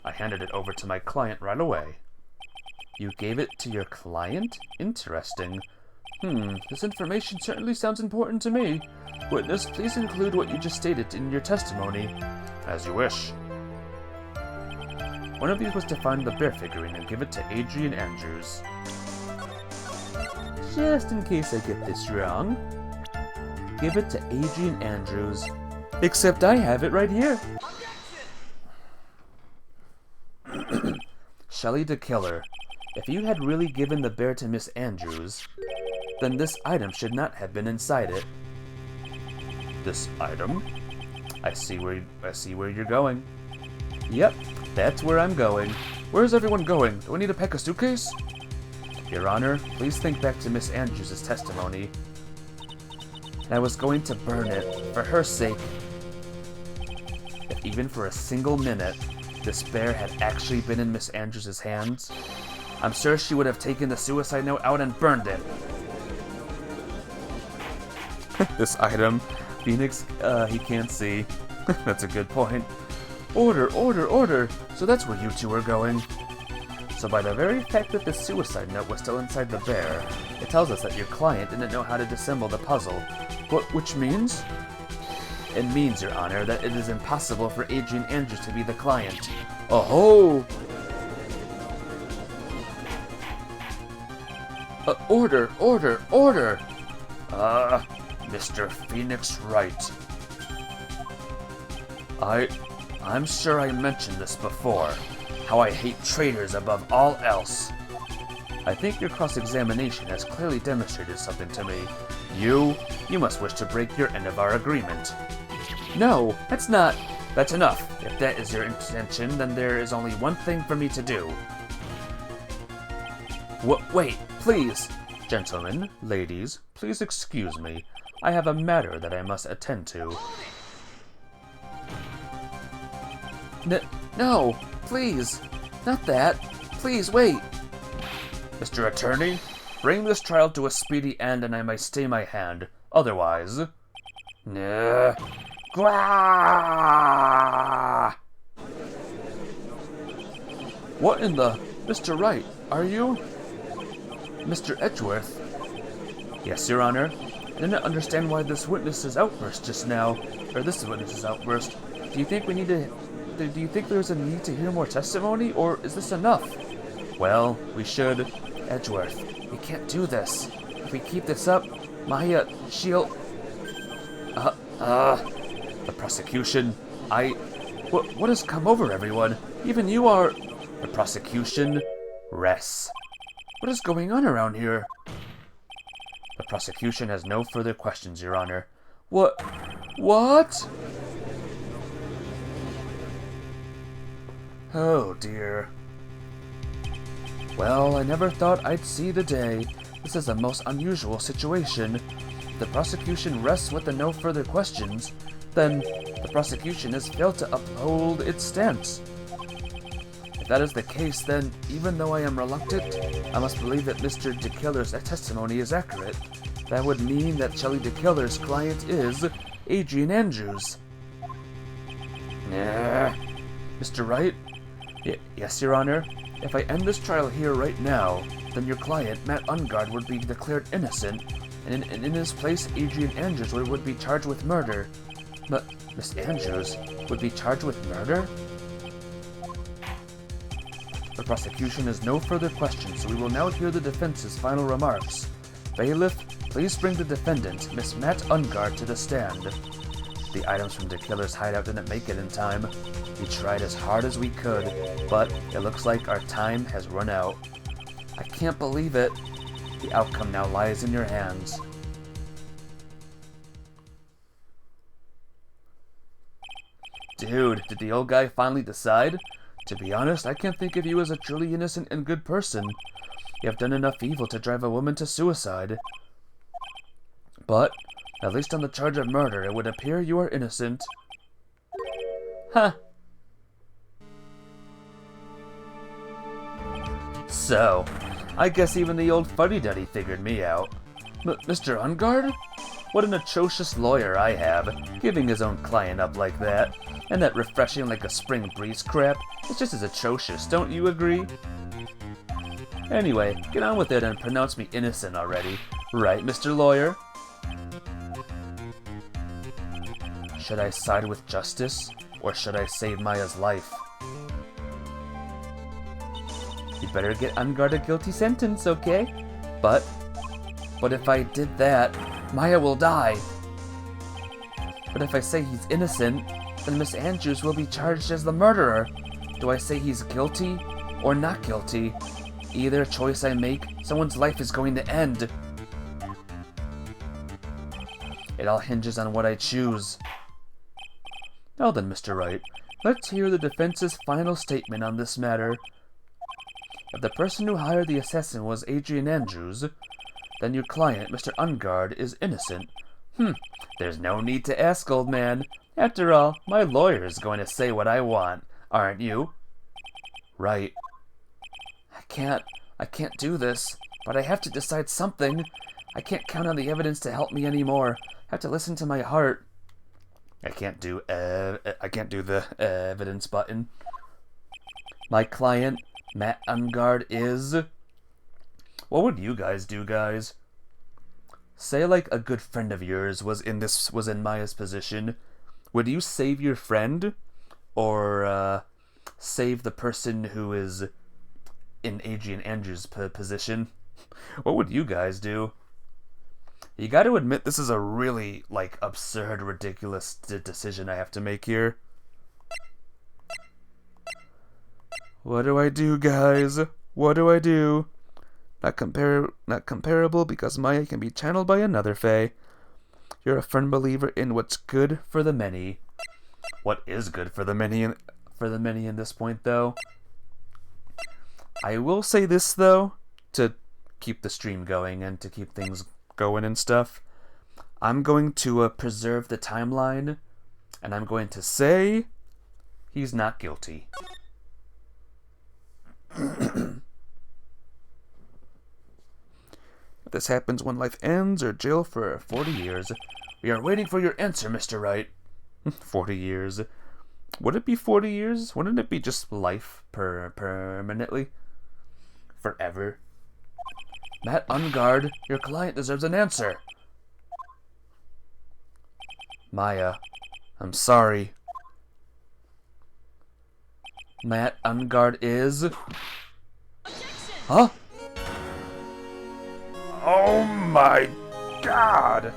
I handed it over to my client right away. You gave it to your client? Interesting. This information certainly sounds important to me. Witness, please include what you just stated in your testimony. As you wish. One of these was to find the bear figurine and give it to Adrian Andrews. Just in case I get this wrong, give it to Adrian Andrews. Except I have it right here. Shelley the Killer, if you had really given the bear to Miss Andrews, then this item should not have been inside it. This item? I see where you're going. Yep, that's where I'm going. Where's everyone going? Do I need to pack a suitcase? Your Honor, please think back to Miss Andrews' testimony. I was going to burn it, for her sake. If even for a single minute, this bear had actually been in Miss Andrews' hands, I'm sure she would have taken the suicide note out and burned it. This item, Phoenix, he can't see. That's a good point. Order, order, order! So that's where you two are going. So by the very fact that the suicide note was still inside the bear, it tells us that your client didn't know how to disassemble the puzzle. Which means? It means, Your Honor, that it is impossible for Adrian Andrews to be the client. Oh-ho! Order, order, order! Mr. Phoenix Wright. I'm sure I mentioned this before, how I hate traitors above all else. I think your cross-examination has clearly demonstrated something to me. You must wish to break your end of our agreement. No, that's not... That's enough. If that is your intention, then there is only one thing for me to do. Wait, please. Gentlemen, ladies, please excuse me. I have a matter that I must attend to. No, please. Not that. Please, wait. Mr. Attorney, bring this trial to a speedy end and I may stay my hand. Otherwise... Nah. What in the... Mr. Wright, are you... Mr. Edgeworth? Yes, Your Honor. I didn't understand why this witness's outburst just now, or this witness's outburst. Do you think there's a need to hear more testimony, or is this enough? Well, we should... Edgeworth, we can't do this. If we keep this up, Maya, she'll... The prosecution, What has come over everyone? Even you are... The prosecution, rests. What is going on around here? The prosecution has no further questions, Your Honor. What? Oh dear. Well, I never thought I'd see the day. This is a most unusual situation. If the prosecution rests with the no further questions, then the prosecution has failed to uphold its stance. If that is the case, then, even though I am reluctant, I must believe that Mr. DeKiller's testimony is accurate. That would mean that Shelley DeKiller's client is Adrian Andrews. Mr. Wright? Yes, Your Honor. If I end this trial here right now, then your client, Matt Ungard, would be declared innocent, and in his place, Adrian Andrews would be charged with murder. But Miss Andrews would be charged with murder? The prosecution has no further questions, so we will now hear the defense's final remarks. Bailiff, please bring the defendant, Miss Matt Ungard, to the stand. The items from the killer's hideout didn't make it in time. We tried as hard as we could, but it looks like our time has run out. I can't believe it. The outcome now lies in your hands. Dude, did the old guy finally decide? To be honest, I can't think of you as a truly innocent and good person. You have done enough evil to drive a woman to suicide. But, at least on the charge of murder, it would appear you are innocent. Huh. So, I guess even the old fuddy-duddy figured me out. Mr. Ungard? What an atrocious lawyer I have, giving his own client up like that. And that refreshing like a spring breeze crap, it's just as atrocious, don't you agree? Anyway, get on with it and pronounce me innocent already. Right, Mr. Lawyer? Should I side with justice, or should I save Maya's life? You better get Ungard a guilty sentence, okay? But if I did that, Maya will die. But if I say he's innocent, then Miss Andrews will be charged as the murderer. Do I say he's guilty or not guilty? Either choice I make, someone's life is going to end. It all hinges on what I choose. Now then, Mr. Wright, let's hear the defense's final statement on this matter. If the person who hired the assassin was Adrian Andrews, then your client, Mr. Ungard, is innocent. There's no need to ask, old man. After all, my lawyer is going to say what I want, aren't you? Right. I can't do this, but I have to decide something. I can't count on the evidence to help me anymore. I have to listen to my heart. I can't do the evidence button. My client, Matt Ungard, is... What would you guys do, guys? Say like a good friend of yours was in Maya's position. Would you save your friend? Or save the person who is in Adrian Andrews' position? What would you guys do? You got to admit this is a really, absurd, ridiculous decision I have to make here. What do I do, guys? What do I do? Not comparable because Maya can be channeled by another Fae. You're a firm believer in what's good for the many. What is good for the many in this point, though? I will say this, though, to keep the stream going and to keep things going and stuff. I'm going to preserve the timeline, and I'm going to say he's not guilty. This happens when life ends or jail for 40 years. We are waiting for your answer, Mr. Wright. 40 years. Would it be 40 years? Wouldn't it be just life permanently? Forever? Matt Ungard, your client deserves an answer. Maya, I'm sorry. Matt Ungard is... Huh? Oh my god!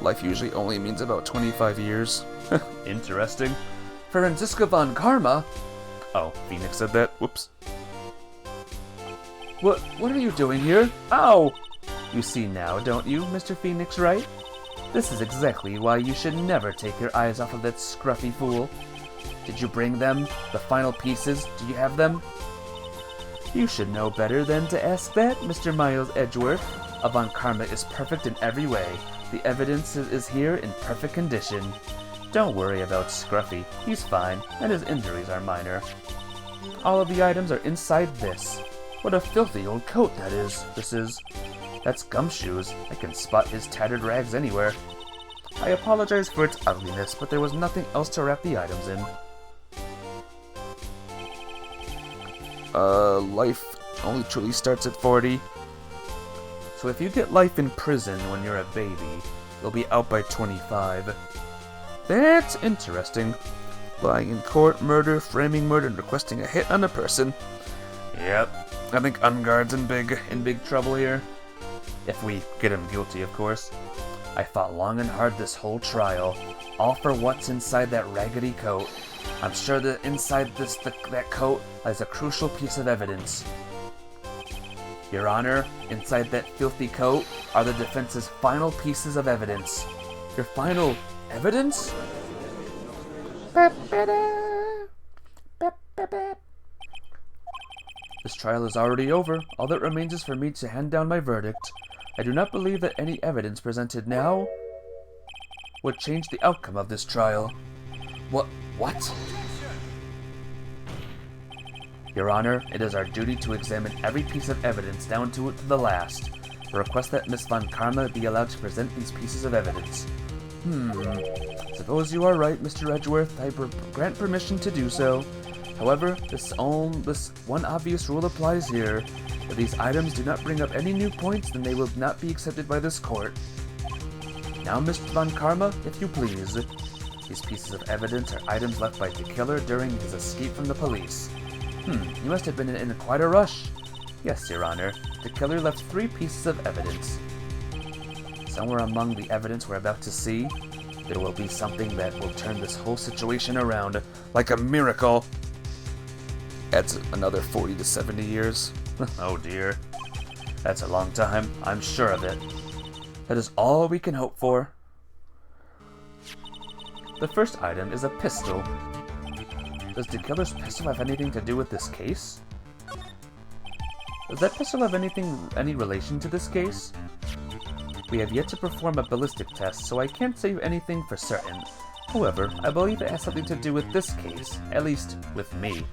Life usually only means about 25 years. Interesting. Franziska von Karma? Oh, Phoenix said that. Whoops. What are you doing here? Ow! You see now, don't you, Mr. Phoenix Wright? This is exactly why you should never take your eyes off of that scruffy fool. Did you bring them? The final pieces? Do you have them? You should know better than to ask that, Mr. Miles Edgeworth. Von Karma is perfect in every way. The evidence is here in perfect condition. Don't worry about Scruffy. He's fine, and his injuries are minor. All of the items are inside this. What a filthy old coat this is. That's Gumshoes. I can spot his tattered rags anywhere. I apologize for its ugliness, but there was nothing else to wrap the items in. Life only truly starts at 40. So if you get life in prison when you're a baby, you'll be out by 25. That's interesting. Lying in court, murder, framing murder, and requesting a hit on a person. Yep, I think Unguard's in big trouble here. If we get him guilty, of course. I fought long and hard this whole trial, all for what's inside that raggedy coat. I'm sure that inside that coat lies a crucial piece of evidence. Your Honor, inside that filthy coat are the defense's final pieces of evidence. Your final evidence? This trial is already over. All that remains is for me to hand down my verdict. I do not believe that any evidence presented now would change the outcome of this trial. What? Your Honor, it is our duty to examine every piece of evidence down to the last. I request that Miss Von Karma be allowed to present these pieces of evidence. Suppose you are right, Mr. Edgeworth. I grant permission to do so. However, this one obvious rule applies here. If these items do not bring up any new points, then they will not be accepted by this court. Now, Mr. Von Karma, if you please. These pieces of evidence are items left by the killer during his escape from the police. You must have been in quite a rush. Yes, Your Honor. The killer left 3 pieces of evidence. Somewhere among the evidence we're about to see, there will be something that will turn this whole situation around like a miracle. Adds another 40 to 70 years. Oh dear. That's a long time. I'm sure of it. That is all we can hope for. The first item is a pistol. Does the killer's pistol have anything to do with this case? Does that pistol have any relation to this case? We have yet to perform a ballistic test, so I can't say anything for certain. However, I believe it has something to do with this case, at least with me.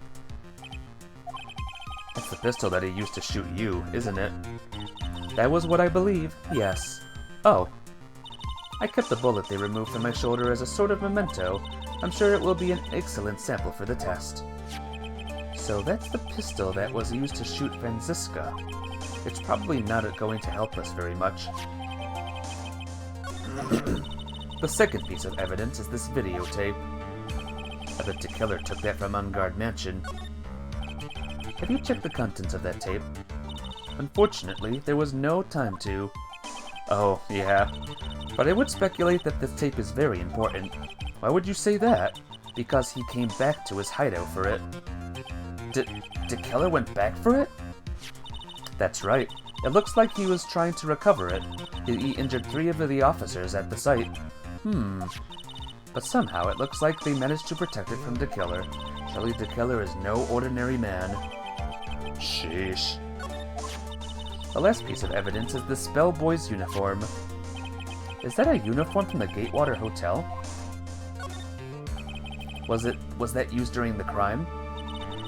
It's the pistol that he used to shoot you, isn't it? That was what I believe, yes. Oh. I kept the bullet they removed from my shoulder as a sort of memento. I'm sure it will be an excellent sample for the test. So that's the pistol that was used to shoot Franziska. It's probably not going to help us very much. The second piece of evidence is this videotape. I bet the killer took that from Unguard Mansion. Have you checked the contents of that tape? Unfortunately, there was no time to. Oh, yeah. But I would speculate that this tape is very important. Why would you say that? Because he came back to his hideout for it. Did Keller went back for it? That's right. It looks like he was trying to recover it. He injured 3 of the officers at the site. But somehow it looks like they managed to protect it from the killer. Surely the killer is no ordinary man. Sheesh. The last piece of evidence is the Spellboy's uniform. Is that a uniform from the Gatewater Hotel? Was that used during the crime?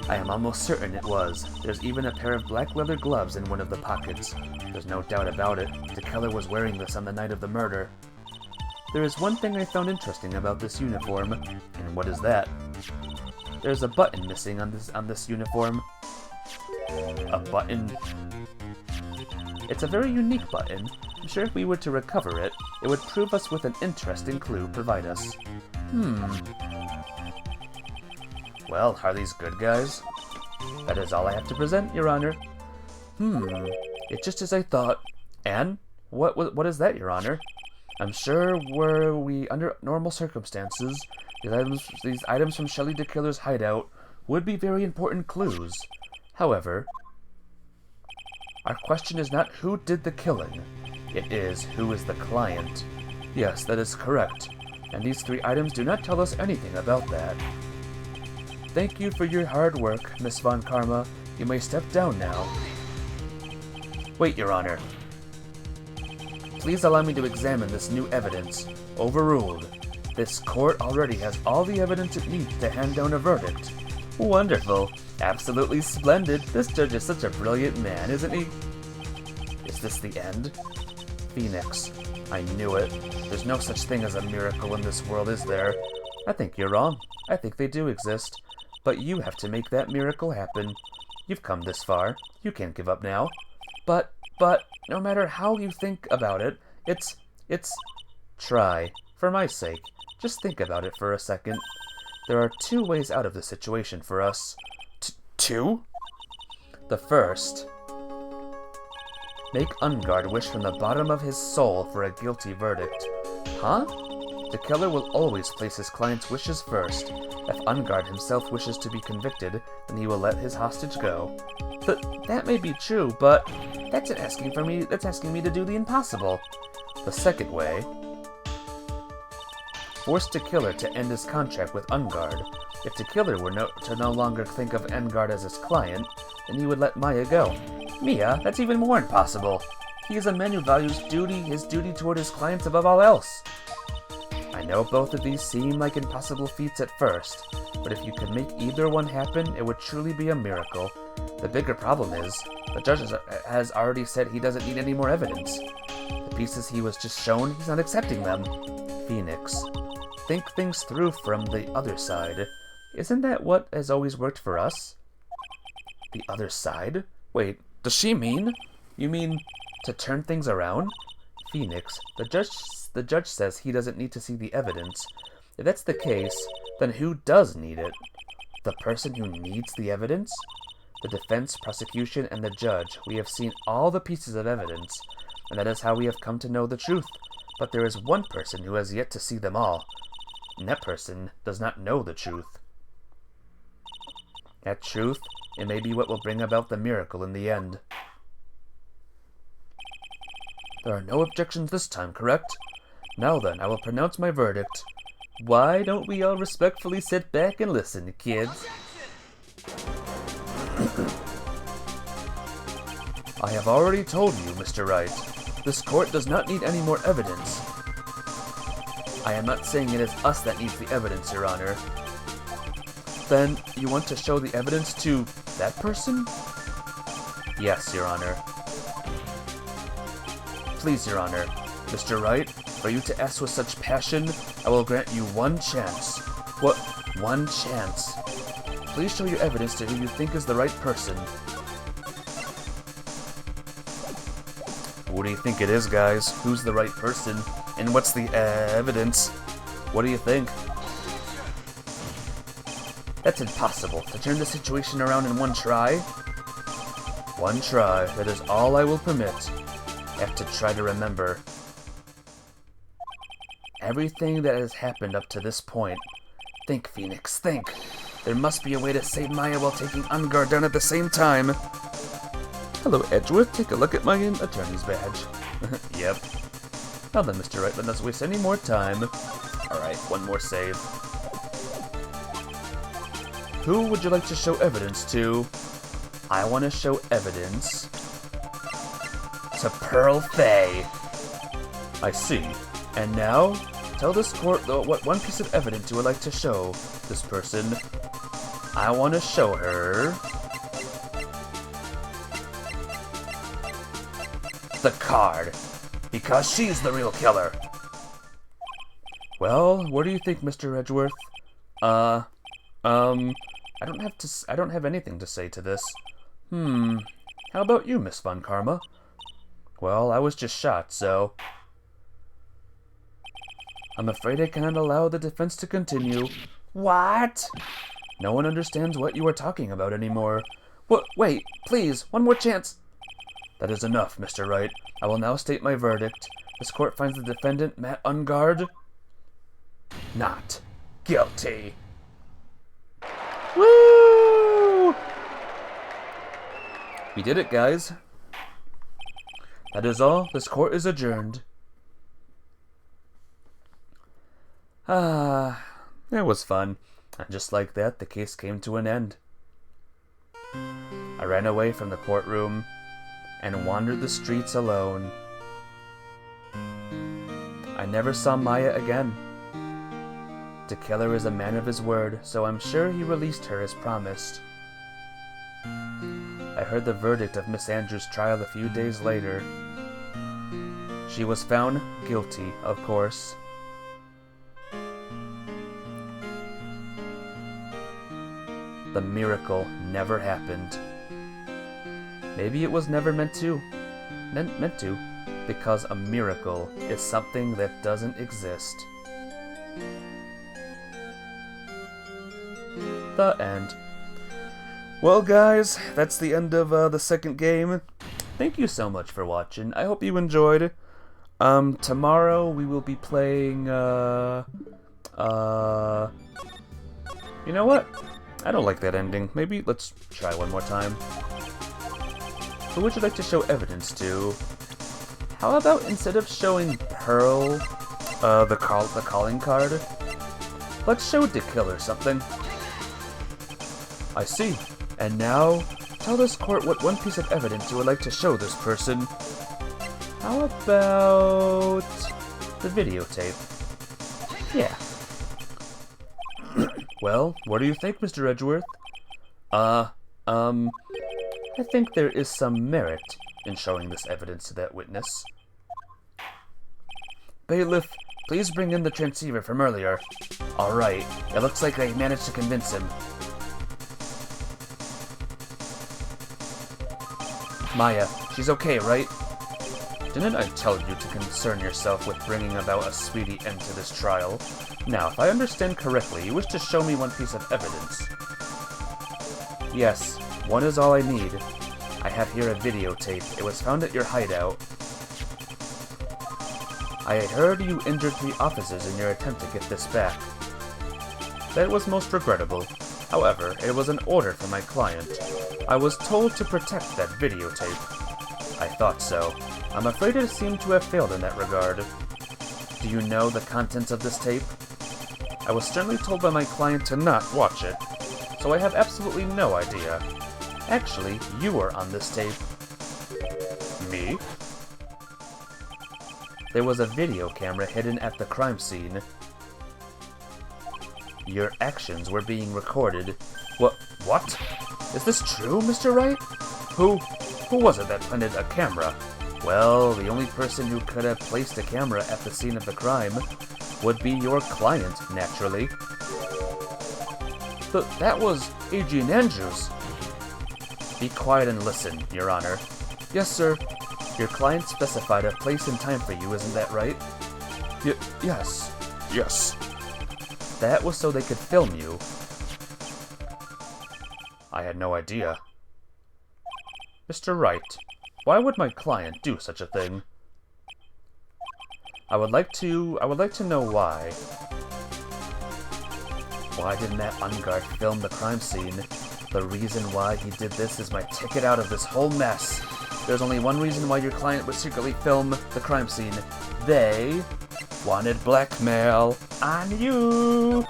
I am almost certain it was. There's even a pair of black leather gloves in one of the pockets. There's no doubt about it. The killer was wearing this on the night of the murder. There is one thing I found interesting about this uniform, and what is that? There's a button missing on this uniform. A button? It's a very unique button. I'm sure if we were to recover it, it would prove us with an interesting clue provide us. Well, are these good guys? That is all I have to present, Your Honor. It's just as I thought. And? What is that, Your Honor? I'm sure were we under normal circumstances, these items from Shelley the Killer's hideout would be very important clues. However, our question is not who did the killing. It is who is the client. Yes, that is correct. And these 3 items do not tell us anything about that. Thank you for your hard work, Miss Von Karma. You may step down now. Wait, Your Honor. Please allow me to examine this new evidence. Overruled. This court already has all the evidence it needs to hand down a verdict. Wonderful. Absolutely splendid. This judge is such a brilliant man, isn't he? Is this the end? Phoenix. I knew it. There's no such thing as a miracle in this world, is there? I think you're wrong. I think they do exist. But you have to make that miracle happen. You've come this far. You can't give up now. But, no matter how you think about it, it's... Try. For my sake. Just think about it for a second. There are two ways out of the situation for us. Two? The first. Make Ungard wish from the bottom of his soul for a guilty verdict. Huh? The killer will always place his client's wishes first. If Ungard himself wishes to be convicted, then he will let his hostage go. That may be true, but that's asking me to do the impossible. The second way. Force the killer to end his contract with Ungard. If the killer were to no longer think of Ungard as his client, then he would let Maya go. Mia, that's even more impossible. He is a man who values his duty toward his clients above all else. I know both of these seem like impossible feats at first, but if you could make either one happen, it would truly be a miracle. The bigger problem is, the judge has already said he doesn't need any more evidence. The pieces he was just shown, he's not accepting them. Phoenix. Think things through from the other side. Isn't that what has always worked for us? The other side? Wait, does she mean? You mean to turn things around? Phoenix, the judge says he doesn't need to see the evidence. If that's the case, then who does need it? The person who needs the evidence? The defense, prosecution, and the judge. We have seen all the pieces of evidence, and that is how we have come to know the truth. But there is one person who has yet to see them all, and that person does not know the truth. That truth, it may be what will bring about the miracle in the end. There are no objections this time, correct? Now then, I will pronounce my verdict. Why don't we all respectfully sit back and listen, kids? I have already told you, Mr. Wright. This court does not need any more evidence. I am not saying it is us that needs the evidence, Your Honor. Then, you want to show the evidence to that person? Yes, Your Honor. Please, Your Honor. Mr. Wright, for you to ask with such passion, I will grant you one chance. What? One chance. Please show your evidence to who you think is the right person. What do you think it is, guys? Who's the right person? And what's the evidence? What do you think? That's impossible. To turn the situation around in one try? One try. That is all I will permit. I have to try to remember everything that has happened up to this point. Think, Phoenix, think. There must be a way to save Maya while taking Ungard down at the same time. Hello, Edgeworth. Take a look at my attorney's badge. Yep. Now then, Mr. Wright, let us waste any more time. Alright, one more save. Who would you like to show evidence to? I want to show evidence to Pearl Fay. I see. And now, tell this court what one piece of evidence you would like to show this person. I want to show her the card, because she's the real killer. Well, what do you think, Mr. Edgeworth? I don't have anything to say to this. How about you, Miss Von Karma? Well, I was just shot, so I'm afraid I cannot allow the defense to continue. What? No one understands what you are talking about anymore. What? Wait, please, one more chance. That is enough, Mr. Wright. I will now state my verdict. This court finds the defendant, Matt Ungard, not guilty. Woo! We did it, guys. That is all. This court is adjourned. It was fun. And just like that, the case came to an end. I ran away from the courtroom and wandered the streets alone. I never saw Maya again. The killer is a man of his word, so I'm sure he released her as promised. I heard the verdict of Miss Andrews' trial a few days later. She was found guilty, of course. The miracle never happened. Maybe it was never meant to. Meant to. Because a miracle is something that doesn't exist. The end. Well, guys, that's the end of the second game. Thank you so much for watching. I hope you enjoyed. Tomorrow we will be playing, you know what? I don't like that ending. Maybe let's try one more time. Who would you like to show evidence to? How about instead of showing Pearl, the calling card, let's show Dick or something. I see. And now, tell this court what one piece of evidence you would like to show this person. How about the videotape? Yeah. Well, what do you think, Mr. Edgeworth? I think there is some merit in showing this evidence to that witness. Bailiff, please bring in the transceiver from earlier. Alright, it looks like I managed to convince him. Maya, she's okay, right? Didn't I tell you to concern yourself with bringing about a speedy end to this trial? Now, if I understand correctly, you wish to show me one piece of evidence. Yes, one is all I need. I have here a videotape. It was found at your hideout. I had heard you injured 3 officers in your attempt to get this back. That was most regrettable. However, it was an order from my client. I was told to protect that videotape. I thought so. I'm afraid it seemed to have failed in that regard. Do you know the contents of this tape? I was sternly told by my client to not watch it, so I have absolutely no idea. Actually, you were on this tape. Me? There was a video camera hidden at the crime scene. Your actions were being recorded. What? Is this true, Mr. Wright? Who was it that planted a camera? Well, the only person who could have placed a camera at the scene of the crime would be your client, naturally. That was Adrian Andrews. Be quiet and listen, Your Honor. Yes, sir. Your client specified a place and time for you, isn't that right? Yes. Yes. That was so they could film you. I had no idea. Mr. Wright, why would my client do such a thing? I would like to know why. Why didn't that unguard film the crime scene? The reason why he did this is my ticket out of this whole mess. There's only one reason why your client would secretly film the crime scene. They wanted blackmail on you.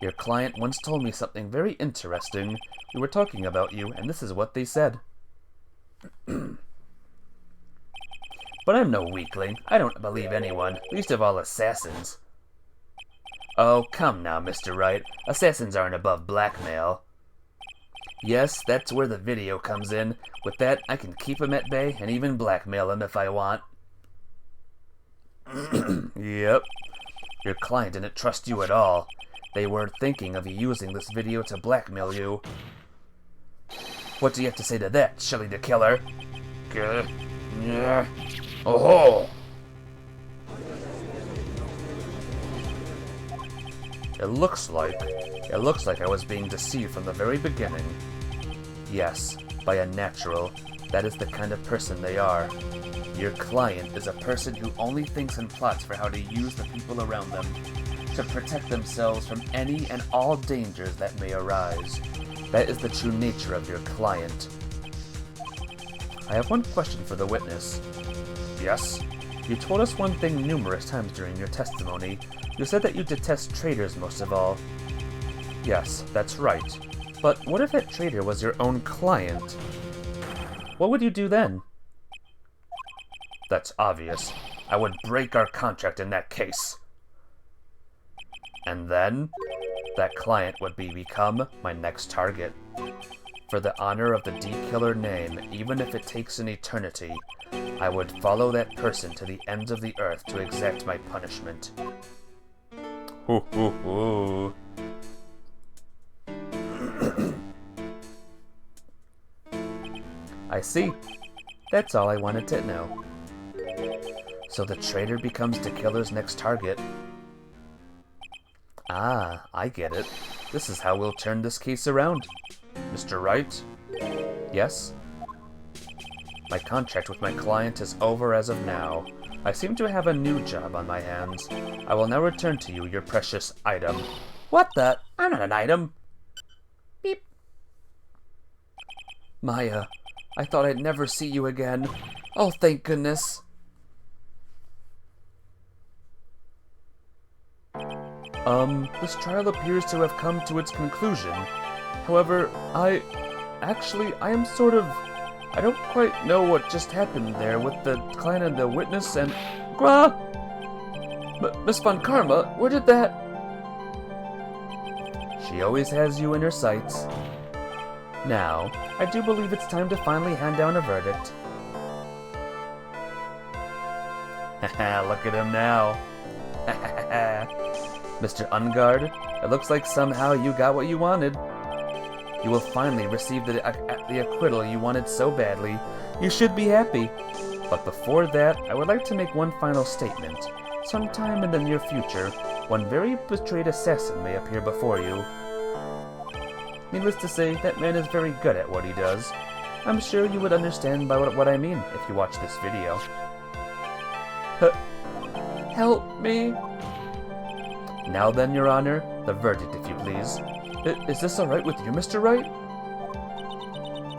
Your client once told me something very interesting. We were talking about you, and this is what they said. But I'm no weakling. I don't believe anyone, least of all assassins. Oh, come now, Mr. Wright. Assassins aren't above blackmail. Yes, that's where the video comes in. With that, I can keep him at bay and even blackmail him if I want. Yep. Your client didn't trust you at all. They were thinking of using this video to blackmail you. What do you have to say to that, Shelly the Killer? Yeah. Oh-ho! It looks like I was being deceived from the very beginning. Yes, by a natural. That is the kind of person they are. Your client is a person who only thinks and plots for how to use the people around them to protect themselves from any and all dangers that may arise. That is the true nature of your client. I have one question for the witness. Yes? You told us one thing numerous times during your testimony. You said that you detest traitors most of all. Yes, that's right. But what if that traitor was your own client? What would you do then? That's obvious. I would break our contract in that case. And then, that client would become my next target. For the honor of the D-Killer name, even if it takes an eternity, I would follow that person to the ends of the earth to exact my punishment. Hoo hoo hoo. I see. That's all I wanted to know. So the traitor becomes the killer's next target. Ah, I get it. This is how we'll turn this case around. Mr. Wright? Yes? My contract with my client is over as of now. I seem to have a new job on my hands. I will now return to you your precious item. What the? I'm not an item. Beep. Maya, I thought I'd never see you again. Oh, thank goodness. This trial appears to have come to its conclusion. However, I am sort of... I don't quite know what just happened there with the client and the witness and... Miss Von Karma, where did that... She always has you in her sights. Now, I do believe it's time to finally hand down a verdict. Haha, look at him now. Mr. Ungard, it looks like somehow you got what you wanted. You will finally receive the acquittal you wanted so badly. You should be happy. But before that, I would like to make one final statement. Sometime in the near future, one very betrayed assassin may appear before you. Needless to say, that man is very good at what he does. I'm sure you would understand by what I mean if you watch this video. Help me. Now then, Your Honor, the verdict, if you please. Is this alright with you, Mr. Wright?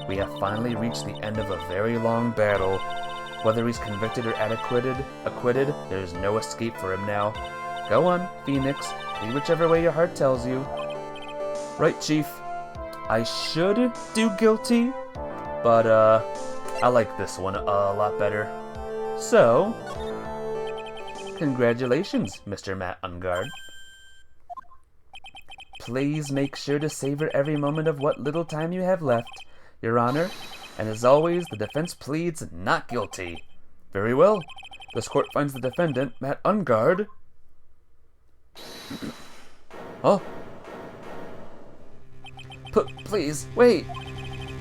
We have finally reached the end of a very long battle. Whether he's convicted or acquitted, there is no escape for him now. Go on, Phoenix. Lead whichever way your heart tells you. Right, Chief. I should do guilty, but, I like this one a lot better. So, congratulations, Mr. Matt Ungard. Please make sure to savor every moment of what little time you have left, Your Honor. And as always, the defense pleads not guilty. Very well. This court finds the defendant, Matt Ungard. Oh. Please, wait.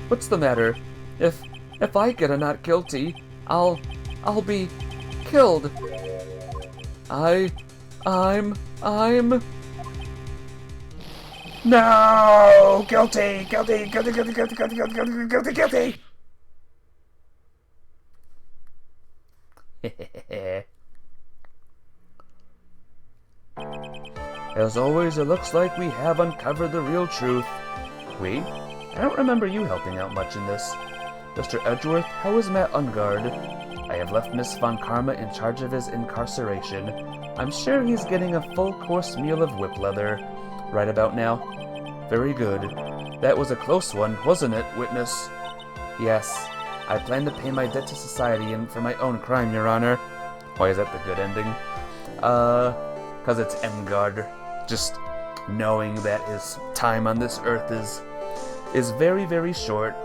What's the matter? If I get a not guilty, I'll be killed. I'm... No! Guilty! Guilty! Guilty! Guilty! Guilty! Guilty! Guilty! Guilty! Guilty! Guilty! As always, it looks like we have uncovered the real truth. We? I don't remember you helping out much in this. Mr. Edgeworth, how is Matt Ungard? I have left Miss Von Karma in charge of his incarceration. I'm sure he's getting a full-course meal of whip leather. Right about now? Very good. That was a close one, wasn't it, witness? Yes. I plan to pay my debt to society and for my own crime, Your Honor. Why is that the good ending? 'Cause it's Engard. Just knowing that his time on this earth is very, very short,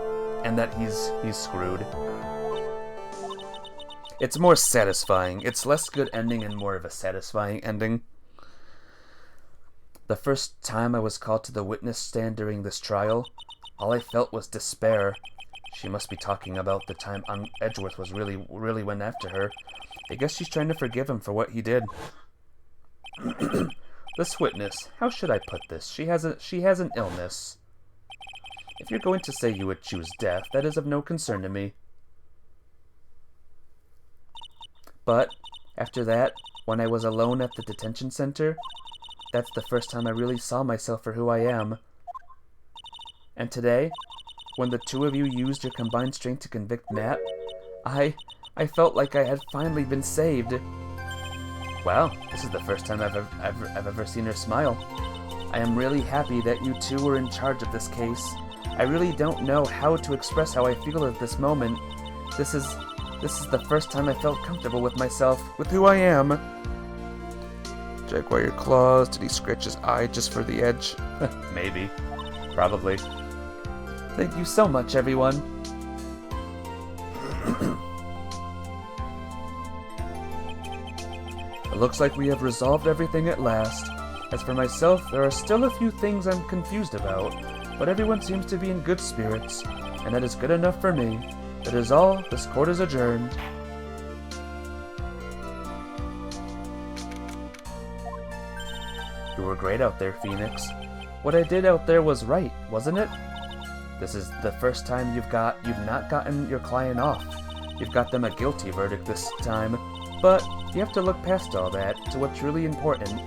and that he's screwed. It's more satisfying. It's less good ending and more of a satisfying ending. The first time I was called to the witness stand during this trial, all I felt was despair. She must be talking about the time Edgeworth was really went after her. I guess she's trying to forgive him for what he did. This witness, how should I put this? She has an illness. If you're going to say you would choose death, that is of no concern to me. But, after that, when I was alone at the detention center, that's the first time I really saw myself for who I am. And today, when the two of you used your combined strength to convict Matt, I felt like I had finally been saved. Wow, this is the first time I've ever seen her smile. I am really happy that you two were in charge of this case. I really don't know how to express how I feel at this moment. This is the first time I felt comfortable with myself, with who I am. Jaguar your claws. Did he scratch his eye just for the edge? Maybe. Probably. Thank you so much, everyone. It looks like we have resolved everything at last. As for myself, there are still a few things I'm confused about, but everyone seems to be in good spirits, and that is good enough for me. That is all. This court is adjourned. You were great out there, Phoenix. What I did out there was right, wasn't it? This is the first time you've not gotten your client off. You've got them a guilty verdict this time, but you have to look past all that to what's really important.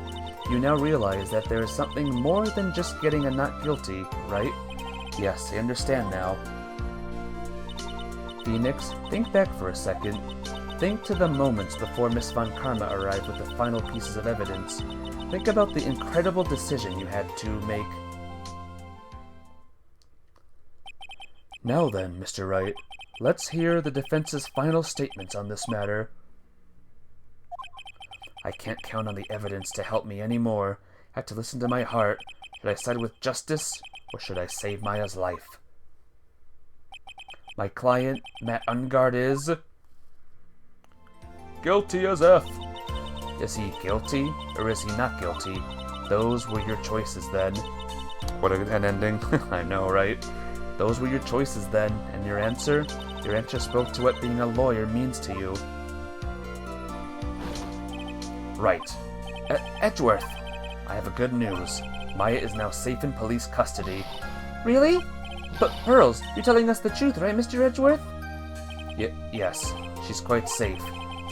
You now realize that there is something more than just getting a not guilty, right? Yes, I understand now. Phoenix, think back for a second. Think to the moments before Miss Von Karma arrived with the final pieces of evidence. Think about the incredible decision you had to make. Now then, Mr. Wright, let's hear the defense's final statements on this matter. I can't count on the evidence to help me anymore. I have to listen to my heart. Should I side with justice, or should I save Maya's life? My client, Matt Ungard, is... guilty as F. Is he guilty, or is he not guilty? Those were your choices then. What an ending. I know, right? Those were your choices then, and your answer? Your answer spoke to what being a lawyer means to you. Right. Edgeworth! I have a good news. Maya is now safe in police custody. Really? But Pearls, you're telling us the truth, right, Mr. Edgeworth? Yes, she's quite safe.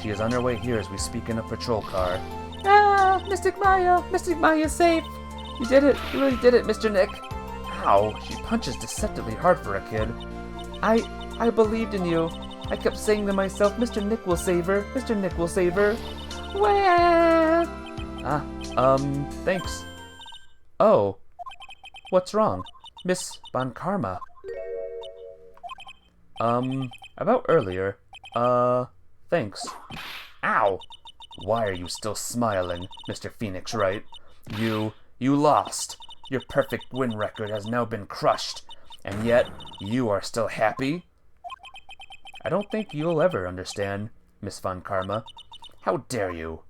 She is on her way here as we speak in a patrol car. Ah, Mystic Maya's safe! You did it, you really did it, Mr. Nick. Ow, she punches deceptively hard for a kid. I believed in you. I kept saying to myself, Mr. Nick will save her, Mr. Nick will save her. Well... thanks. Oh, what's wrong? Miss Von Karma. About earlier. Thanks. Ow! Why are you still smiling, Mr. Phoenix Wright? You lost. Your perfect win record has now been crushed, and yet you are still happy? I don't think you'll ever understand, Miss Von Karma. How dare you?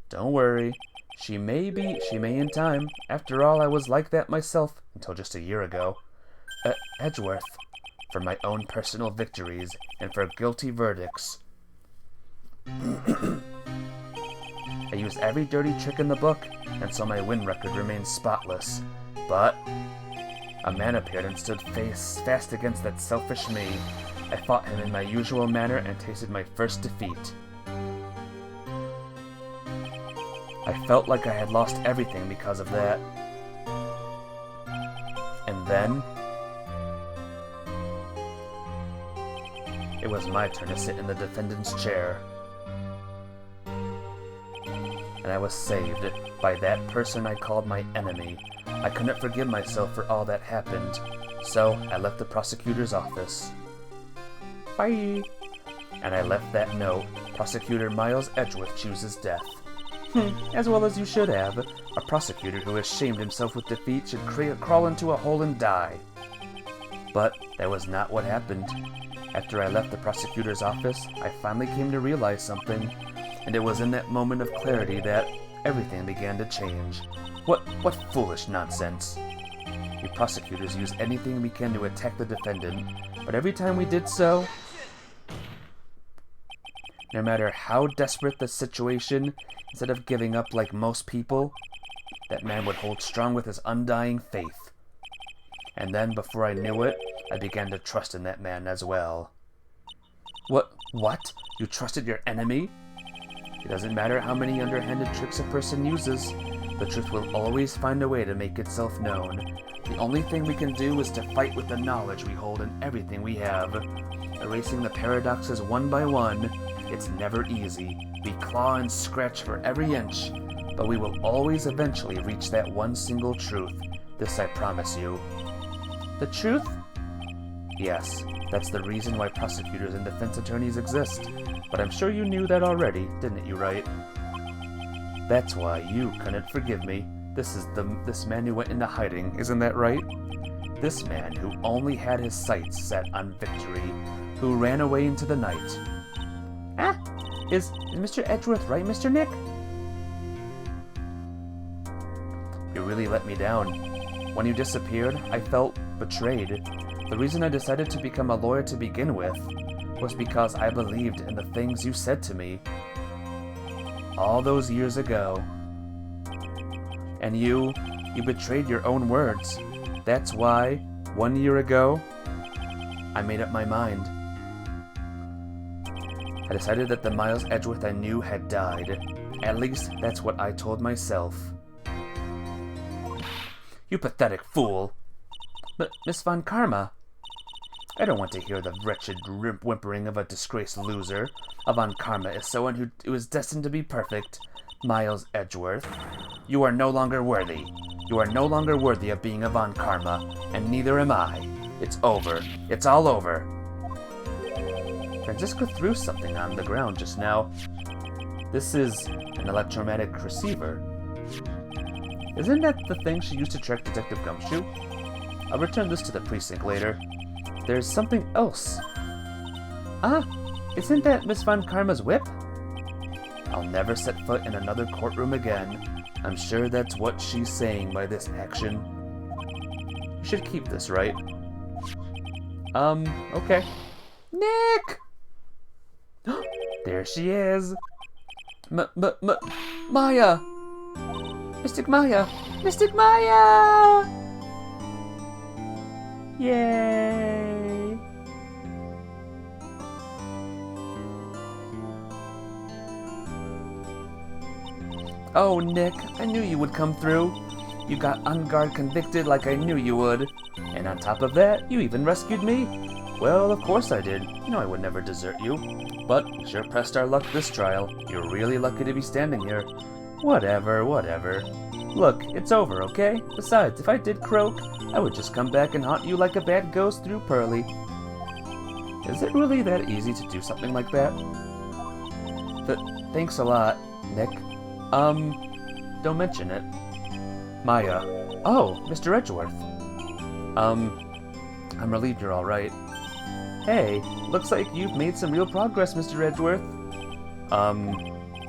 Don't worry. She may in time. After all, I was like that myself until just a year ago. Edgeworth, for my own personal victories and for guilty verdicts. I used every dirty trick in the book, and so my win record remains spotless. But a man appeared and stood fast against that selfish me. I fought him in my usual manner and tasted my first defeat. I felt like I had lost everything because of that. And then... it was my turn to sit in the defendant's chair. And I was saved by that person I called my enemy. I couldn't forgive myself for all that happened, so I left the prosecutor's office. Bye! And I left that note, Prosecutor Miles Edgeworth chooses death. As well as you should have. A prosecutor who has shamed himself with defeat should crawl into a hole and die. But that was not what happened. After I left the prosecutor's office, I finally came to realize something, and it was in that moment of clarity that everything began to change. What foolish nonsense. We prosecutors use anything we can to attack the defendant, but every time we did so, no matter how desperate the situation, instead of giving up like most people, that man would hold strong with his undying faith. And then, before I knew it, I began to trust in that man as well. What? You trusted your enemy? It doesn't matter how many underhanded tricks a person uses. The truth will always find a way to make itself known. The only thing we can do is to fight with the knowledge we hold in everything we have. Erasing the paradoxes one by one, it's never easy. We claw and scratch for every inch, but we will always eventually reach that one single truth. This I promise you. The truth? Yes, that's the reason why prosecutors and defense attorneys exist. But I'm sure you knew that already, didn't you, Wright? That's why you couldn't forgive me. This man who went into hiding, isn't that right? This man who only had his sights set on victory, who ran away into the night. Ah! Is Mr. Edgeworth right, Mr. Nick? You really let me down. When you disappeared, I felt betrayed. The reason I decided to become a lawyer to begin with was because I believed in the things you said to me all those years ago. And you betrayed your own words. That's why, 1 year ago, I made up my mind. I decided that the Miles Edgeworth I knew had died. At least, that's what I told myself. You pathetic fool! But, Miss Von Karma, I don't want to hear the wretched whimpering of a disgraced loser. A Von Karma is someone who is destined to be perfect. Miles Edgeworth, you are no longer worthy. You are no longer worthy of being a Von Karma, and neither am I. It's over. It's all over. Franziska threw something on the ground just now. This is an electromagnetic receiver. Isn't that the thing she used to track Detective Gumshoe? I'll return this to the precinct later. There's something else. Ah, isn't that Miss Von Karma's whip? I'll never set foot in another courtroom again. I'm sure that's what she's saying by this action. You should keep this, right? Okay. Nick! There she is. Maya! Mystic Maya! Mystic Maya! Yay! Oh, Nick, I knew you would come through. You got on guard convicted like I knew you would. And on top of that, you even rescued me. Well, of course I did. You know I would never desert you. But we sure pressed our luck this trial. You're really lucky to be standing here. Whatever. Look, it's over, okay? Besides, if I did croak, I would just come back and haunt you like a bad ghost through Pearly. Is it really that easy to do something like that? Thanks a lot, Nick. Don't mention it. Maya. Oh, Mr. Edgeworth. I'm relieved you're alright. Hey, looks like you've made some real progress, Mr. Edgeworth.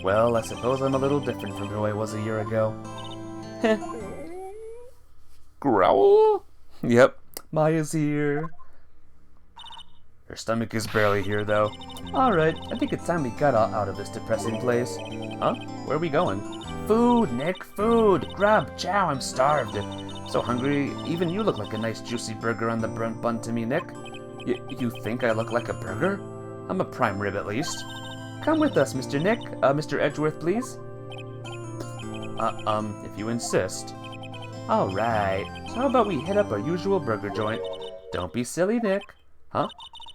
Well, I suppose I'm a little different from who I was a year ago. Heh. Growl? Yep, Maya's here. Her stomach is barely here, though. Alright, I think it's time we got out of this depressing place. Huh? Where are we going? Food, Nick, food! Grub, chow, I'm starved. So hungry, even you look like a nice juicy burger on the bun to me, Nick. You think I look like a burger? I'm a prime rib, at least. Come with us, Mr. Nick. Mr. Edgeworth, please. If you insist. Alright, so how about we hit up our usual burger joint? Don't be silly, Nick. Huh?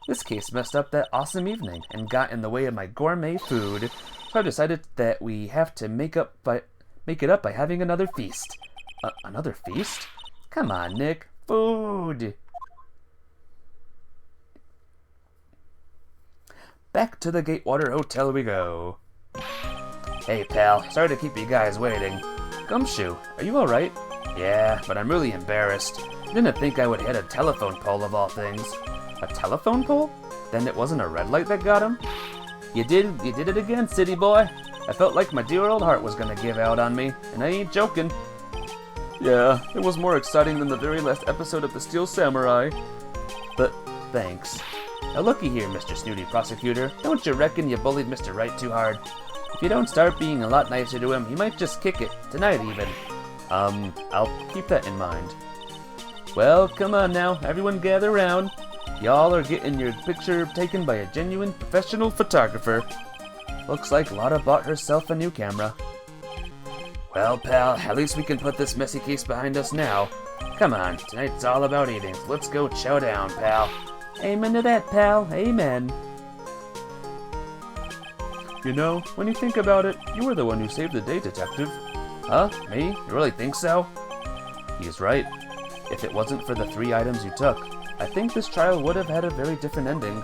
This case messed up that awesome evening and got in the way of my gourmet food. So I decided that we have to make it up by having another feast. Another feast? Come on, Nick. Food! Back to the Gatewater Hotel we go. Hey, pal. Sorry to keep you guys waiting. Gumshoe, are you alright? Yeah, but I'm really embarrassed. Didn't think I would hit a telephone pole of all things. A telephone pole? Then it wasn't a red light that got him? You did it again, city boy. I felt like my dear old heart was gonna give out on me, and I ain't joking. Yeah, it was more exciting than the very last episode of The Steel Samurai. But, thanks. Now looky here, Mr. Snooty Prosecutor. Don't you reckon you bullied Mr. Wright too hard? If you don't start being a lot nicer to him, he might just kick it. Tonight, even. I'll keep that in mind. Well, come on now. Everyone gather round. Y'all are getting your picture taken by a genuine professional photographer. Looks like Lotta bought herself a new camera. Well, pal, at least we can put this messy case behind us now. Come on, tonight's all about eating. Let's go chow down, pal. Amen to that, pal. Amen. You know, when you think about it, you were the one who saved the day, Detective. Huh? Me? You really think so? He's right. If it wasn't for the 3 items you took, I think this trial would have had a very different ending.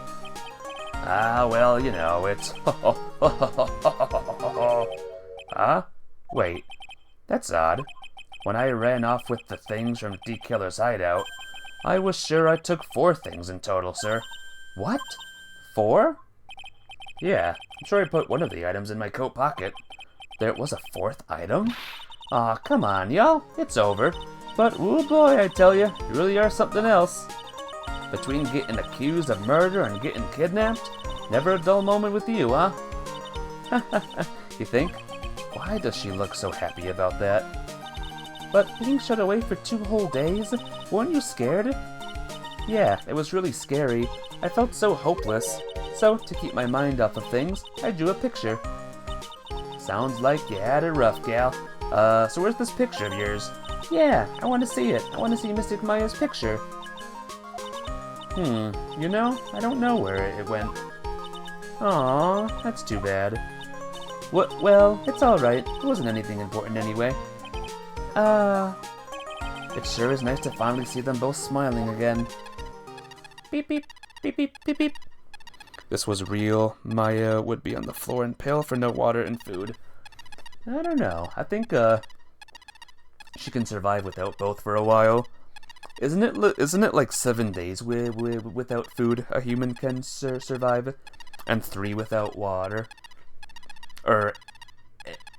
Ah, well, you know, it's... Huh? Wait. That's odd. When I ran off with the things from D Killer's hideout, I was sure I took 4 things in total, sir. What? 4? Yeah, I'm sure I put one of the items in my coat pocket. There was a 4th item? Aw, come on, y'all. It's over. but oh boy, I tell you really are something else. Between getting accused of murder and getting kidnapped, never a dull moment with you, huh? You think? Why does she look so happy about that? But being shut away for 2 whole days? Weren't you scared? Yeah, it was really scary. I felt so hopeless. So, to keep my mind off of things, I drew a picture. Sounds like you had it rough, gal. So where's this picture of yours? Yeah, I want to see it. I want to see Mystic Maya's picture. You know, I don't know where it went. Aw, that's too bad. What? Well, it's alright. It wasn't anything important anyway. It sure is nice to finally see them both smiling again. Beep beep, beep beep, beep beep. This was real. Maya would be on the floor and pale for no water and food. I don't know. I think, she can survive without both for a while. Isn't it like 7 days without food a human can survive? And 3 without water? Or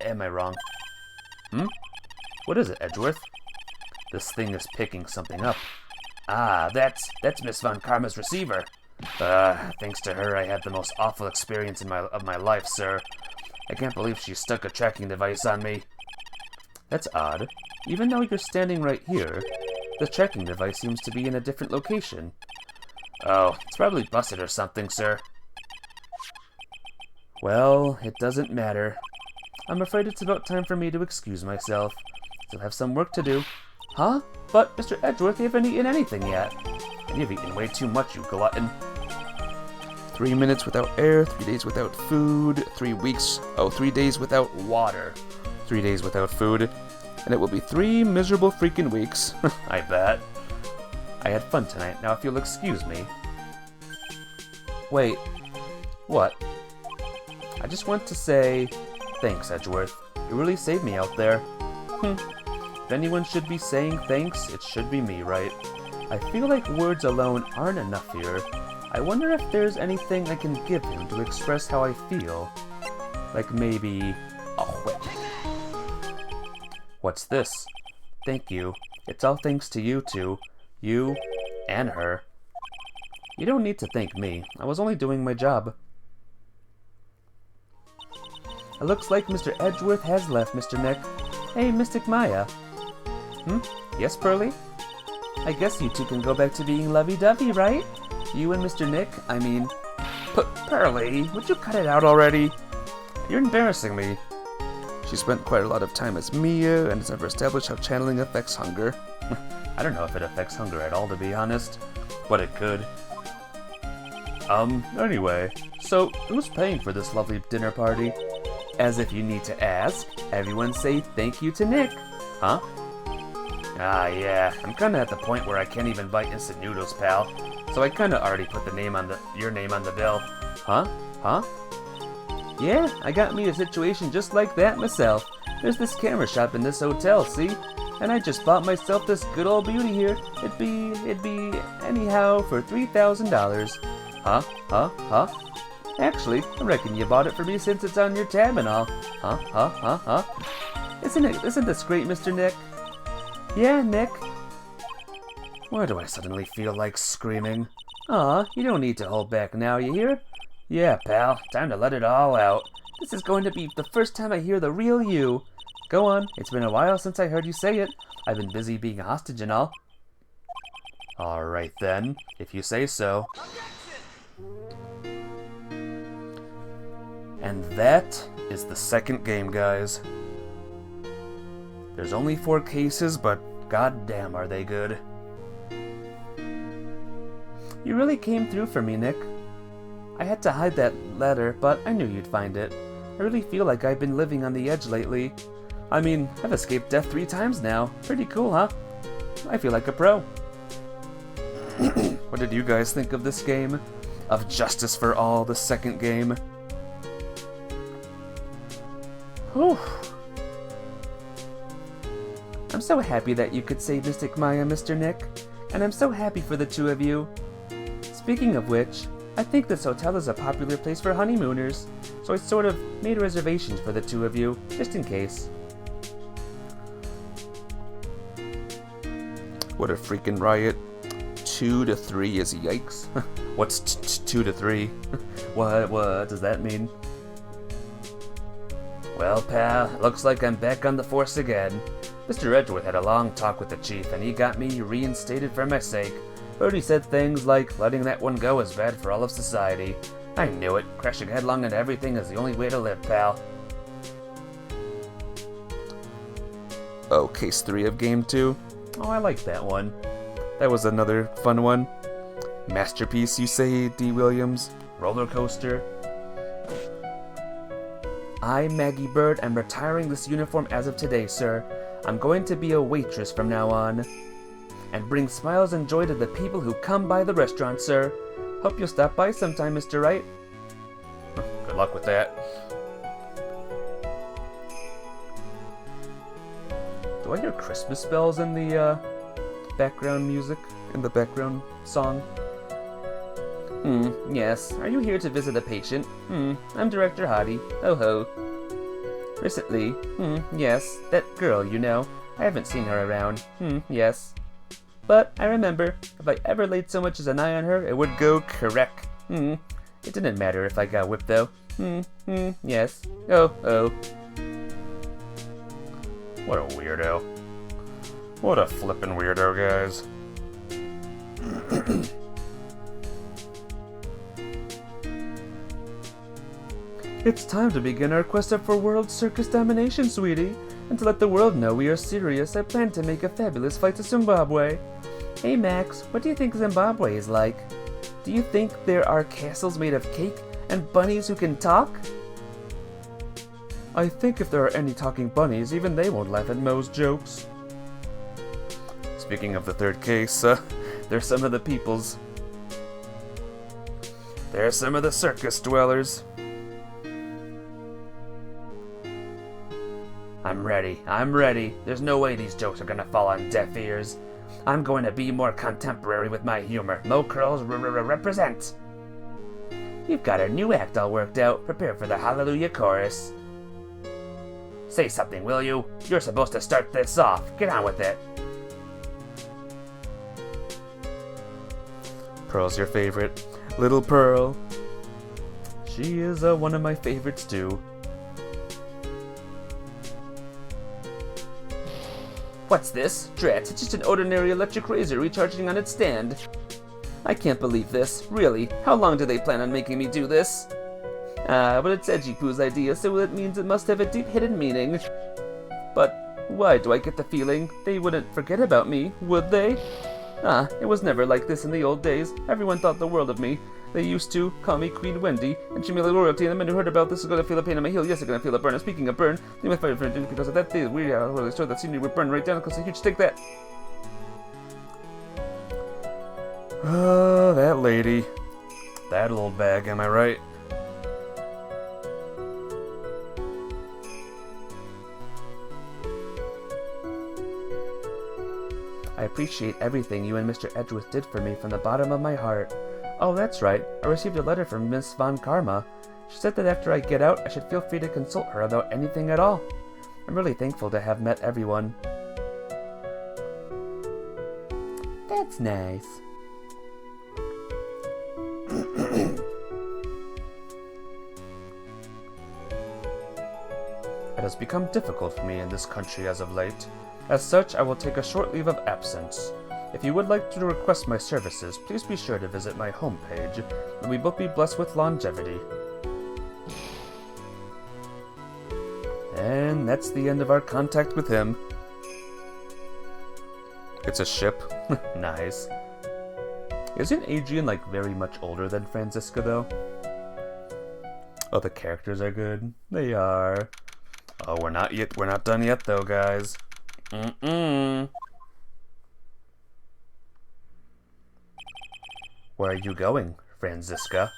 am I wrong? What is it, Edgeworth? This thing is picking something up. Ah, that's Miss Von Karma's receiver. Thanks to her, I had the most awful experience of my life, sir. I can't believe she stuck a tracking device on me. That's odd. Even though you're standing right here, the tracking device seems to be in a different location. Oh, it's probably busted or something, sir. Well, it doesn't matter. I'm afraid it's about time for me to excuse myself. Still have some work to do. Huh? But, Mr. Edgeworth, you haven't eaten anything yet. And you've eaten way too much, you glutton. 3 minutes without air, 3 days without food, 3 days without water, 3 days without food, and it will be 3 miserable freaking weeks. I bet. I had fun tonight. Now if you'll excuse me. Wait. What? I just want to say thanks, Edgeworth. You really saved me out there. If anyone should be saying thanks, it should be me, right? I feel like words alone aren't enough here. I wonder if there's anything I can give him to express how I feel. Like maybe a whip. What's this? Thank you. It's all thanks to you two. You and her. You don't need to thank me. I was only doing my job. It looks like Mr. Edgeworth has left, Mr. Nick. Hey, Mystic Maya. Yes, Pearly? I guess you two can go back to being lovey-dovey, right? You and Mr. Nick, I mean... Pearly, would you cut it out already? You're embarrassing me. She spent quite a lot of time as Mia and has never established how channeling affects hunger. I don't know if it affects hunger at all, to be honest. But it could. Anyway. So, who's paying for this lovely dinner party? As if you need to ask, everyone say thank you to Nick. Huh? Ah, yeah. I'm kinda at the point where I can't even buy instant noodles, pal. So I kinda already put your name on the bill. Huh? Huh? Yeah, I got me a situation just like that myself. There's this camera shop in this hotel, see? And I just bought myself this good old beauty here. It'd be anyhow for $3,000. Huh? Huh? Huh? Actually, I reckon you bought it for me since it's on your tab and all. Huh? Huh? Huh? Huh? Isn't this great, Mr. Nick? Yeah, Nick. Why do I suddenly feel like screaming? Aw, you don't need to hold back now, you hear? Yeah, pal, time to let it all out. This is going to be the first time I hear the real you. Go on, it's been a while since I heard you say it. I've been busy being a hostage and all. Alright then, if you say so. And that is the second game, guys. There's only 4 cases, but goddamn are they good. You really came through for me, Nick. I had to hide that letter, but I knew you'd find it. I really feel like I've been living on the edge lately. I mean, I've escaped death 3 times now. Pretty cool, huh? I feel like a pro. What did you guys think of this game? Of Justice for All, the second game? Whew. I'm so happy that you could save Mystic Maya, Mr. Nick. And I'm so happy for the 2 of you. Speaking of which, I think this hotel is a popular place for honeymooners, so I sort of made reservations for the 2 of you, just in case. What a freaking riot. 2 to 3 is yikes. What's 2 to 3? What does that mean? Well, pal, looks like I'm back on the force again. Mr. Edgeworth had a long talk with the chief, and he got me reinstated for my sake. Heard he said things like, letting that one go is bad for all of society. I knew it. Crashing headlong into everything is the only way to live, pal. Oh, case 3 of game 2. Oh, I like that one. That was another fun one. Masterpiece, you say, D. Williams? Roller coaster. I, Maggie Bird, am retiring this uniform as of today, sir. I'm going to be a waitress from now on. And bring smiles and joy to the people who come by the restaurant, sir. Hope you'll stop by sometime, Mr. Wright. Good luck with that. Do I hear Christmas bells in the background music? In the background song? Yes. Are you here to visit a patient? I'm Director Hottie. Oh ho. Recently? Yes. That girl, you know. I haven't seen her around. Yes. But I remember, if I ever laid so much as an eye on her, it would go correct. It didn't matter if I got whipped though. Yes. Oh. What a weirdo. What a flippin' weirdo, guys. It's time to begin our quest for world circus domination, sweetie. And to let the world know we are serious, I plan to make a fabulous flight to Zimbabwe. Hey Max, what do you think Zimbabwe is like? Do you think there are castles made of cake and bunnies who can talk? I think if there are any talking bunnies, even they won't laugh at Moe's jokes. Speaking of the third case, there's some of the peoples. There's some of the circus dwellers. I'm ready. There's no way these jokes are gonna fall on deaf ears. I'm going to be more contemporary with my humor. Mo Curls represent. You've got a new act all worked out. Prepare for the Hallelujah chorus. Say something, will you? You're supposed to start this off. Get on with it. Pearl's your favorite. Little Pearl. She is one of my favorites too. What's this? Drat, it's just an ordinary electric razor recharging on its stand. I can't believe this. Really, how long do they plan on making me do this? But it's Edgy Poo's idea, so it means it must have a deep hidden meaning. But why do I get the feeling they wouldn't forget about me, would they? It was never like this in the old days. Everyone thought the world of me. They used to call me Queen Wendy, and she made like royalty, and the men who heard about this are gonna feel a pain in my heel. Yes, they're gonna feel a burn. And speaking of burn, they must fight for it because of that. They really showed that scenery would burn right down because a huge take that. Oh, that lady. That old bag, am I right? I appreciate everything you and Mr. Edgeworth did for me from the bottom of my heart. Oh, that's right. I received a letter from Miss Von Karma. She said that after I get out, I should feel free to consult her about anything at all. I'm really thankful to have met everyone. That's nice. It has become difficult for me in this country as of late. As such, I will take a short leave of absence. If you would like to request my services, please be sure to visit my homepage, and we both be blessed with longevity. And that's the end of our contact with him. It's a ship. Nice. Isn't Adrian, like, very much older than Franziska, though? Oh, the characters are good. They are. Oh, we're not done yet, though, guys. Where are you going, Franziska?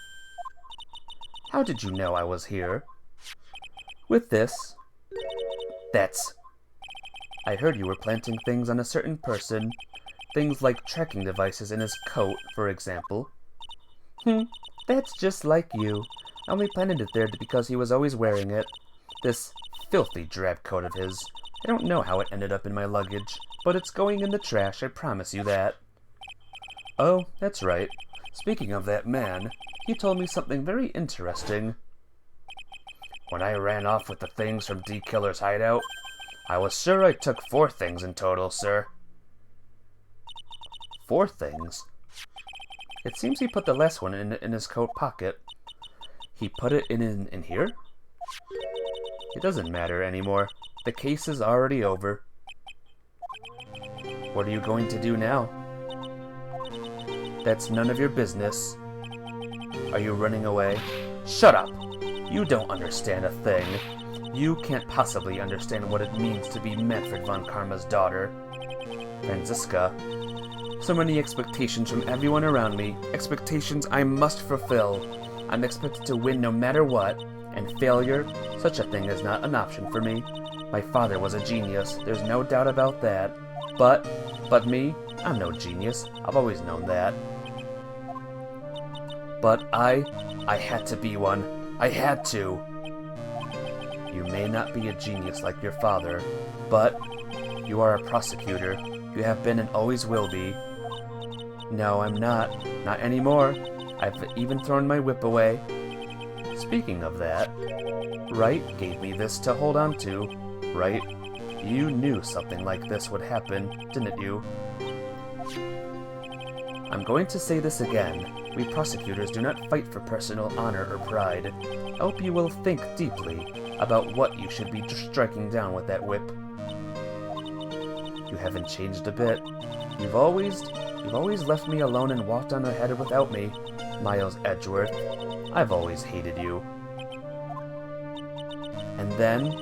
How did you know I was here? With this. I heard you were planting things on a certain person. Things like tracking devices in his coat, for example. That's just like you. I only planted it there because he was always wearing it. This filthy drab coat of his. I don't know how it ended up in my luggage, but it's going in the trash, I promise you that. Oh, that's right. Speaking of that man, he told me something very interesting. When I ran off with the things from D-Killer's hideout, I was sure I took 4 things in total, sir. 4 things? It seems he put the last one in his coat pocket. He put it in here? It doesn't matter anymore. The case is already over. What are you going to do now? That's none of your business. Are you running away? Shut up! You don't understand a thing. You can't possibly understand what it means to be Manfred von Karma's daughter. Franziska. So many expectations from everyone around me. Expectations I must fulfill. I'm expected to win no matter what. And failure? Such a thing is not an option for me. My father was a genius. There's no doubt about that. But me? I'm no genius. I've always known that. But I had to be one. I had to. You may not be a genius like your father, but you are a prosecutor. You have been and always will be. No, I'm not. Not anymore. I've even thrown my whip away. Speaking of that, Wright gave me this to hold on to. Right? You knew something like this would happen, didn't you? I'm going to say this again. We prosecutors do not fight for personal honor or pride. I hope you will think deeply about what you should be striking down with that whip. You haven't changed a bit. You've always left me alone and walked on ahead without me, Miles Edgeworth. I've always hated you. And then,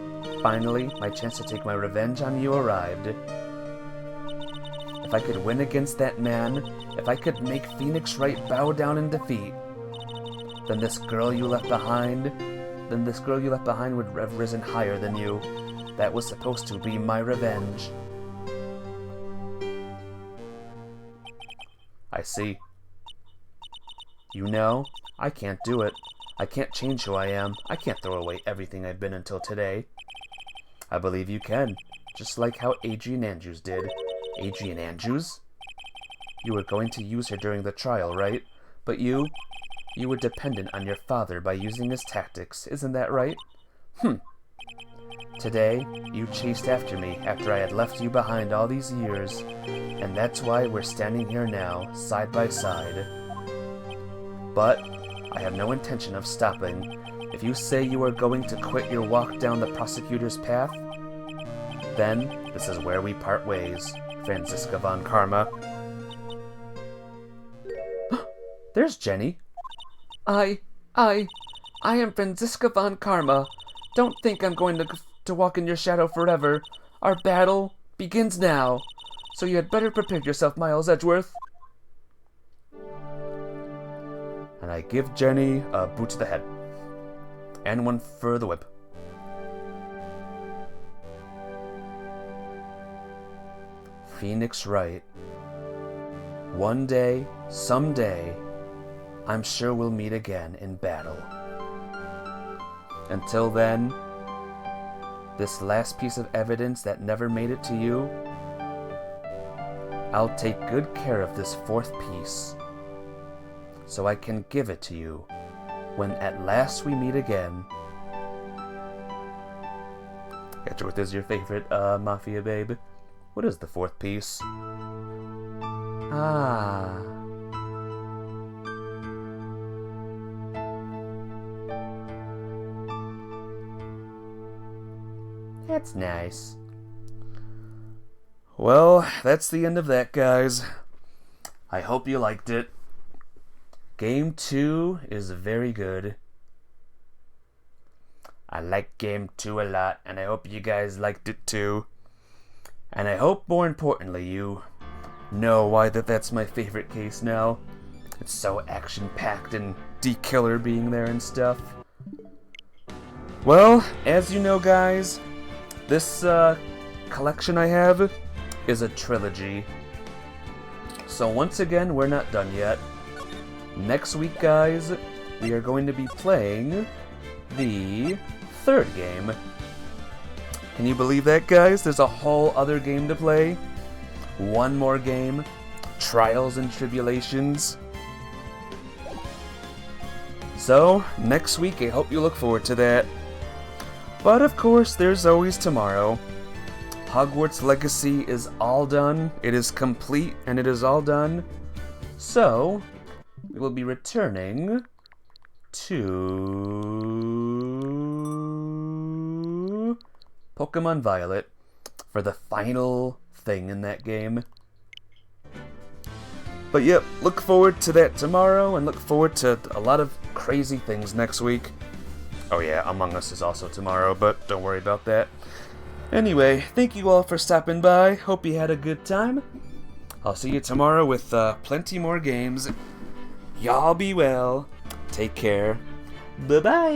finally, my chance to take my revenge on you arrived. If I could win against that man, if I could make Phoenix Wright bow down in defeat, then this girl you left behind would have risen higher than you. That was supposed to be my revenge. I see. You know, I can't do it. I can't change who I am. I can't throw away everything I've been until today. I believe you can, just like how Adrian Andrews did. Adrian Andrews? You were going to use her during the trial, right? But you were dependent on your father by using his tactics, isn't that right? Today, you chased after me after I had left you behind all these years, and that's why we're standing here now, side by side. But I have no intention of stopping. If you say you are going to quit your walk down the prosecutor's path, then this is where we part ways, Franziska von Karma. There's Jenny. I am Franziska von Karma. Don't think I'm going to walk in your shadow forever. Our battle begins now. So you had better prepare yourself, Miles Edgeworth. And I give Jenny a boot to the head. And one for the whip. Phoenix Wright. One day, someday, I'm sure we'll meet again in battle. Until then, this last piece of evidence that never made it to you, I'll take good care of this 4th piece, so I can give it to you when at last we meet again. Edgeworth is your favorite mafia babe. What is the 4th piece? Ah. That's nice. Well, that's the end of that, guys. I hope you liked it. Game 2 is very good. I like Game 2 a lot, and I hope you guys liked it too. And I hope, more importantly, you know why that's my favorite case now. It's so action-packed and D-Killer being there and stuff. Well, as you know, guys, this collection I have is a trilogy. So once again, we're not done yet. Next week, guys, we are going to be playing the 3rd game. Can you believe that, guys? There's a whole other game to play. One more game. Trials and Tribulations. So, next week, I hope you look forward to that. But of course, there's always tomorrow. Hogwarts Legacy is all done. It is complete, and it is all done. So, we will be returning to Pokemon Violet for the final thing in that game. But yep, look forward to that tomorrow, and look forward to a lot of crazy things next week. Oh yeah, Among Us is also tomorrow, but don't worry about that. Anyway, thank you all for stopping by. Hope you had a good time. I'll see you tomorrow with plenty more games. Y'all be well. Take care. Bye-bye.